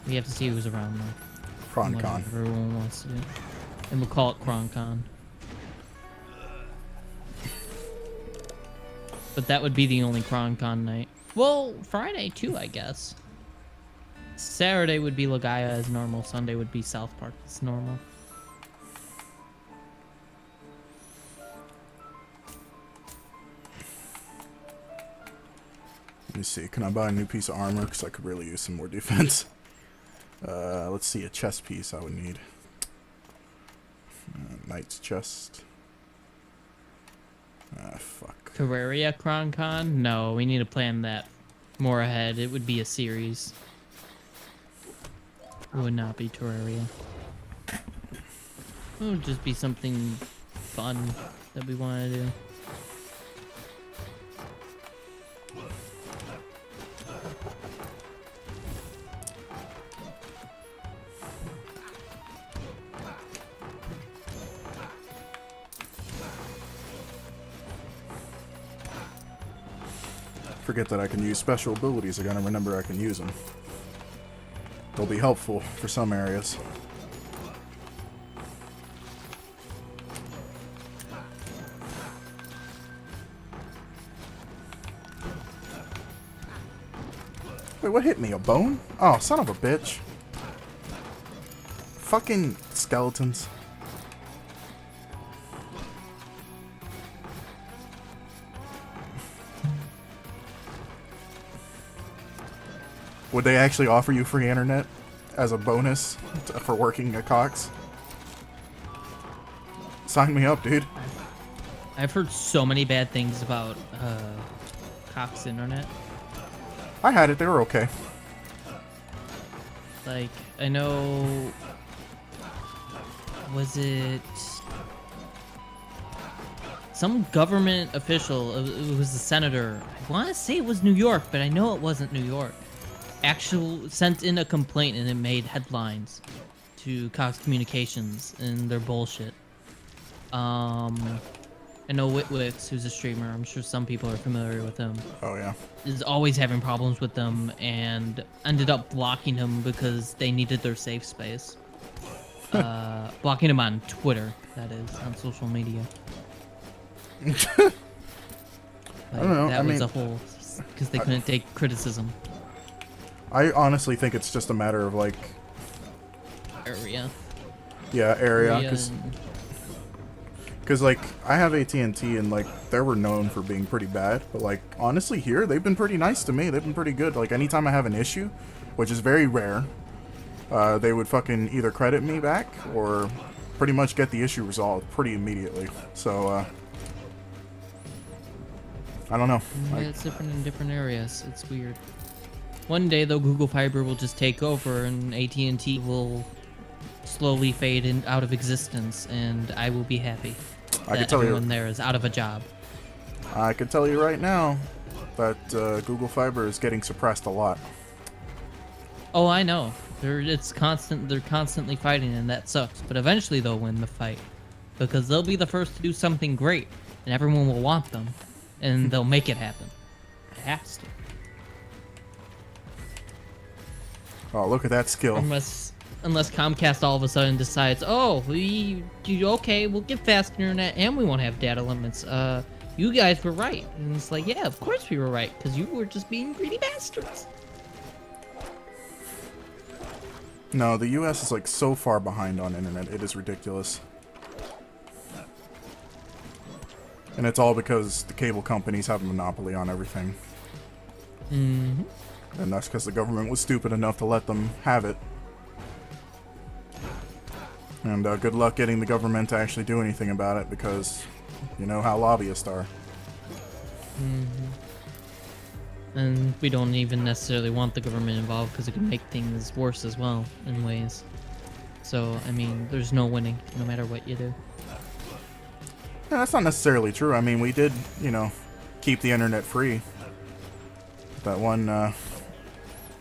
We have to see who's around though. and what CronCon. everyone wants to do. And we'll call it CronCon. But that would be the only CronCon night. Well, Friday too, I guess. Saturday would be Lagaya as normal. Sunday would be South Park as normal. Let me see. Can I buy a new piece of armor? Because I could really use some more defense. Let's see. A chest piece I would need. Knight's chest. Fuck. Terraria CronCon? No, we need to plan that more ahead. It would be a series. It would not be Terraria. It would just be something fun that we want to do. Forget that I can use special abilities. I gotta remember I can use them. They'll be helpful for some areas. Wait, what hit me? A bone? Oh, son of a bitch. Fucking skeletons. Would they actually offer you free internet as a bonus for working at Cox? Sign me up, dude. I've heard so many bad things about Cox Internet. I had it. They were okay. Like, I know... Was it... Some government official, it was a senator. I want to say it was New York, but I know it wasn't New York. Sent in a complaint and it made headlines to Cox Communications and their bullshit. I know Witwix, who's a streamer, I'm sure some people are familiar with him, Oh, yeah. is always having problems with them and ended up blocking him because they needed their safe space. Blocking him on Twitter, that is, on social media. I don't know. That I was mean, a whole... because they couldn't take criticism. I honestly think it's just a matter of, like, Area. yeah, area. Area Because, like, I have AT&T, and, like, they were known for being pretty bad. But, like, honestly, here, they've been pretty nice to me. They've been pretty good. Like, anytime I have an issue, which is very rare, they would fucking either credit me back or pretty much get the issue resolved pretty immediately. So, I don't know. Yeah, it's different in different areas. It's weird. One day, though, Google Fiber will just take over, and AT&T will slowly fade out of existence, and I will be happy I can that tell you. everyone there is out of a job. I can tell you right now that Google Fiber is getting suppressed a lot. Oh, I know. They're constantly fighting, and that sucks. But eventually, they'll win the fight because they'll be the first to do something great, and everyone will want them, and they'll make it happen. It has to. Oh, look at that skill. Unless Comcast all of a sudden decides, oh, okay, we'll get fast internet and we won't have data limits. You guys were right. And it's like, yeah, of course we were right, because you were just being greedy bastards. No, the US is, like, so far behind on internet. It is ridiculous. And it's all because the cable companies have a monopoly on everything. Mm-hmm. And that's because the government was stupid enough to let them have it. And good luck getting the government to actually do anything about it, because you know how lobbyists are. Mm-hmm. And we don't even necessarily want the government involved because it can make things worse as well in ways. So, I mean, there's no winning no matter what you do. Yeah, that's not necessarily true. I mean, we did, you know, keep the internet free. That one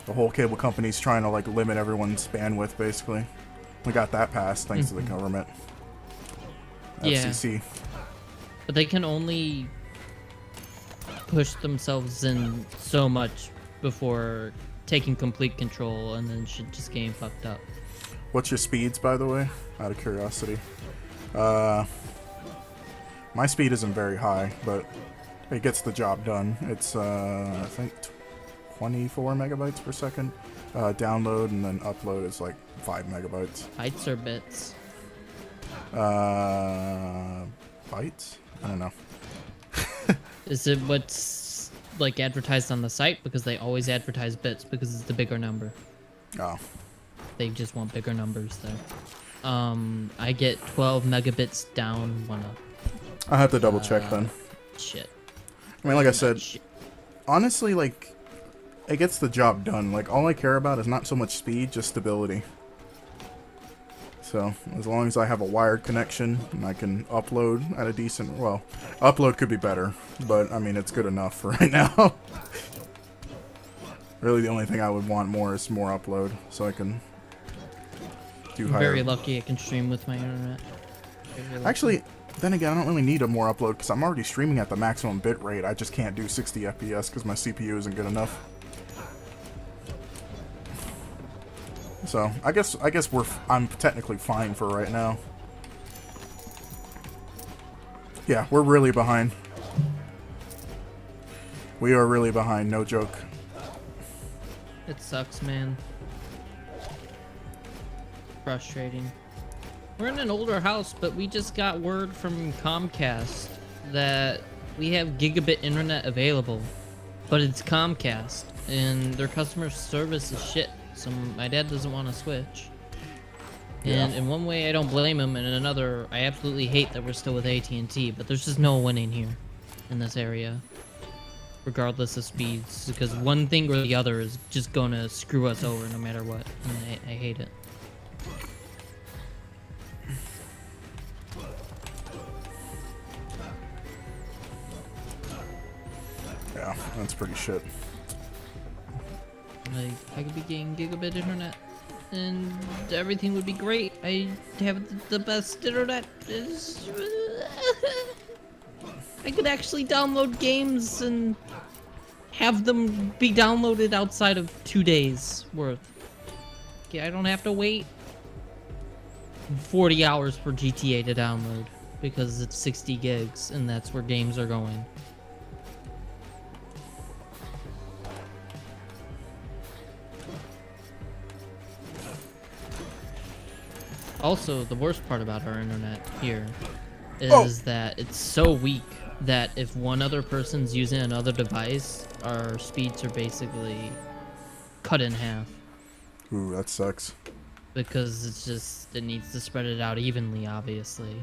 The whole cable company's trying to like limit everyone's bandwidth, basically. We got that passed thanks to the government. Yeah. FCC. But they can only push themselves in so much before taking complete control and then shit just getting fucked up. What's your speeds, by the way? Out of curiosity. My speed isn't very high, but it gets the job done. It's, I think 24 megabytes per second. Download and then upload is like 5 megabytes. Bytes or bits? Bytes? I don't know. Is it what's like advertised on the site? Because they always advertise bits because it's the bigger number. Oh. They just want bigger numbers there. I get 12 megabits down, 1 up. I have to double check then. Shit. I mean, like I said, Shit. honestly, like, it gets the job done. Like, all I care about is not so much speed, just stability. So, as long as I have a wired connection and I can upload at a decent, well, upload could be better, but I mean, it's good enough for right now. Really, the only thing I would want more is more upload, so I can do I'm higher. very lucky I can stream with my internet. Very lucky. Actually, then again, I don't really need a more upload because I'm already streaming at the maximum bit rate. I just can't do 60 FPS because my CPU isn't good enough. So I guess I'm technically fine for right now. Yeah, we're really behind. We are really behind, no joke. It sucks, man. Frustrating. We're in an older house, but we just got word from Comcast that we have gigabit internet available, but it's Comcast, and their customer service is shit. So my dad doesn't want to switch. And Yeah. in one way, I don't blame him, and in another, I absolutely hate that we're still with AT&T. But there's just no winning here, in this area, regardless of speeds, because one thing or the other is just gonna screw us over no matter what. And I hate it. Yeah, that's pretty shit. Like, I could be getting gigabit internet, and everything would be great. I have the best internet. I could actually download games and have them be downloaded outside of 2 days worth. Okay, I don't have to wait 40 hours for GTA to download because it's 60 gigs, and that's where games are going. Also, the worst part about our internet here is that it's so weak that if one other person's using another device, our speeds are basically cut in half. Ooh, that sucks. Because it's just, it needs to spread it out evenly, obviously.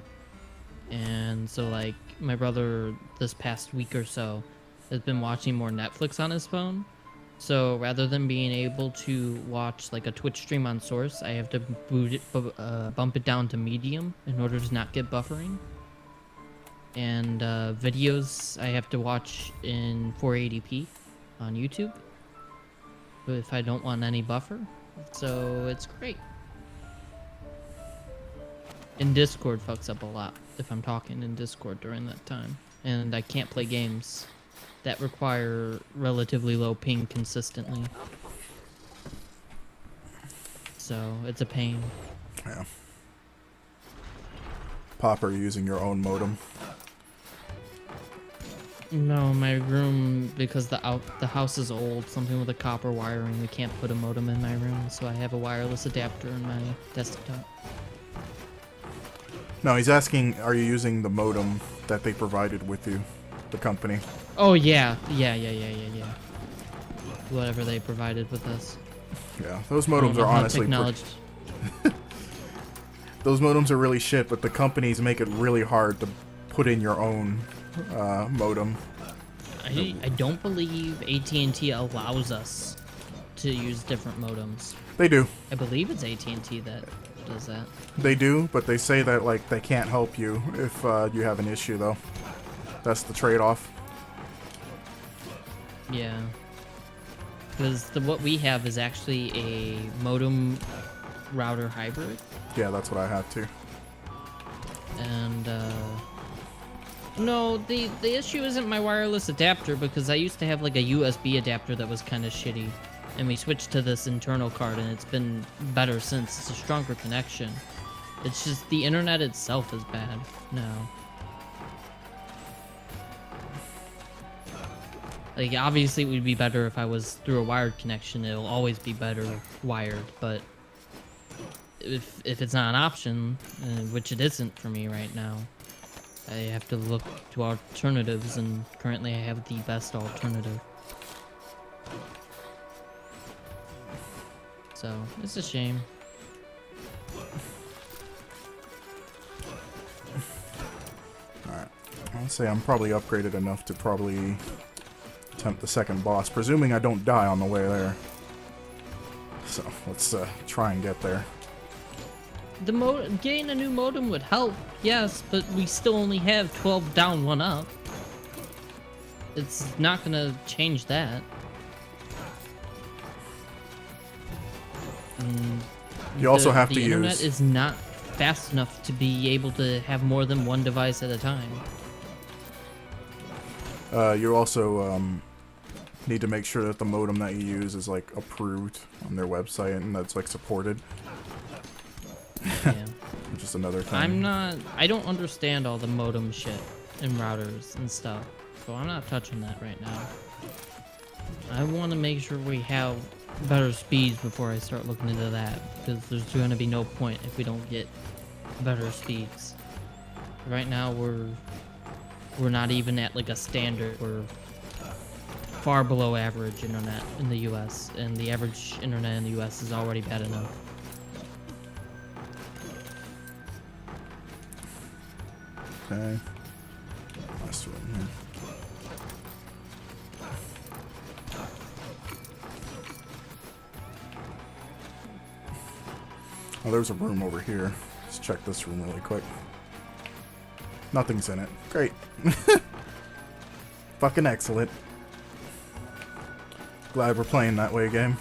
And so, like, my brother this past week or so has been watching more Netflix on his phone. So rather than being able to watch like a Twitch stream on Source, I have to bump it down to medium in order to not get buffering. And videos I have to watch in 480p on YouTube if I don't want any buffer. So it's great. And Discord fucks up a lot if I'm talking in Discord during that time. And I can't play games that require relatively low ping consistently. So it's a pain. Yeah. Pop, are you using your own modem? No, my room, because the house is old, something with a copper wiring, we can't put a modem in my room, so I have a wireless adapter in my desktop. No, he's asking, are you using the modem that they provided with you, the company? Oh yeah. Whatever they provided with us. Yeah, those modems are honestly those modems are really shit, but the companies make it really hard to put in your own modem. I don't believe AT&T allows us to use different modems. They do. I believe it's AT&T that does that. They do, but they say that like they can't help you if you have an issue though. That's the trade-off. Yeah. because what we have is actually a modem router hybrid, Yeah, that's what I have too. and no, the issue isn't my wireless adapter, because I used to have like a USB adapter that was kind of shitty, and we switched to this internal card, and it's been better since. It's a stronger connection. It's just the internet itself is bad now. Like, obviously it would be better if I was through a wired connection. It'll always be better wired, but if it's not an option, which it isn't for me right now, I have to look to alternatives, and currently I have the best alternative. So, it's a shame. Alright. I'd say I'm probably upgraded enough to probably attempt the second boss, presuming I don't die on the way there. So, let's try and get there. Getting a new modem would help, yes, but we still only have 12 down, 1 up. It's not gonna change that. You also have to the internet use... is not fast enough to be able to have more than one device at a time. You also need to make sure that the modem that you use is like approved on their website and that's like supported. Yeah. Which is another thing. I don't understand all the modem shit and routers and stuff, so I'm not touching that right now. I want to make sure we have better speeds before I start looking into that, because there's going to be no point if we don't get better speeds. Right now we're not even at like a standard. We're far below average internet in the US, and the average internet in the US is already bad enough. Okay. Last room here. Oh, there's a room over here. Let's check this room really quick. Nothing's in it. Great. Fucking excellent. Glad we're playing that way, game.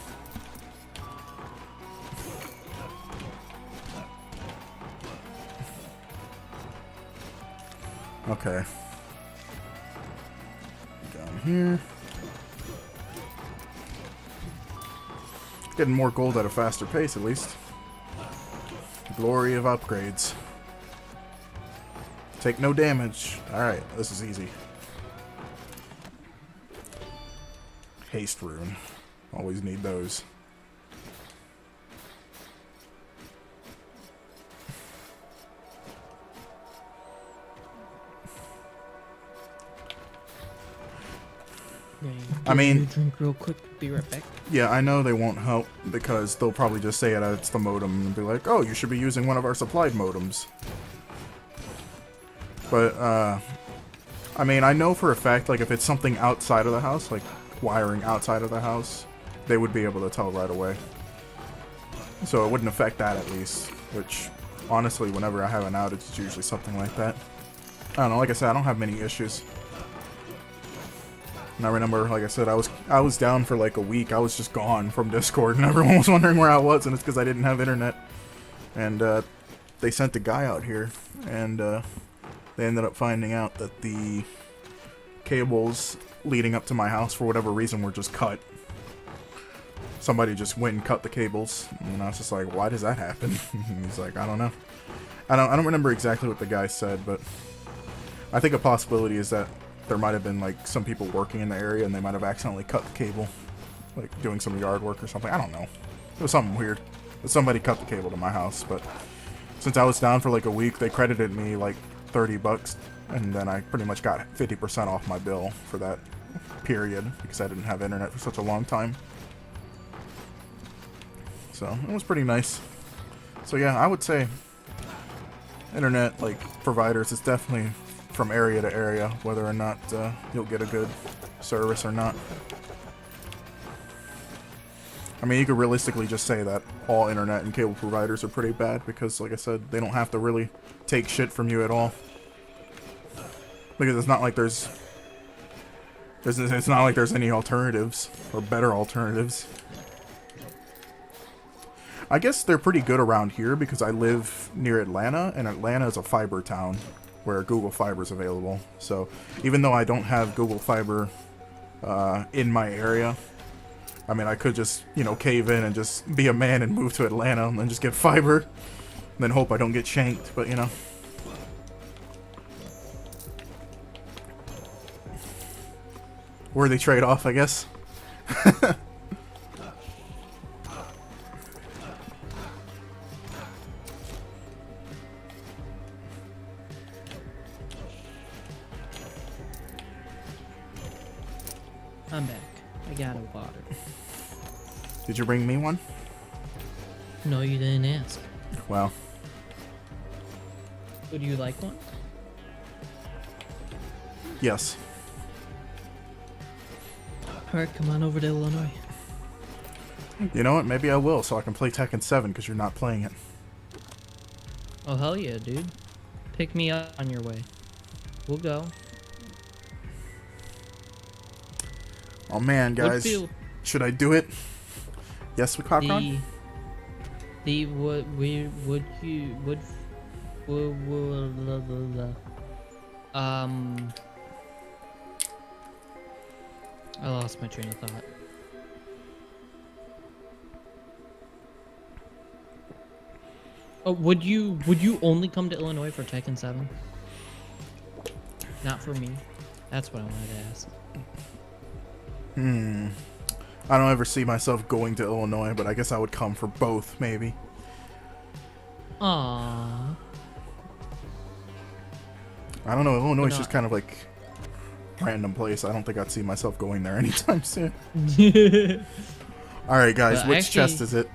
Okay. Down here. Getting more gold at a faster pace, at least. Glory of upgrades. Take no damage. Alright, this is easy. Haste rune. Always need those. I mean, drink real quick. Be right back. yeah, I know they won't help because they'll probably just say it's the modem and be like, oh, you should be using one of our supplied modems. But, I mean, I know for a fact, like, if it's something outside of the house, like wiring outside of the house, they would be able to tell right away. So it wouldn't affect that at least, which, honestly, whenever I have an outage, it's usually something like that. I don't know, like I said, I don't have many issues. And I remember, like I said, I was down for like a week. I was just gone from Discord, and everyone was wondering where I was, and it's because I didn't have internet. And they sent a guy out here, and they ended up finding out that the cables leading up to my house, for whatever reason, were just cut. Somebody just went and cut the cables, and I was just like, why does that happen? And he's like, I don't know. I don't remember exactly what the guy said, but I think a possibility is that there might have been like some people working in the area and they might have accidentally cut the cable, like doing some yard work or something. I don't know. It was something weird. But somebody cut the cable to my house, but since I was down for like a week, they credited me like $30, and then I pretty much got 50% off my bill for that period because I didn't have internet for such a long time. So it was pretty nice. So yeah, I would say internet like providers is definitely from area to area, whether or not you'll get a good service or not. I mean, you could realistically just say that all internet and cable providers are pretty bad because, like I said, they don't have to really take shit from you at all. Because it's not like there's It's not like there's any alternatives or better alternatives. I guess they're pretty good around here because I live near Atlanta, and Atlanta is a fiber town where Google Fiber is available. So even though I don't have Google Fiber in my area, I mean, I could just, you know, cave in and just be a man and move to Atlanta and then just get fiber, and then hope I don't get shanked, but you know. Worthy trade-off, I guess. I'm back. I got a water. Did you bring me one? No, you didn't ask. Well, Would you like one? yes. Alright, come on over to Illinois. You know what? Maybe I will, so I can play Tekken 7 because you're not playing it. Oh, hell yeah, dude. Pick me up on your way. We'll go. Oh man, guys. Woodfield. Should I do it? Yes, we caught on? The would we would you would I lost my train of thought. Oh, would you only come to Illinois for Tekken 7? Not for me. That's what I wanted to ask. I don't ever see myself going to Illinois, but I guess I would come for both, maybe. Aww. I don't know. Illinois is But, just kind of like random place. I don't think I'd see myself going there anytime soon. All right, guys, But which chest is it?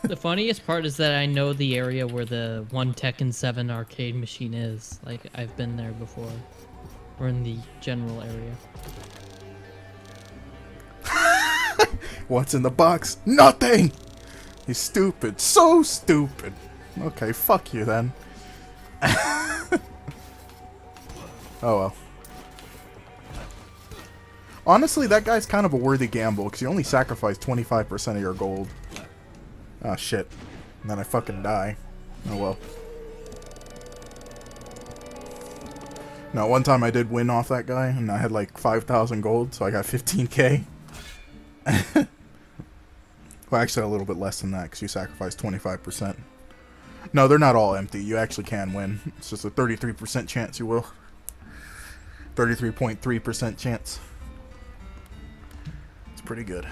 The funniest part is that I know the area where the one Tekken 7 arcade machine is. Like, I've been there before. We're in the general area. What's in the box? Nothing! You stupid. So stupid. Okay, fuck you then. Oh well. Honestly, that guy's kind of a worthy gamble, because you only sacrifice 25% of your gold. Ah, shit. And then I fucking die. Oh well. No, one time I did win off that guy, and I had like 5,000 gold, so I got 15k. Well, actually a little bit less than that, because you sacrifice 25%. No, they're not all empty. You actually can win. It's just a 33% chance you will. 33.3% chance. It's pretty good.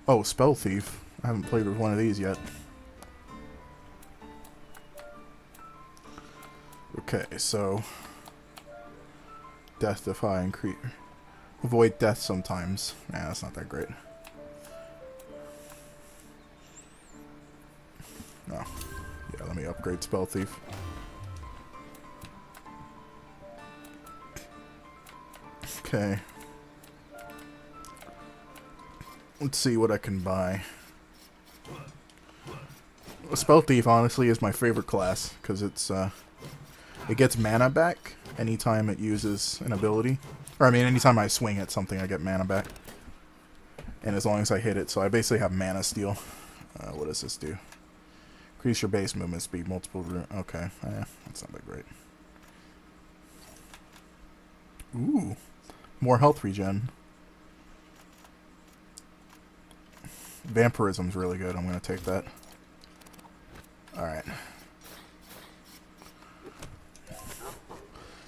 Oh, Spell Thief. I haven't played with one of these yet. Okay, so... Death Defy increase... Avoid death sometimes. Nah, that's not that great. Oh. Yeah, let me upgrade Spell Thief. Okay. Let's see what I can buy. Spell Thief, honestly, is my favorite class, because it's, it gets mana back anytime it uses an ability. Or, I mean, anytime I swing at something, I get mana back. And as long as I hit it, so I basically have mana steal. What does this do? Increase your base movement speed, multiple... Okay, that's not that great. Ooh. More health regen. Vampirism's really good. I'm going to take that. Alright.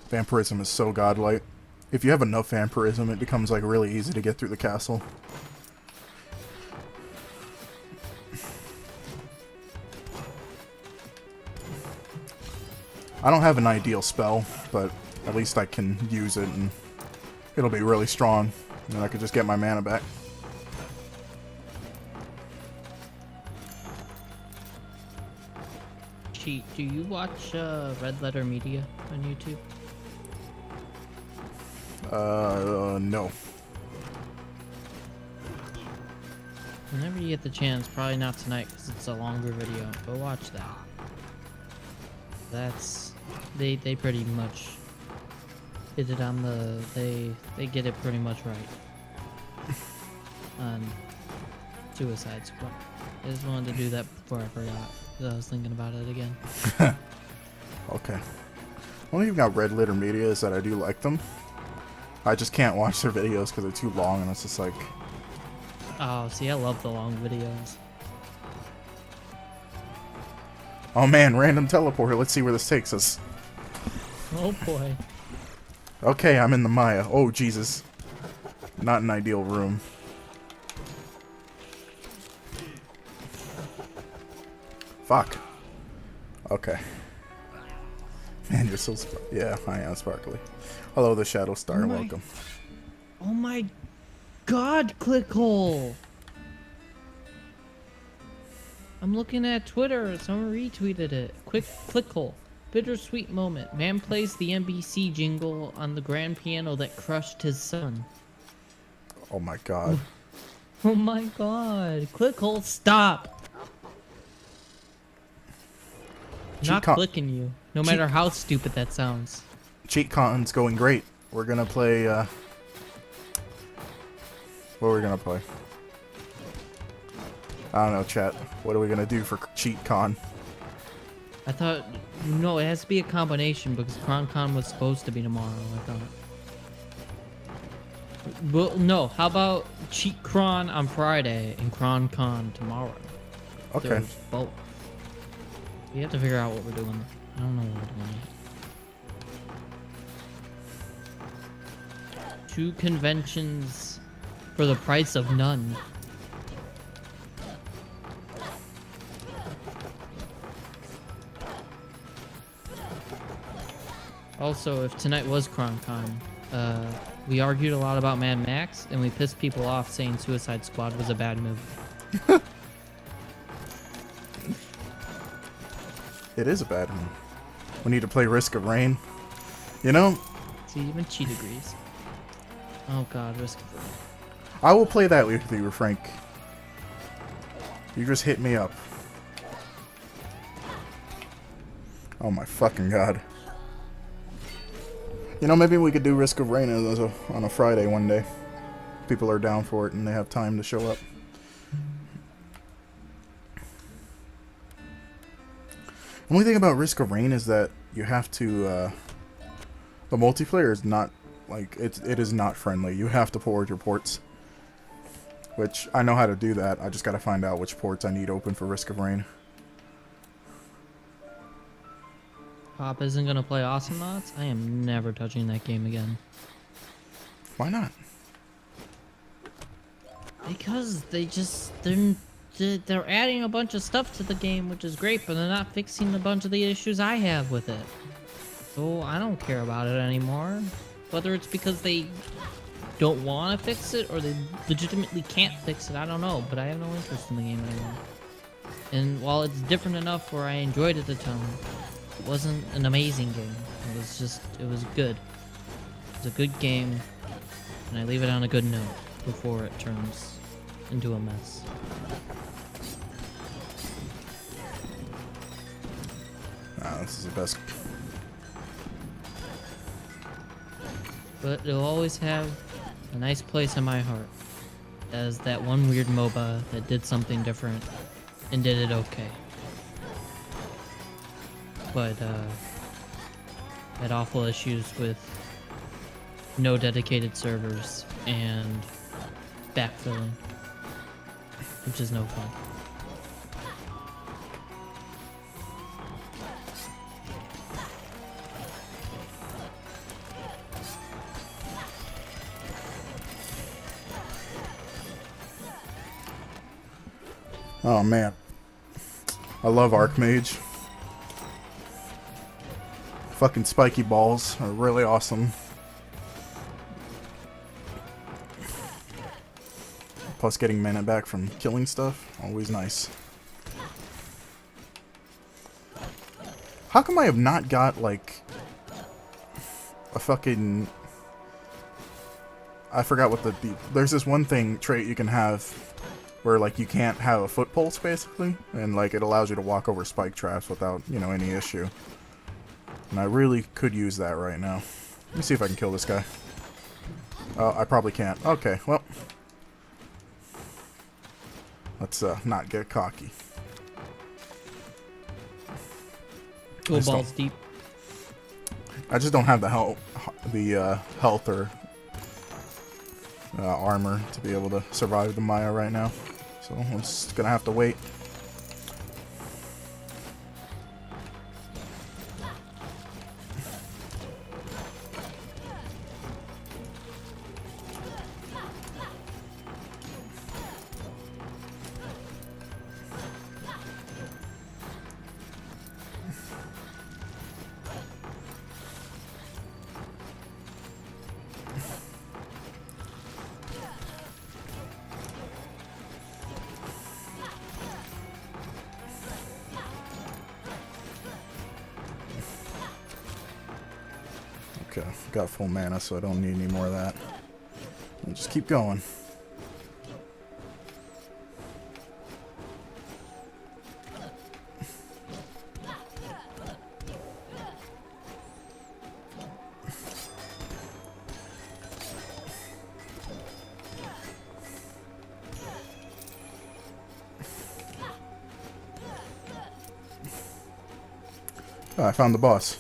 Vampirism is so godlike. If you have enough vampirism, it becomes like really easy to get through the castle. I don't have an ideal spell, but at least I can use it and it'll be really strong. And then I could just get my mana back. Cheat, do you watch Red Letter Media on YouTube? No. Whenever you get the chance, probably not tonight because it's a longer video, go watch that. That's... They pretty much hit it on the. They get it pretty much right. On Suicide Squad. I just wanted to do that before I forgot. 'Cause I was thinking about it again. Okay. Only thing about Red Letter Media is that I do like them. I just can't watch their videos because they're too long, and it's just like, Oh, see, I love the long videos. oh man, random teleporter. Let's see where this takes us. Oh boy. Okay, I'm in the Maya. Oh Jesus. Not an ideal room. Fuck. Okay. Man, you're so yeah, I am sparkly. Hello, the Shadow Star. Oh my- Welcome. Oh my god, Clickhole! I'm looking at Twitter. Someone retweeted it. Quick Clickhole. Bittersweet moment. Man plays the NBC jingle on the grand piano that crushed his son. Oh my god. Oh my god. Clickhole, stop! Not Cheat clicking you. No matter how stupid that sounds. CheatCon's going great. We're gonna play. What are we gonna play? I don't know, chat. What are we gonna do for CheatCon? I thought, no, it has to be a combination because CronCon was supposed to be tomorrow, I thought. Well, no, how about CheatCron on Friday and CronCon tomorrow? Okay. There's both. We have to figure out what we're doing. I don't know what we're doing yet. 2 conventions for the price of none. Also, if tonight was CronCon, we argued a lot about Mad Max, and we pissed people off saying Suicide Squad was a bad movie. It is a bad one. We need to play Risk of Rain. You know, See, even Cheat agrees. Oh god, Risk of Rain. I will play that with you, Frank. You just hit me up. Oh my fucking god. You know, maybe we could do Risk of Rain on a Friday one day. People are down for it and they have time to show up. The only thing about Risk of Rain is that you have to, the multiplayer is not, like, it is not friendly. You have to forward your ports. Which, I know how to do that. I just gotta find out which ports I need open for Risk of Rain. Pop isn't gonna play Awesome Knots? I am never touching that game again. Why not? Because they're adding a bunch of stuff to the game, which is great, but they're not fixing a bunch of the issues I have with it. So I don't care about it anymore. Whether it's because they don't want to fix it or they legitimately can't fix it, I don't know, but I have no interest in the game anymore. And while it's different enough where I enjoyed it a ton, it wasn't an amazing game. It was good. It was a good game, and I leave it on a good note before it turns into a mess. This is the best. But it'll always have a nice place in my heart as that one weird MOBA that did something different and did it okay. But had awful issues with no dedicated servers and backfilling, which is no fun. Oh man. I love Archmage. Fucking spiky balls are really awesome. Plus getting mana back from killing stuff, always nice. How come I have not got, like, a fucking... I forgot what the... There's this one thing, trait you can have where, like, you can't have a foot pulse, basically. And, like, it allows you to walk over spike traps without, you know, any issue. And I really could use that right now. Let me see if I can kill this guy. Oh, I probably can't. Okay, well. Let's not get cocky. Go just balls deep. I just don't have the health or armor to be able to survive the Maya right now. So I'm just gonna have to wait. Okay, got full mana, so I don't need any more of that. I'll just keep going. Oh, I found the boss.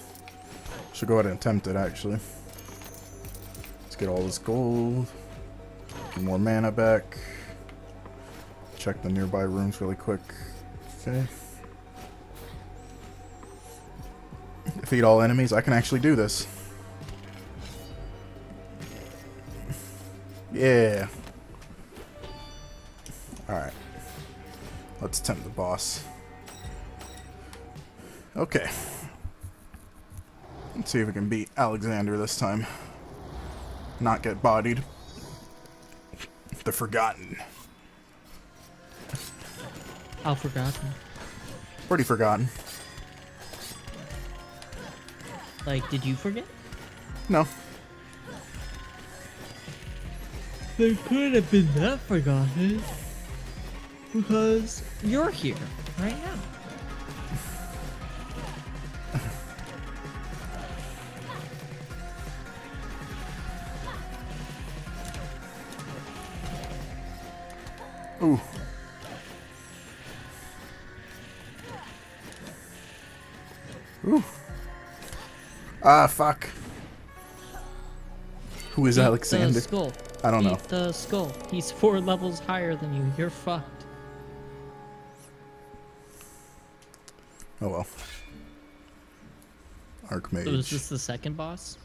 Should go ahead and attempt it, actually. Let's get all this gold. Get more mana back. Check the nearby rooms really quick. Okay. Defeat all enemies. I can actually do this. Yeah. Alright. Let's attempt the boss. Okay. Let's see if we can beat Alexander this time. Not get bodied. The Forgotten. How forgotten. Pretty forgotten. Like, did you forget? No. They could have been that forgotten. Because you're here right now. Ooh. Ooh. Ah, fuck. Who is Eat Alexander? The skull. I don't know. Eat the skull. He's 4 levels higher than you. You're fucked. Oh well. Archmage. So is this the second boss?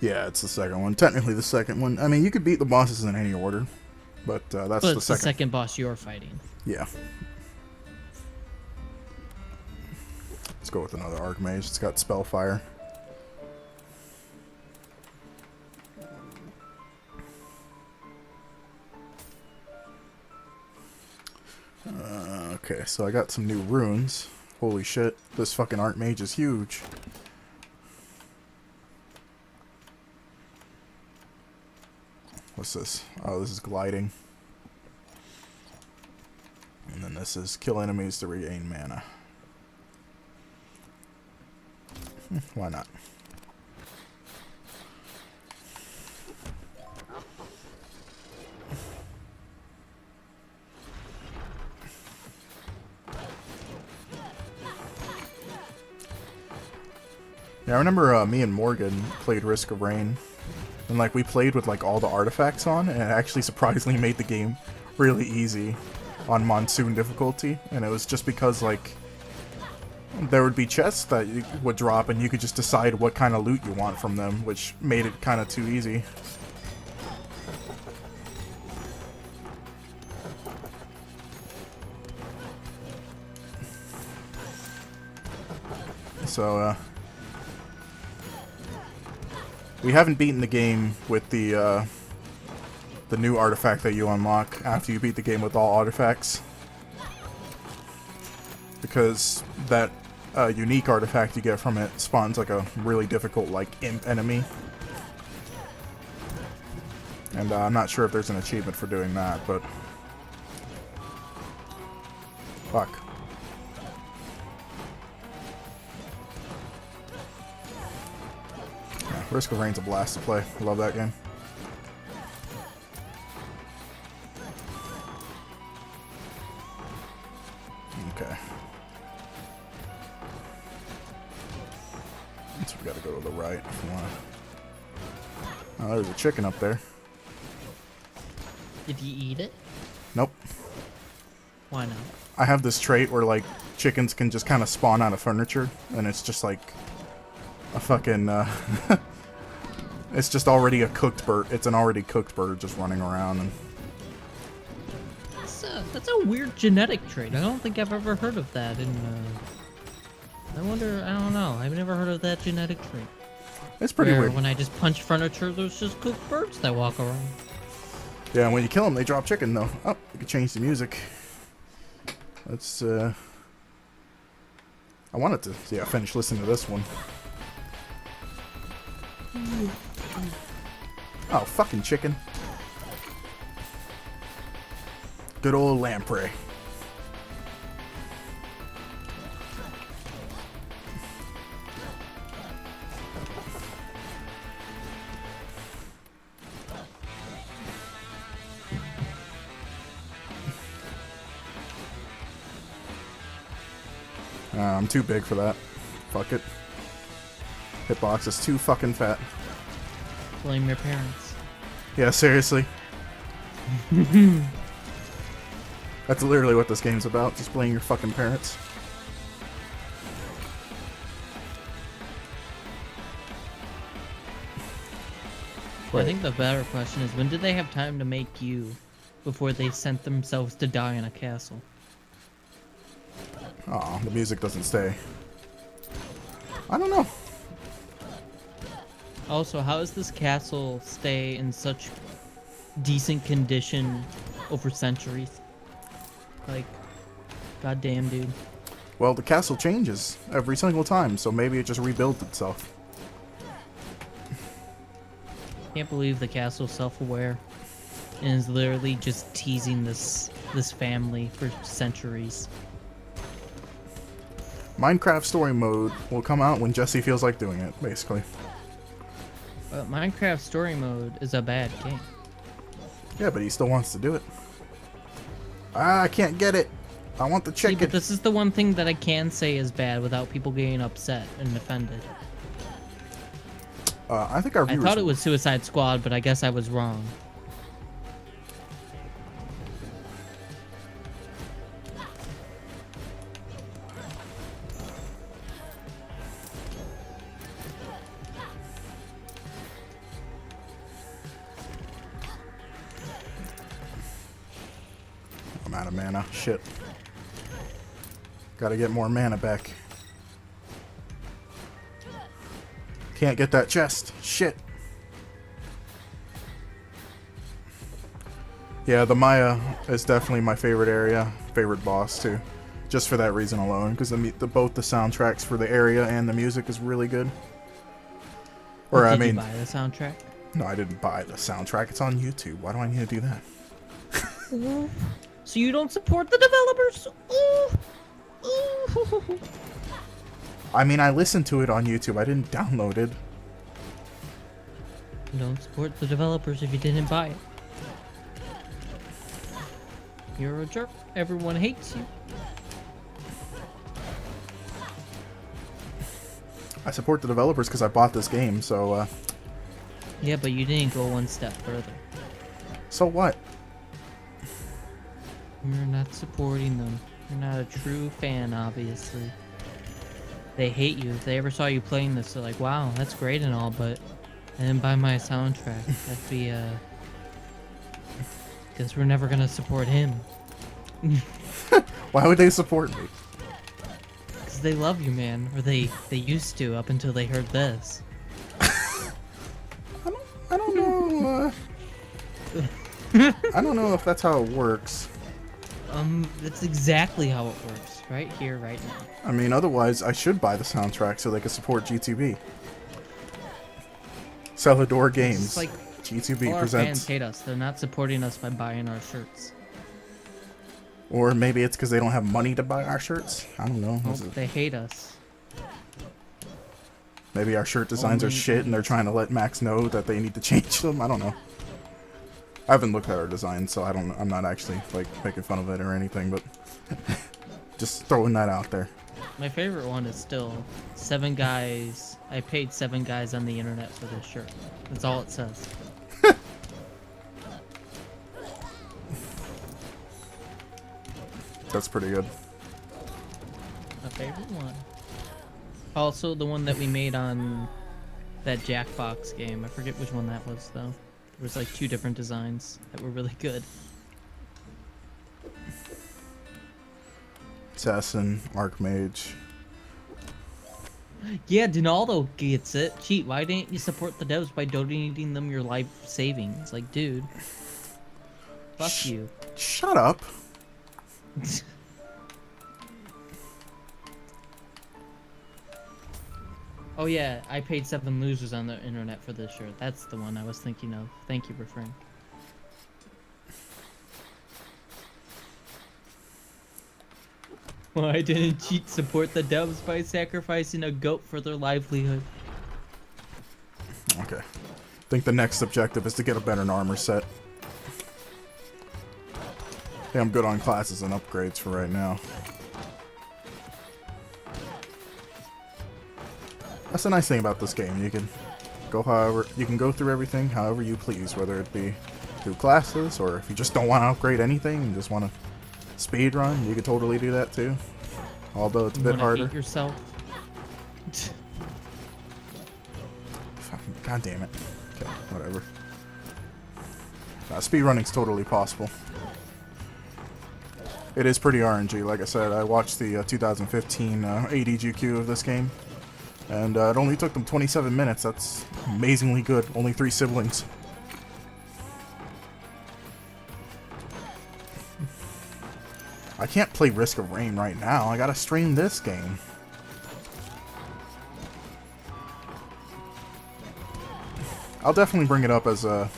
Yeah, it's the second one. Technically the second one. I mean, you could beat the bosses in any order, but that's But the it's the second. second boss you're fighting. Yeah. Let's go with another Archmage. It's got Spellfire. Okay, so I got some new runes. Holy shit, this fucking Archmage is huge. What's this? Oh, this is gliding. And then this is kill enemies to regain mana. Why not? Yeah, I remember me and Morgan played Risk of Rain, and like we played with like all the artifacts on, and it actually surprisingly made the game really easy on Monsoon difficulty, and it was just because like there would be chests that you would drop and you could just decide what kind of loot you want from them, which made it kind of too easy. So we haven't beaten the game with the new artifact that you unlock after you beat the game with all artifacts, because that unique artifact you get from it spawns like a really difficult like imp enemy, and I'm not sure if there's an achievement for doing that, but fuck. Yeah, Risk of Rain's a blast to play. I love that game. Okay. So we gotta go to the right if you want. Oh, there's a chicken up there. Did you eat it? Nope. Why not? I have this trait where, like, chickens can just kind of spawn out of furniture, and it's just like a fucking, it's just already a cooked bird. It's an already cooked bird just running around. And That's a weird genetic trait. I don't think I've ever heard of that. I wonder. I don't know. I've never heard of that genetic trait. it's pretty Where weird. when I just punch furniture, there's just cooked birds that walk around. Yeah, when you kill them, they drop chicken, though. Oh, you can change the music. Let's, I wanted to, yeah, finish listening to this one. Oh, fucking chicken. Good old lamprey. I'm too big for that. Fuck it. Hitbox is too fucking fat. Blame your parents. Yeah, seriously. That's literally what this game's about. Just blaming your fucking parents. I think the better question is, when did they have time to make you before they sent themselves to die in a castle? Oh, the music doesn't stay. I don't know. Also, how does this castle stay in such decent condition over centuries? Like, goddamn, dude. Well, the castle changes every single time, so maybe it just rebuilds itself. Can't believe the castle's self-aware and is literally just teasing this family for centuries. Minecraft Story Mode will come out when Jesse feels like doing it, basically. But Minecraft Story Mode is a bad game. Yeah, but he still wants to do it. Ah, I can't get it. I want the See, chicken. but this is the one thing that I can say is bad without people getting upset and offended. I think our I viewers... thought it was Suicide Squad, but I guess I was wrong. I'm out of mana. Shit. Gotta get more mana back. Can't get that chest. Shit. Yeah, the Maya is definitely my favorite area. Favorite boss, too. Just for that reason alone. Because both the soundtracks for the area and the music is really good. Or, Did I mean... you buy the soundtrack? No, I didn't buy the soundtrack. It's on YouTube. Why do I need to do that? So you don't support the developers? Ooh. Ooh. I mean, I listened to it on YouTube. I didn't download it. You don't support the developers if you didn't buy it. You're a jerk. Everyone hates you. I support the developers because I bought this game, so, Yeah, but you didn't go one step further. So what? You're not supporting them. You're not a true fan, obviously. They hate you. If they ever saw you playing this, they're like, wow, that's great and all, but I didn't buy my soundtrack. That'd be, because we're never gonna support him. Why would they support me? Because they love you, man. Or they used to, up until they heard this. I don't know. I don't know if that's how it works. That's exactly how it works. Right here, right now. I mean, otherwise, I should buy the soundtrack so they can support GTB. Celador Games. It's like GTB all our presents. fans hate us. They're not supporting us by buying our shirts. Or maybe it's because they don't have money to buy our shirts. I don't know. Nope, they hate us. Maybe our shirt designs are Only shit and they're trying to let Max know that they need to change them. I don't know. I haven't looked at our design, so I'm not actually like making fun of it or anything, but just throwing that out there. My favorite one is still 7 guys. I paid 7 guys on the internet for this shirt. That's all it says. That's pretty good. My favorite one. Also, the one that we made on that Jackbox game. I forget which one that was, though. There was like 2 different designs that were really good. Assassin, Archmage. Yeah, Donaldo gets it. Cheat, why didn't you support the devs by donating them your life savings? Like, dude. Fuck you. Shut up. Oh yeah, I paid 7 losers on the internet for this shirt. That's the one I was thinking of. Thank you, Refrain. Why didn't Cheat support the devs by sacrificing a goat for their livelihood? Okay. I think the next objective is to get a better armor set. I think I'm good on classes and upgrades for right now. That's the nice thing about this game. You can go through everything however you please, whether it be through classes or if you just don't want to upgrade anything and just want to speed run, you can totally do that too. Although it's a bit Wanna harder. hate yourself. Fucking god damn it. Okay, whatever. Speed running's totally possible. It is pretty RNG. Like I said, I watched the 2015 ADGQ of this game. And it only took them 27 minutes. That's amazingly good. Only 3 siblings. I can't play Risk of Rain right now. I gotta stream this game. I'll definitely bring it up as a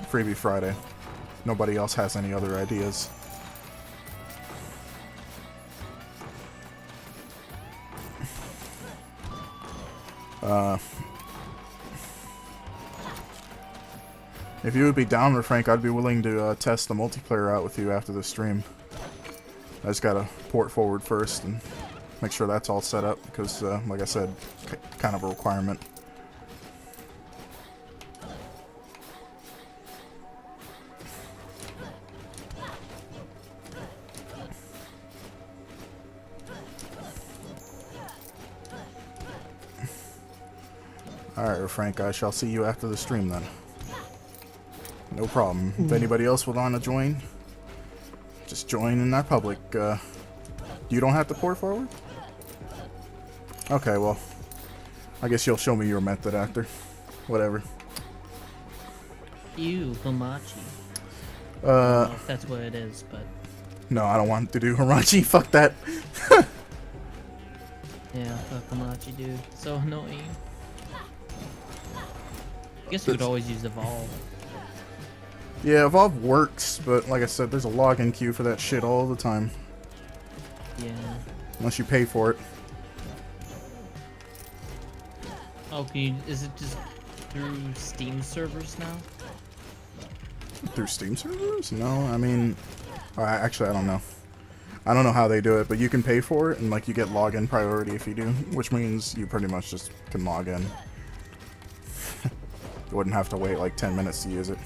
Freebie Friday. Nobody else has any other ideas. If you would be down with Frank, I'd be willing to test the multiplayer out with you after the stream. I just gotta port forward first and make sure that's all set up because, like I said, kind of a requirement. Alright, Frank, I shall see you after the stream then. No problem. If anybody else would want to join, just join in our public. You don't have to port forward? Okay, well, I guess you'll show me your method after. Whatever. Ew, Hamachi. I don't know if that's what it is, but No, I don't want to do Hirachi. Fuck that. yeah, fuck Hamachi, dude. So annoying. I guess we could always use Evolve. Yeah, Evolve works, but like I said, there's a login queue for that shit all the time. Yeah. Unless you pay for it. Oh, can you, is it just through Steam servers now? Through Steam servers? No, I mean... actually, I don't know. I don't know how they do it, but you can pay for it, and like you get login priority if you do, which means you pretty much just can log in. You wouldn't have to wait like 10 minutes to use it.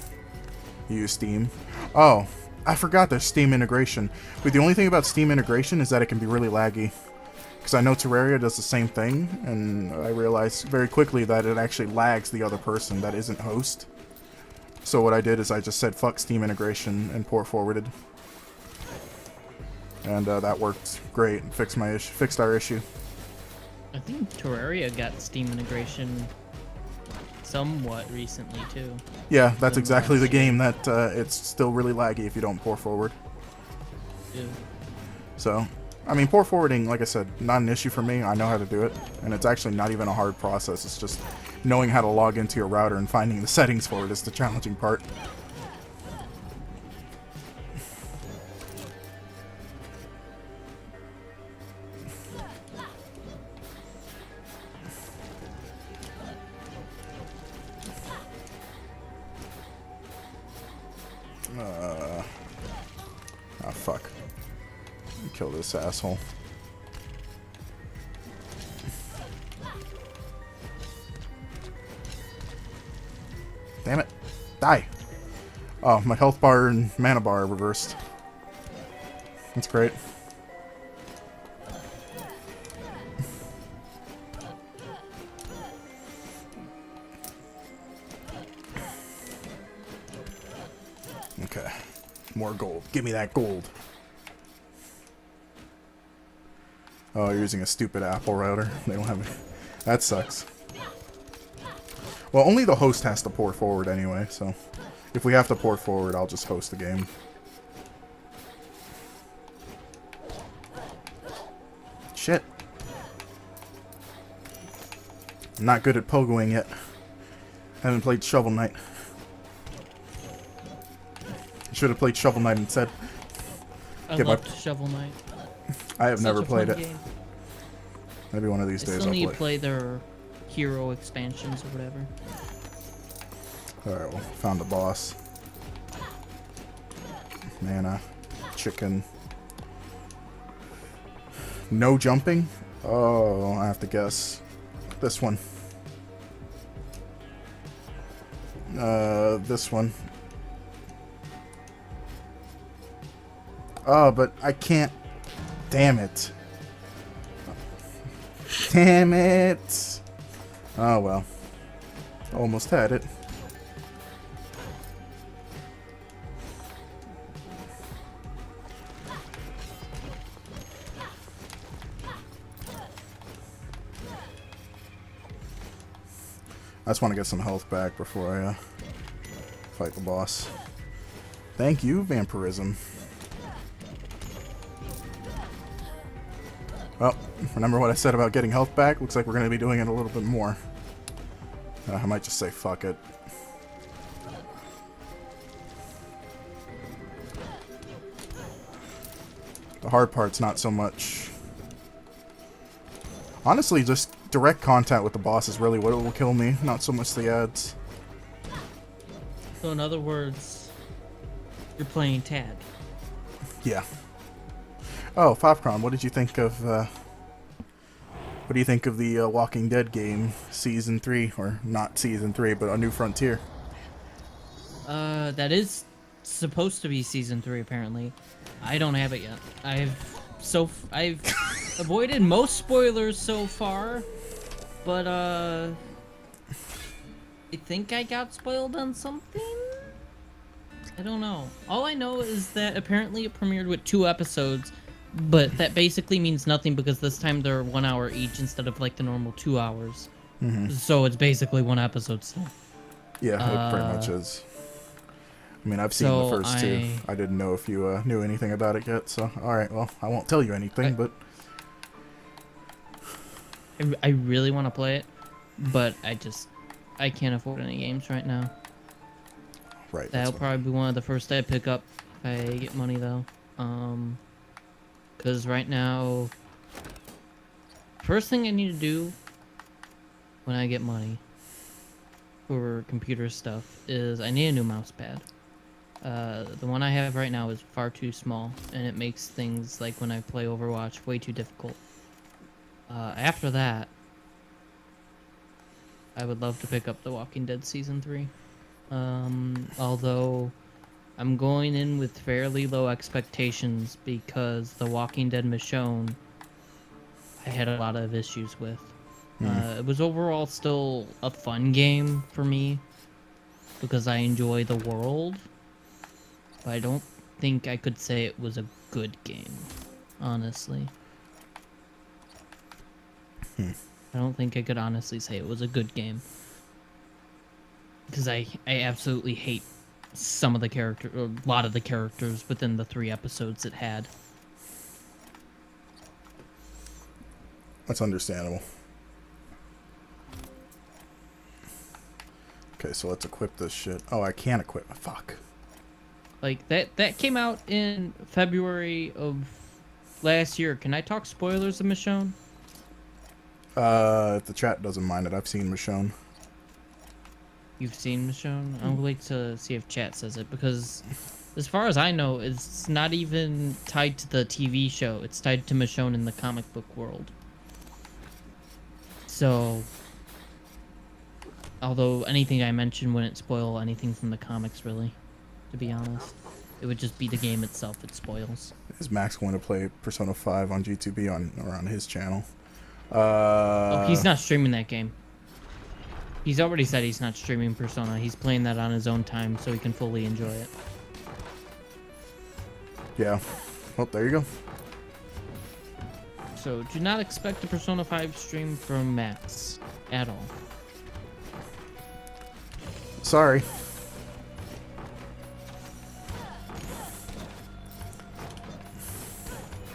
You use Steam. Oh, I forgot there's Steam integration. But the only thing about Steam integration is that it can be really laggy. Because I know Terraria does the same thing, and I realized very quickly that it actually lags the other person that isn't host. So what I did is I just said fuck Steam integration and port forwarded. And that worked great. Fixed our issue. I think Terraria got Steam integration somewhat recently too. Yeah, that's exactly the game that it's still really laggy if you don't port forward. Yeah. So, I mean, port forwarding, like I said, not an issue for me. I know how to do it, and it's actually not even a hard process. It's just knowing how to log into your router and finding the settings for it is the challenging part. fuck. Kill this asshole. Damn it. Die. Oh, my health bar and mana bar are reversed. That's great. Okay. More gold. Give me that gold. Oh, you're using a stupid Apple router. They don't have it. That sucks. Well, only the host has to pour forward anyway, so if we have to pour forward, I'll just host the game. Shit. I'm not good at pogoing yet. Haven't played Shovel Knight. Should have played Shovel Knight instead. I Get my- loved Shovel Knight. I have Such never a played fun it. game. Maybe one of these I days still I'll need play. to play their hero expansions or whatever. Alright, well, found the boss. Mana. Chicken. No jumping? Oh, I have to guess. This one. This one. Oh, but I can't. Damn it. Damn it. Oh, well. Almost had it. I just want to get some health back before I fight the boss. Thank you, Vampirism. Well, remember what I said about getting health back? Looks like we're going to be doing it a little bit more. I might just say fuck it. The hard part's not so much... Honestly, just direct contact with the boss is really what will kill me, not so much the ads. So in other words, you're playing Tad. Yeah. Oh, Fopcron, what did you think of, what do you think of the Walking Dead game, Season 3? Or not Season 3, but A New Frontier? That is supposed to be season 3 apparently. I don't have it yet. I've avoided most spoilers so far, but I think I got spoiled on something. I don't know. All I know is that apparently it premiered with 2 episodes, but that basically means nothing because this time they're 1 hour each instead of like the normal 2 hours. So it's basically 1 episode still. Yeah, it pretty much is. I mean, I've seen the So first 2. I didn't know if you knew anything about it yet, so alright, well, I won't tell you anything, but... I really want to play it, but I can't afford any games right now. Right, That'll that's probably be one of the first I pick up if I get money though. Because right now, first thing I need to do when I get money for computer stuff is I need a new mouse pad. The one I have right now is far too small, and it makes things like when I play Overwatch way too difficult. After that, I would love to pick up The Walking Dead Season 3. Although I'm going in with fairly low expectations because The Walking Dead Michonne I had a lot of issues with. It was overall still a fun game for me because I enjoy the world, but I don't think I could say it was a good game, honestly. I don't think I could honestly say it was a good game. Because I absolutely hate some of the character, or a lot of the characters within the 3 episodes it had. That's understandable. Okay, so let's equip this shit. Oh, I can't equip. Fuck. Like, that came out in February of last year. Can I talk spoilers of Michonne? If the chat doesn't mind it, I've seen Michonne. You've seen Michonne? I'll wait to see if chat says it, because As far as I know, it's not even tied to the TV show. It's tied to Michonne in the comic book world. So, although anything I mentioned wouldn't spoil anything from the comics, really, to be honest. It would just be the game itself it spoils. Is Max going to play Persona 5 on G2B on his channel? Oh, he's not streaming that game. He's already said he's not streaming Persona. He's playing that on his own time so he can fully enjoy it. Yeah. Well, there you go. So do not expect a Persona 5 stream from Max at all. Sorry.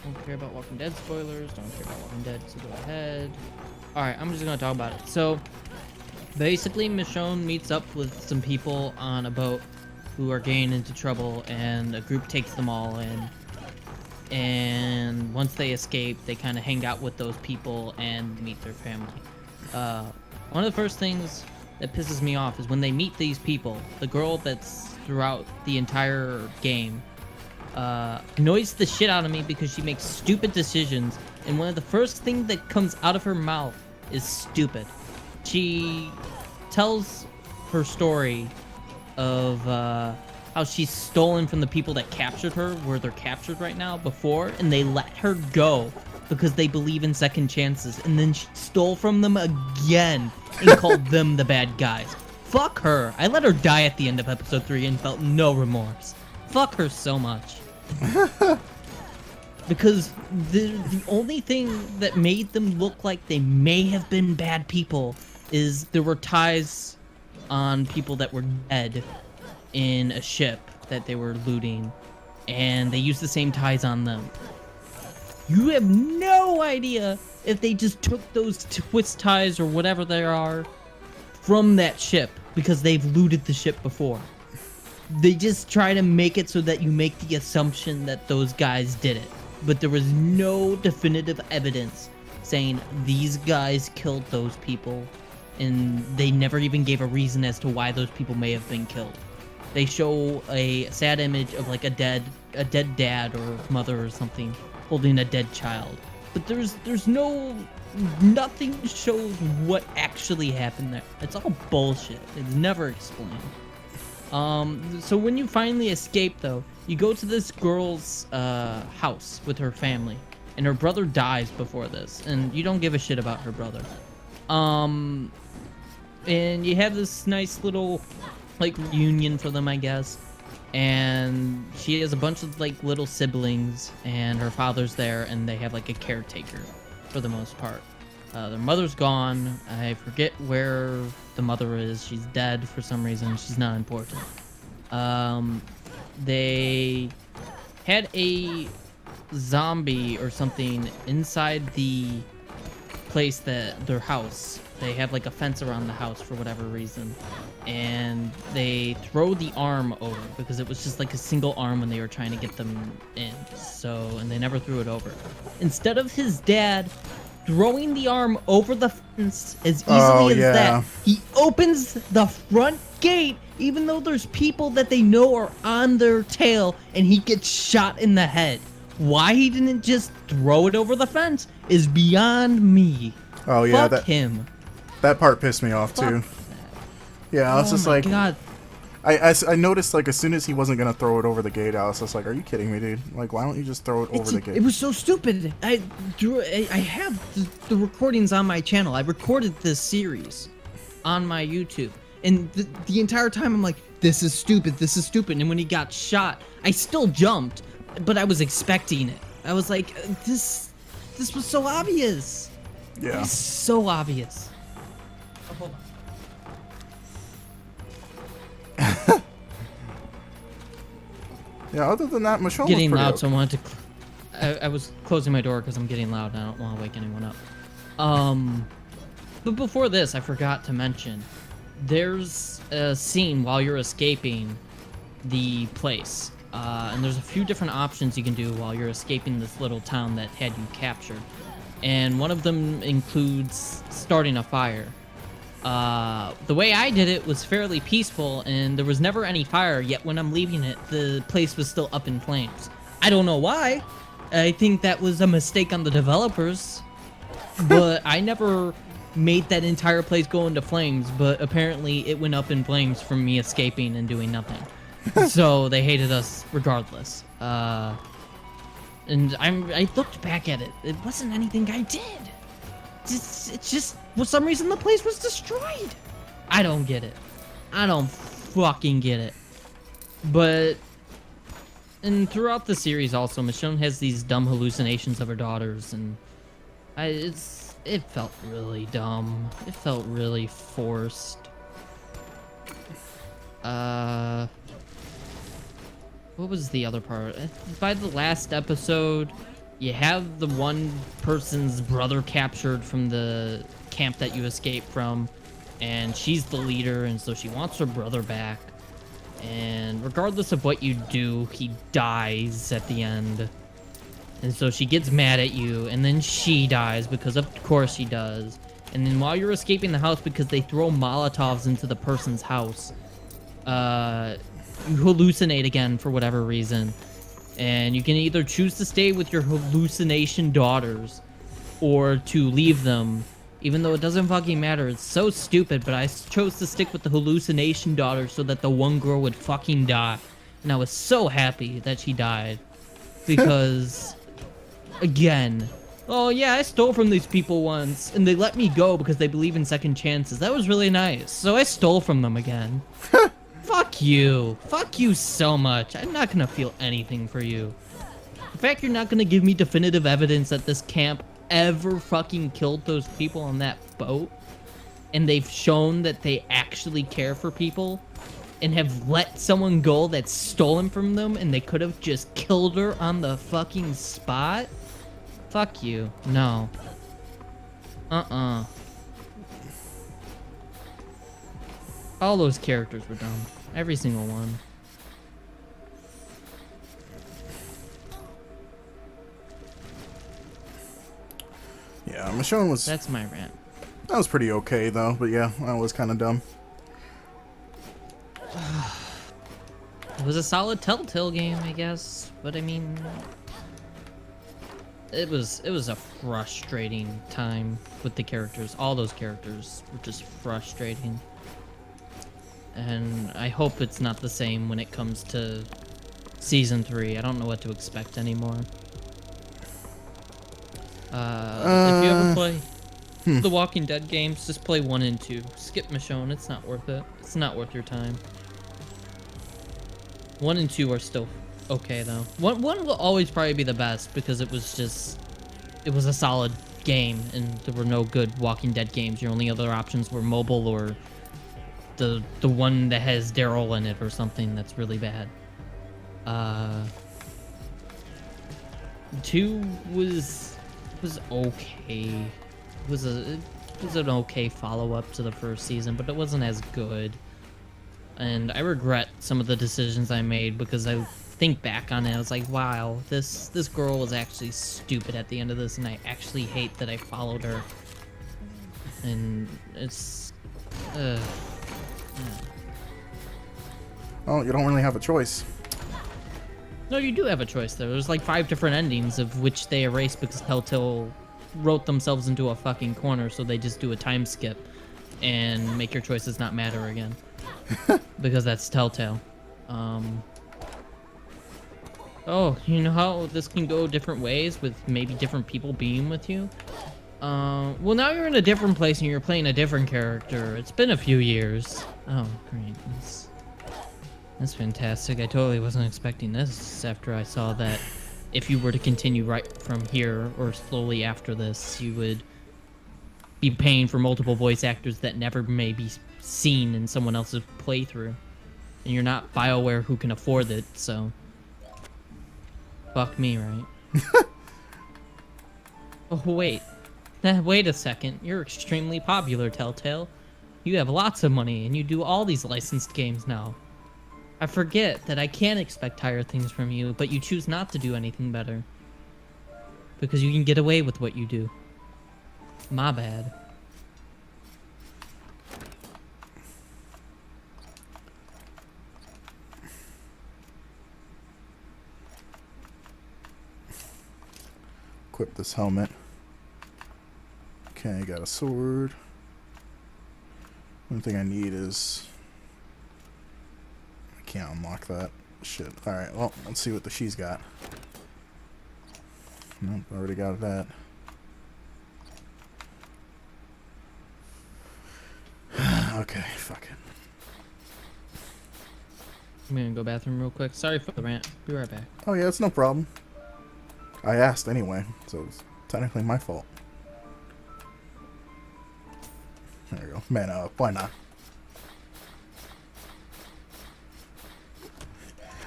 Don't care about Walking Dead spoilers. Don't care about Walking Dead, so go ahead. Alright, I'm just gonna talk about it. So, basically, Michonne meets up with some people on a boat who are getting into trouble, and a group takes them all in. And once they escape, they kind of hang out with those people and meet their family. One of the first things that pisses me off is when they meet these people, the girl that's throughout the entire game annoys the shit out of me because she makes stupid decisions, and one of the first things that comes out of her mouth is stupid. She tells her story of how she's stolen from the people that captured her, where they're captured right now, before, and they let her go because they believe in second chances, and then she stole from them again and called them the bad guys. Fuck her. I let her die at the end of episode 3 and felt no remorse. Fuck her so much. Because the only thing that made them look like they may have been bad people is there were ties on people that were dead in a ship that they were looting, and they used the same ties on them. You have no idea if they just took those twist ties or whatever they are from that ship because they've looted the ship before. They just try to make it so that you make the assumption that those guys did it. But there was no definitive evidence saying these guys killed those people, and they never even gave a reason as to why those people may have been killed. They show a sad image of like a dead dad or mother or something holding a dead child. But there's nothing shows what actually happened there. It's all bullshit. It's never explained. So when you finally escape, though, you go to this girl's house with her family, and her brother dies before this, and you don't give a shit about her brother. And you have this nice little, like, reunion for them, I guess, and she has a bunch of, like, little siblings, and her father's there, and they have, like, a caretaker, for the most part. Their mother's gone. I forget where the mother is. She's dead for some reason. She's not important. They had a zombie or something inside the place that their house. They have like a fence around the house for whatever reason. And they throw the arm over because it was just like a single arm when they were trying to get them in. And they never threw it over. Instead of his dad throwing the arm over the fence as easily as that, he opens the front gate even though there's people that they know are on their tail, and he gets shot in the head. Why he didn't just throw it over the fence is beyond me. Oh yeah, Fuck him. That part pissed me off too. Yeah, I was just like, God. I noticed, like, as soon as he wasn't gonna throw it over the gate, I was just like, are you kidding me, dude? Like, why don't you just throw it over the gate? It was so stupid. I have the recordings on my channel. I recorded this series on my YouTube, and the entire time I'm like, this is stupid, this is stupid. And when he got shot, I still jumped, but I was expecting it. I was like, this was so obvious. Yeah. It was so obvious. Oh, hold on. Yeah, other than that, Michonne Getting was pretty loud, okay. so I wanted to. I was closing my door because I'm getting loud and I don't want to wake anyone up. But before this, I forgot to mention, there's a scene while you're escaping the place, and there's a few different options you can do while you're escaping this little town that had you captured, and one of them includes starting a fire. The way I did it was fairly peaceful, and there was never any fire, yet when I'm leaving it, the place was still up in flames. I don't know why. I think that was a mistake on the developers, but I never made that entire place go into flames, but apparently it went up in flames from me escaping and doing nothing. So they hated us regardless. And I looked back at it. It wasn't anything I did. It's just, for some reason, the place was destroyed. I don't get it. I don't fucking get it. But, and throughout the series also, Michonne has these dumb hallucinations of her daughters, and it felt really dumb. It felt really forced. What was the other part? By the last episode, you have the one person's brother captured from the camp that you escaped from, and she's the leader, and so she wants her brother back. And regardless of what you do, he dies at the end. And so she gets mad at you, and then she dies, because of course she does. And then while you're escaping the house, because they throw Molotovs into the person's house, you hallucinate again for whatever reason. And you can either choose to stay with your hallucination daughters, or to leave them, even though it doesn't fucking matter. It's so stupid, but I chose to stick with the hallucination daughters so that the one girl would fucking die. And I was so happy that she died. Because, again, oh yeah, I stole from these people once, and they let me go because they believe in second chances. That was really nice. So I stole from them again. Fuck you. Fuck you so much. I'm not gonna feel anything for you. In fact, you're not gonna give me definitive evidence that this camp ever fucking killed those people on that boat, and they've shown that they actually care for people, and have let someone go that's stolen from them, and they could have just killed her on the fucking spot? Fuck you. No. All those characters were dumb. Every single one. Yeah, Michonne was... That's my rant. That was pretty okay, though. But yeah, that was kind of dumb. It was a solid Telltale game, I guess. But I mean... It was a frustrating time with the characters. All those characters were just frustrating. And I hope it's not the same when it comes to Season 3. I don't know what to expect anymore. If you ever play the Walking Dead games, just play 1 and 2. Skip Michonne, it's not worth it. It's not worth your time. 1 and 2 are still okay, though. One will always probably be the best, because it was a solid game, and there were no good Walking Dead games. Your only other options were mobile or the one that has Daryl in it or something that's really bad. 2 was okay. It was an okay follow-up to the first season, but it wasn't as good. And I regret some of the decisions I made, because I think back on it, I was like, wow, this girl was actually stupid at the end of this, and I actually hate that I followed her. And it's yeah. Oh, you don't really have a choice. No, you do have a choice there. There's like 5 different endings, of which they erased because Telltale wrote themselves into a fucking corner, so they just do a time skip and make your choices not matter again. Because that's Telltale. Oh, you know how this can go different ways with maybe different people being with you? Well, now you're in a different place and you're playing a different character. It's been a few years. Oh, great. That's fantastic. I totally wasn't expecting this after I saw that if you were to continue right from here or slowly after this, you would be paying for multiple voice actors that never may be seen in someone else's playthrough. And you're not BioWare who can afford it, so... Fuck me, right? Oh, wait. Wait a second. You're extremely popular, Telltale. You have lots of money, and you do all these licensed games now. I forget that I can expect higher things from you, but you choose not to do anything better. Because you can get away with what you do. My bad. equip this helmet. Okay, got a sword. One thing I need is... I can't unlock that. Shit. Alright, well, let's see what the she's got. Nope, already got that. Okay, fuck it. I'm gonna go bathroom real quick. Sorry for the rant. Be right back. Oh yeah, it's no problem. I asked anyway, so it's technically my fault. There you go. Man up. Why not?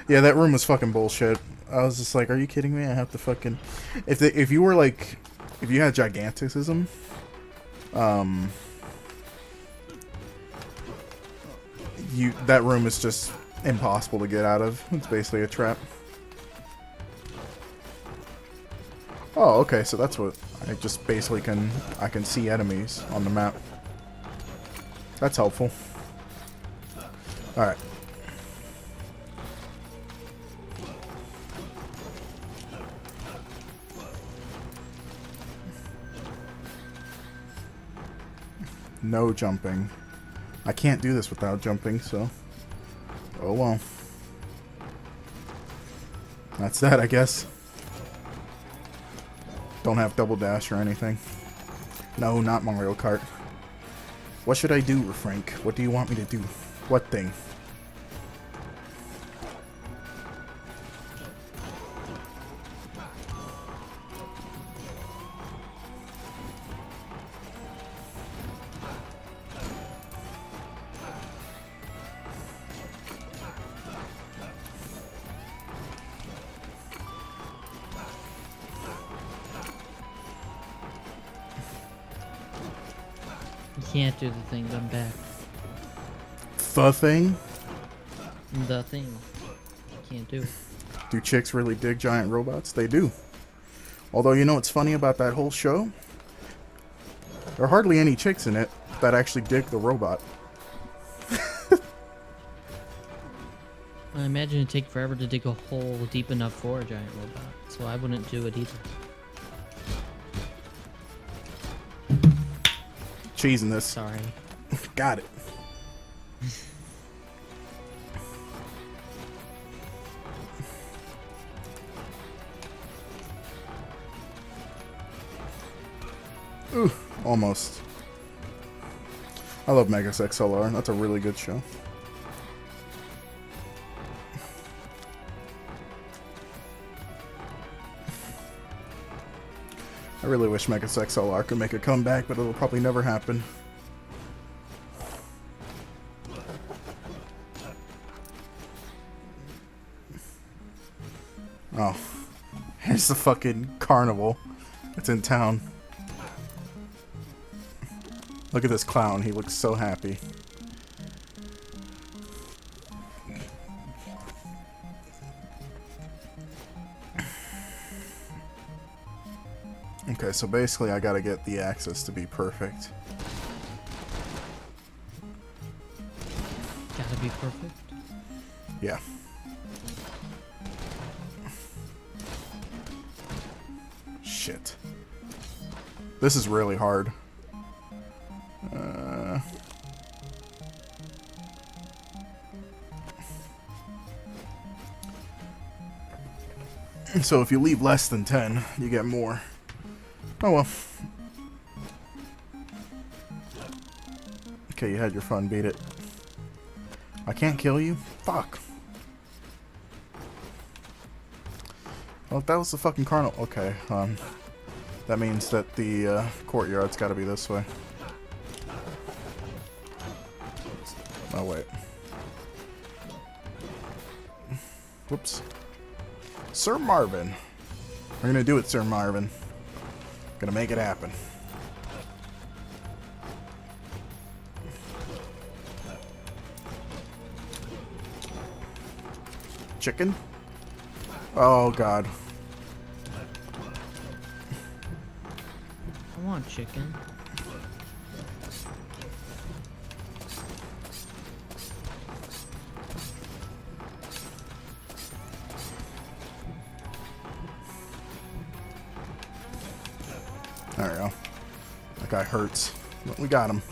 Yeah, that room was fucking bullshit. I was just like, are you kidding me? I have to fucking... If you were like... If you had giganticism... That room is just impossible to get out of. It's basically a trap. Oh, okay, so that's what... I just basically I can see enemies on the map. That's helpful. Alright. No jumping. I can't do this without jumping, so... Oh well. That's that, I guess. Don't have double dash or anything. No, not Mario Kart. What should I do, Frank? What do you want me to do? What thing? You can't do the thing. I'm back. The thing? The thing. You can't do it. Do chicks really dig giant robots? They do. Although, you know what's funny about that whole show? There are hardly any chicks in it that actually dig the robot. I imagine it'd take forever to dig a hole deep enough for a giant robot, so I wouldn't do it either. Cheesing this. Sorry. Got it. Ooh, almost. I love Megas XLR. That's a really good show. I really wish Megas XLR could make a comeback, but it'll probably never happen. Oh. Here's the fucking carnival. It's in town. Look at this clown. He looks so happy. Okay, so basically I gotta get the axis to be perfect. Gotta be perfect. Yeah. Shit. This is really hard. So if you leave less than 10, you get more. Oh well. Okay, you had your fun, beat it. I can't kill you? Fuck. Well, if that was the fucking carnival... Okay, that means that the courtyard's gotta be this way. Oh, wait. Whoops. Sir Marvin. We're gonna do it, Sir Marvin. Gonna make it happen. Chicken? Oh, God. I want chicken. There we go. That guy hurts. But we got him.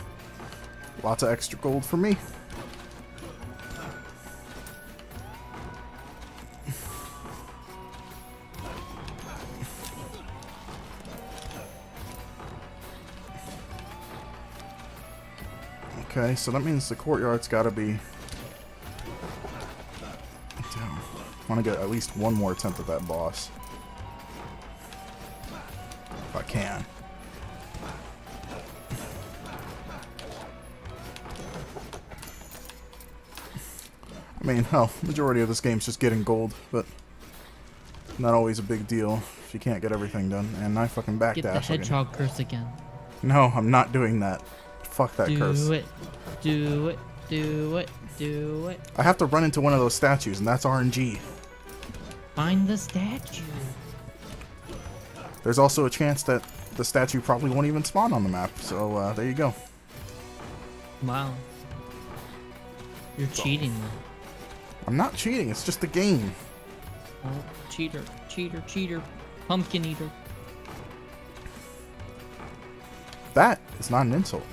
Lots of extra gold for me. Okay, so that means the courtyard's gotta be... Damn. I want to get at least one more attempt at that boss. If I can. I mean, hell, majority of this game's just getting gold, but not always a big deal if you can't get everything done. And I fucking backdash. Get the hedgehog curse again. No, I'm not doing that. Fuck that curse. Do it. Do it. Do it. Do it. I have to run into one of those statues, and that's RNG. Find the statue. There's also a chance that the statue probably won't even spawn on the map, so there you go. Wow. You're cheating though. I'm not cheating, it's just the game. Oh, cheater, cheater, cheater. Pumpkin eater. That is not an insult.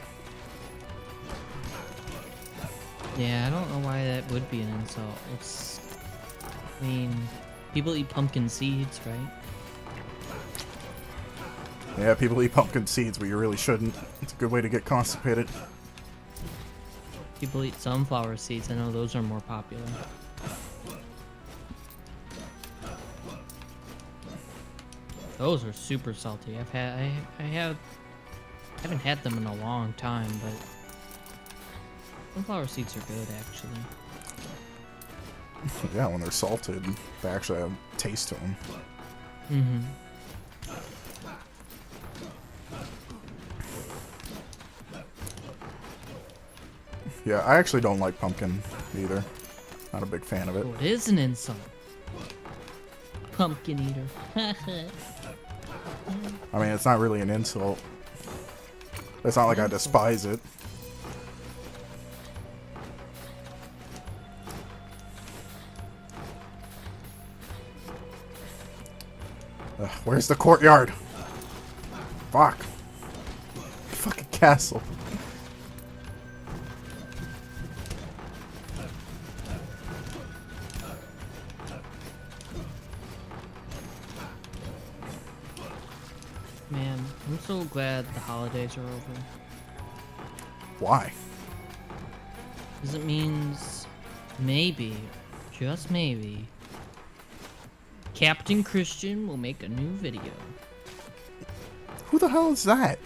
Yeah, I don't know why that would be an insult. It's... I mean, people eat pumpkin seeds, right? Yeah, people eat pumpkin seeds, but you really shouldn't. It's a good way to get constipated. People eat sunflower seeds. I know those are more popular. Those are super salty. I haven't had them in a long time, but sunflower seeds are good actually. Yeah, when they're salted, they actually have taste to them. Mm-hmm. Yeah, I actually don't like pumpkin either. Not a big fan of it. Oh, it is an insult. Pumpkin eater. I mean, it's not really an insult. It's not like I despise it. Where's the courtyard? Fuck. Fucking castle. Man, I'm so glad the holidays are over. Why? Because it means maybe, just maybe, Captain Christian will make a new video. Who the hell is that?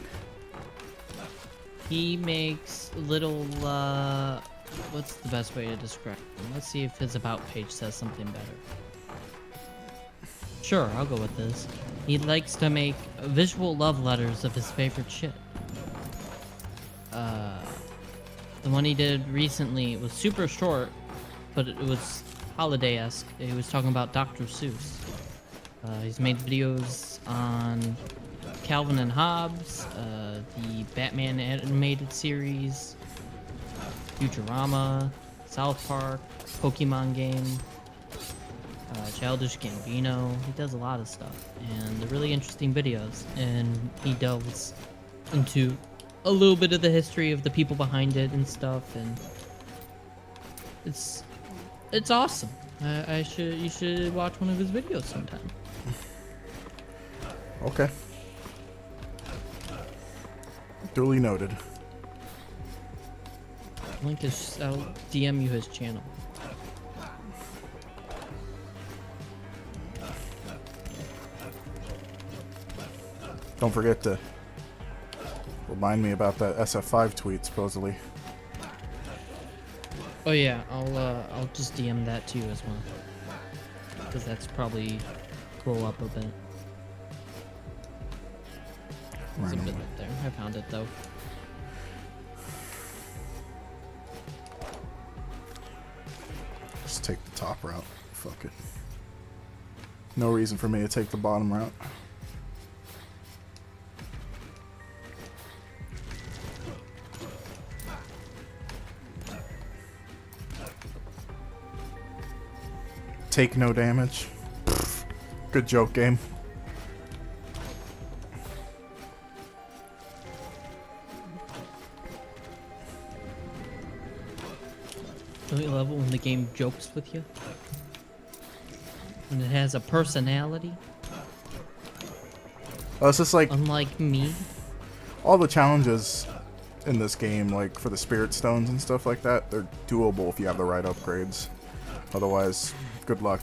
He makes little, what's the best way to describe him? Let's see if his about page says something better. Sure, I'll go with this. He likes to make visual love letters of his favorite shit. The one he did recently was super short, but it was holiday-esque. He was talking about Dr. Seuss. He's made videos on Calvin and Hobbes, the Batman animated series, Futurama, South Park, Pokemon game, Childish Gambino. He does a lot of stuff, and they're really interesting videos. And he delves into a little bit of the history of the people behind it and stuff, and it's awesome. You should watch one of his videos sometime. Okay. Duly noted. Link is, I'll DM you his channel. Don't forget to remind me about that SF5 tweet, supposedly. Oh yeah, I'll just DM that to you as well, because that's probably blow up a bit. There's a bit right there. I found it though. Let's take the top route. Fuck it. No reason for me to take the bottom route. Take no damage. Pfft. Good joke, game. game jokes with you. And it has a personality, Well, it's just like unlike me. all the challenges in this game, like for the spirit stones and stuff like that, they're doable if you have the right upgrades. Otherwise, good luck.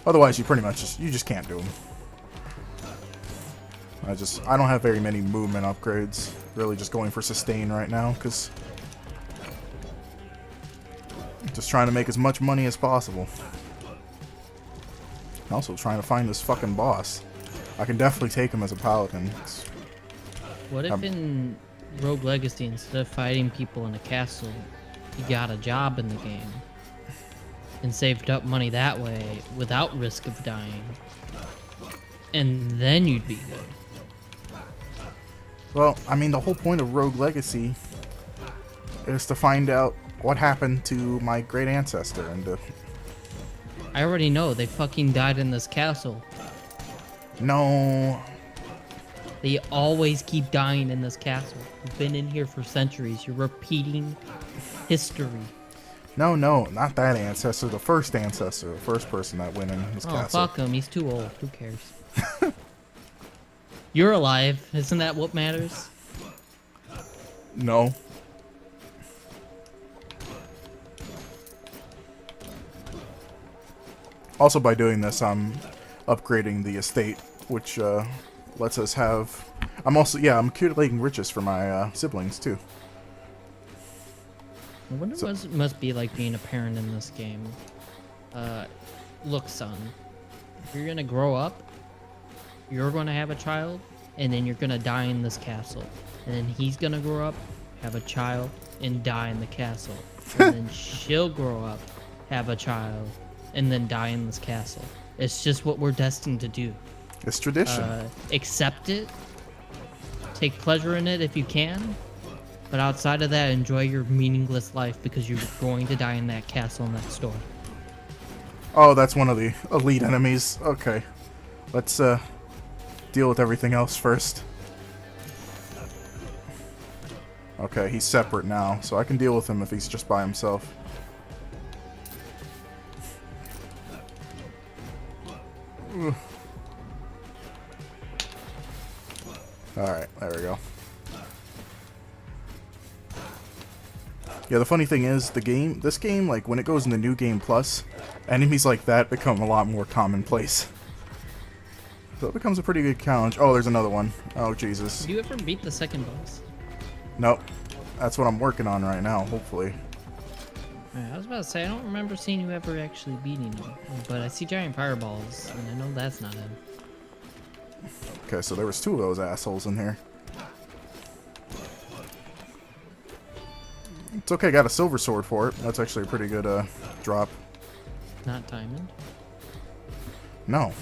Otherwise, you pretty much just can't do them. I don't have very many movement upgrades. Really just going for sustain right now, because just trying to make as much money as possible. Also trying to find this fucking boss. I can definitely take him as a paladin. What if in Rogue Legacy, instead of fighting people in a castle, you got a job in the game and saved up money that way without risk of dying, and then you'd be good? Well, I mean, the whole point of Rogue Legacy is to find out what happened to my great ancestor and to... I already know they fucking died in this castle. No. They always keep dying in this castle. You've been in here for centuries. You're repeating history. No, not that ancestor. The first ancestor. The first person that went in this Oh, castle. fuck him. He's too old. Who cares? You're alive. Isn't that what matters? No. Also, by doing this, I'm upgrading the estate, which lets us have... I'm accumulating riches for my siblings, too. I wonder what it must be like being a parent in this game. Look, son. You're gonna grow up, you're gonna have a child, and then you're gonna die in this castle. And then he's gonna grow up, have a child, and die in the castle. And then she'll grow up, have a child, and then die in this castle. It's just what we're destined to do. It's tradition. Accept it. Take pleasure in it if you can. But outside of that, enjoy your meaningless life because you're going to die in that castle next door. Oh, that's one of the elite enemies. Okay. Let's deal with everything else first. Okay, he's separate now, so I can deal with him if he's just by himself. Alright, there we go. Yeah, the funny thing is, this game, like, when it goes into New Game Plus, enemies like that become a lot more commonplace. So it becomes a pretty good challenge. Oh, there's another one. Oh, Jesus. Did you ever beat the second boss? Nope. That's what I'm working on right now, hopefully. I was about to say, I don't remember seeing you ever actually beating him. But I see giant fireballs, and I know that's not him. Okay, so there was two of those assholes in here. It's okay, got a silver sword for it. That's actually a pretty good drop. Not diamond. No.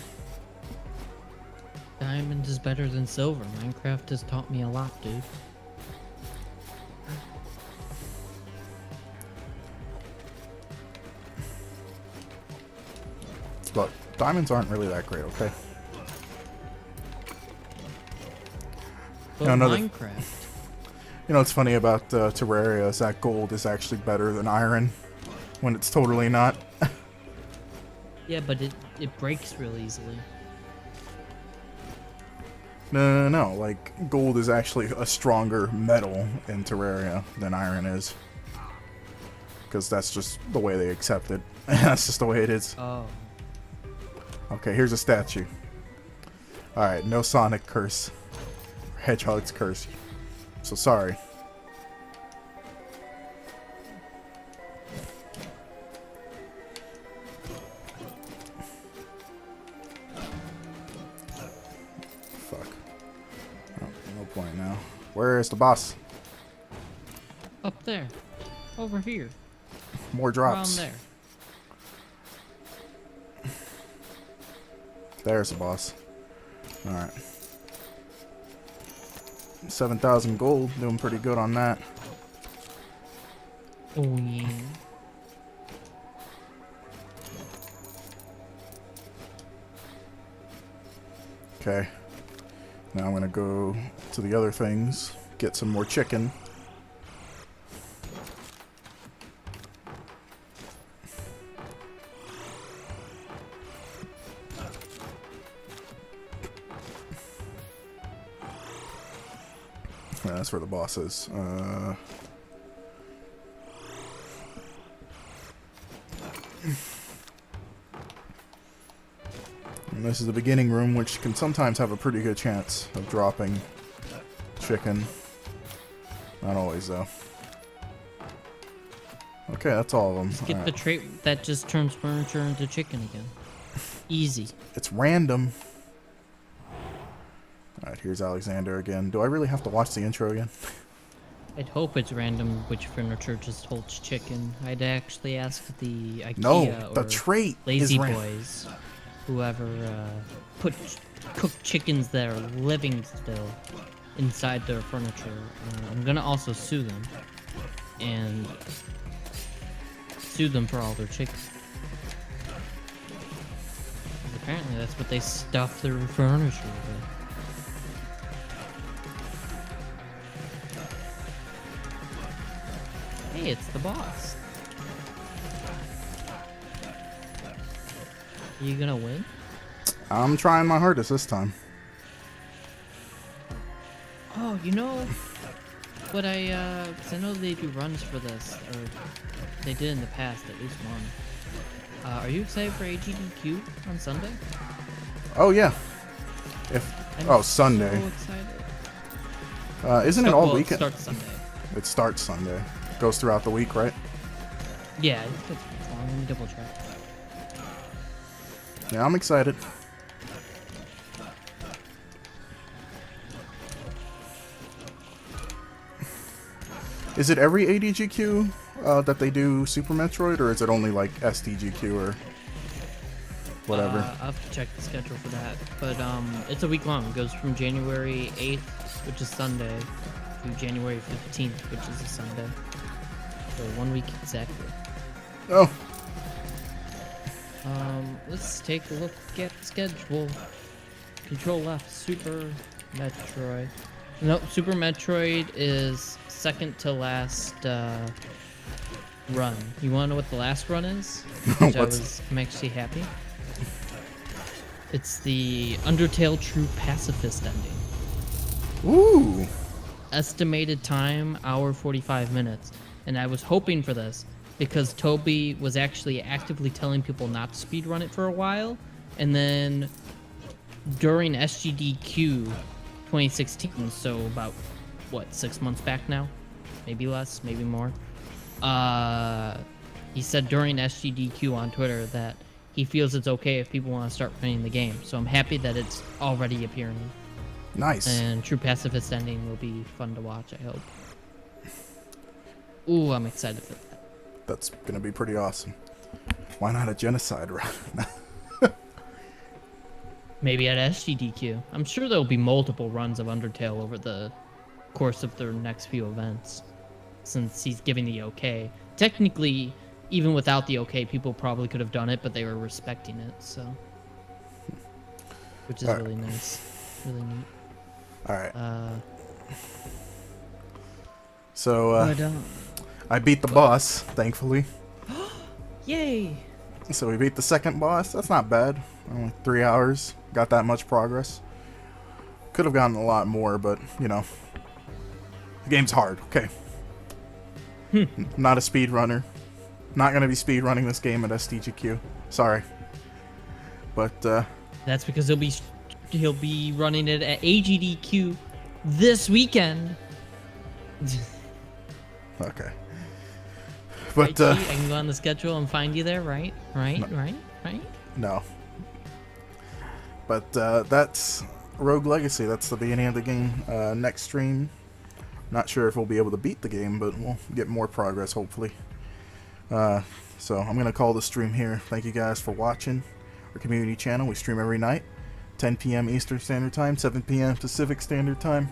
Diamond is better than silver. Minecraft has taught me a lot, dude. Look, diamonds aren't really that great, okay? But No, another- Minecraft. You know what's funny about Terraria is that gold is actually better than iron when it's totally not. Yeah, but it breaks real easily. No, like, gold is actually a stronger metal in Terraria than iron is. Because that's just the way they accept it. That's just the way it is. Oh. Okay, here's a statue. Alright, no Sonic curse. Hedgehog's curse. So sorry. Fuck. Oh, no point now. Where is the boss? Up there. Over here. More drops. Around there. There's the boss. Alright. 7,000 gold. Doing pretty good on that. Oh, yeah. Okay. Now I'm gonna go to the other things. Get some more chicken. Yeah, that's where the boss is. And this is the beginning room, which can sometimes have a pretty good chance of dropping chicken. Not always, though. Okay, that's all of them. Just get the trait that just turns furniture into chicken again. Easy. It's random. Alright, here's Alexander again. Do I really have to watch the intro again? I'd hope it's random which furniture just holds chicken. I'd actually ask the IKEA No, the or trait Lazy is Boys, whoever cooked chickens that are living still inside their furniture. I'm gonna also sue them and sue them for all their chickens. Apparently, that's what they stuff their furniture with. Hey, it's the boss. You gonna win? I'm trying my hardest this time. Oh, you know what 'cause I know they do runs for this, or they did in the past, at least one. Are you excited for AGDQ on Sunday? Oh, yeah. I'm Sunday. So excited. Isn't it all Well, weekend? It starts Sunday. It starts Sunday. Goes throughout the week, right? Yeah, it's long. Let me double check. Yeah, I'm excited. Is it every ADGQ that they do Super Metroid, or is it only like SDGQ or whatever? I'll have to check the schedule for that. But it's a week long. It goes from January 8th, which is Sunday, to January 15th, which is a Sunday. So 1 week exactly. Oh, Let's take a look at the schedule. Control left, Super Metroid. Nope, Super Metroid is second to last run. You want to know what the last run is? Which I'm actually happy. It's the Undertale True Pacifist ending. ooh. Estimated time, hour 45 minutes. And I was hoping for this because Toby was actually actively telling people not to speedrun it for a while. And then during SGDQ 2016, so about, what, 6 months back now? Maybe less, maybe more. He said during SGDQ on Twitter that he feels it's okay if people want to start playing the game. So I'm happy that it's already appearing. Nice. And True Pacifist ending will be fun to watch, I hope. Ooh, I'm excited for that. That's gonna be pretty awesome. Why not a genocide run? Maybe at SGDQ. I'm sure there'll be multiple runs of Undertale over the course of their next few events, since he's giving the okay. Technically, even without the okay, people probably could have done it, but they were respecting it, so. Which is Alright. really nice. Really neat. Alright. So, But, I beat the boss, thankfully. yay! So we beat the second boss. That's not bad. Only 3 hours. Got that much progress. Could have gotten a lot more, but, you know. The game's hard, okay. Not a speedrunner. Not gonna be speedrunning this game at SDGQ. Sorry. But, That's because he'll be running it at AGDQ this weekend. okay. Right, But, T? I can go on the schedule and find you there, right? Right? no. But, that's Rogue Legacy. That's the beginning of the game. Next stream, not sure if we'll be able to beat the game, but we'll get more progress, hopefully. So I'm going to call the stream here. Thank you guys for watching our community channel. We stream every night, 10 p.m. Eastern Standard Time, 7 p.m. Pacific Standard Time.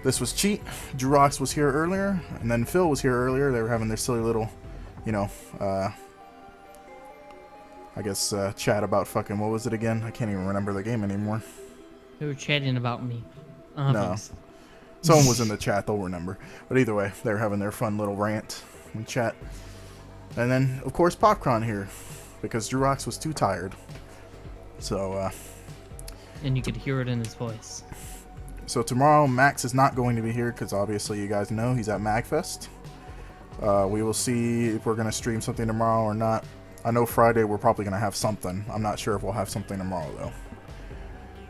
This was Cheat. Jurox was here earlier, and then Phil was here earlier. They were having their silly little, you know, I guess, chat about fucking, what was it again? I can't even remember the game anymore. They were chatting about me. No. Someone was in the chat, they'll remember. But either way, they were having their fun little rant in chat. And then, of course, Popcron here, because Jurox was too tired. So, And you could hear it in his voice. So tomorrow, Max is not going to be here because obviously you guys know he's at MagFest. We will see if we're going to stream something tomorrow or not. I know Friday we're probably going to have something. I'm not sure if we'll have something tomorrow though.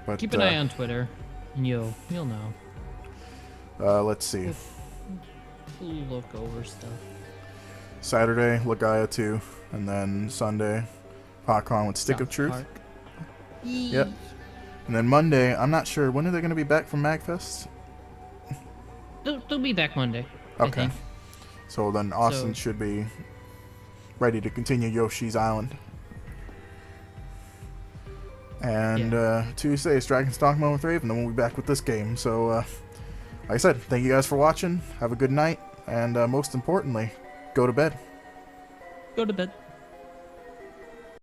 But Keep an eye on Twitter, and you'll know. let's see. Look over stuff. Saturday, Lagaya 2, and then Sunday, PodCon with Stick of South Truth. Park. Yep. And then Monday, I'm not sure. When are they going to be back from MagFest? They'll be back Monday. I Okay. think. So then Austin So- should be ready to continue Yoshi's Island. And Tuesday is Dragon's Dogma with Raven, then we'll be back with this game. So, like I said, thank you guys for watching. Have a good night. And most importantly, go to bed. Go to bed.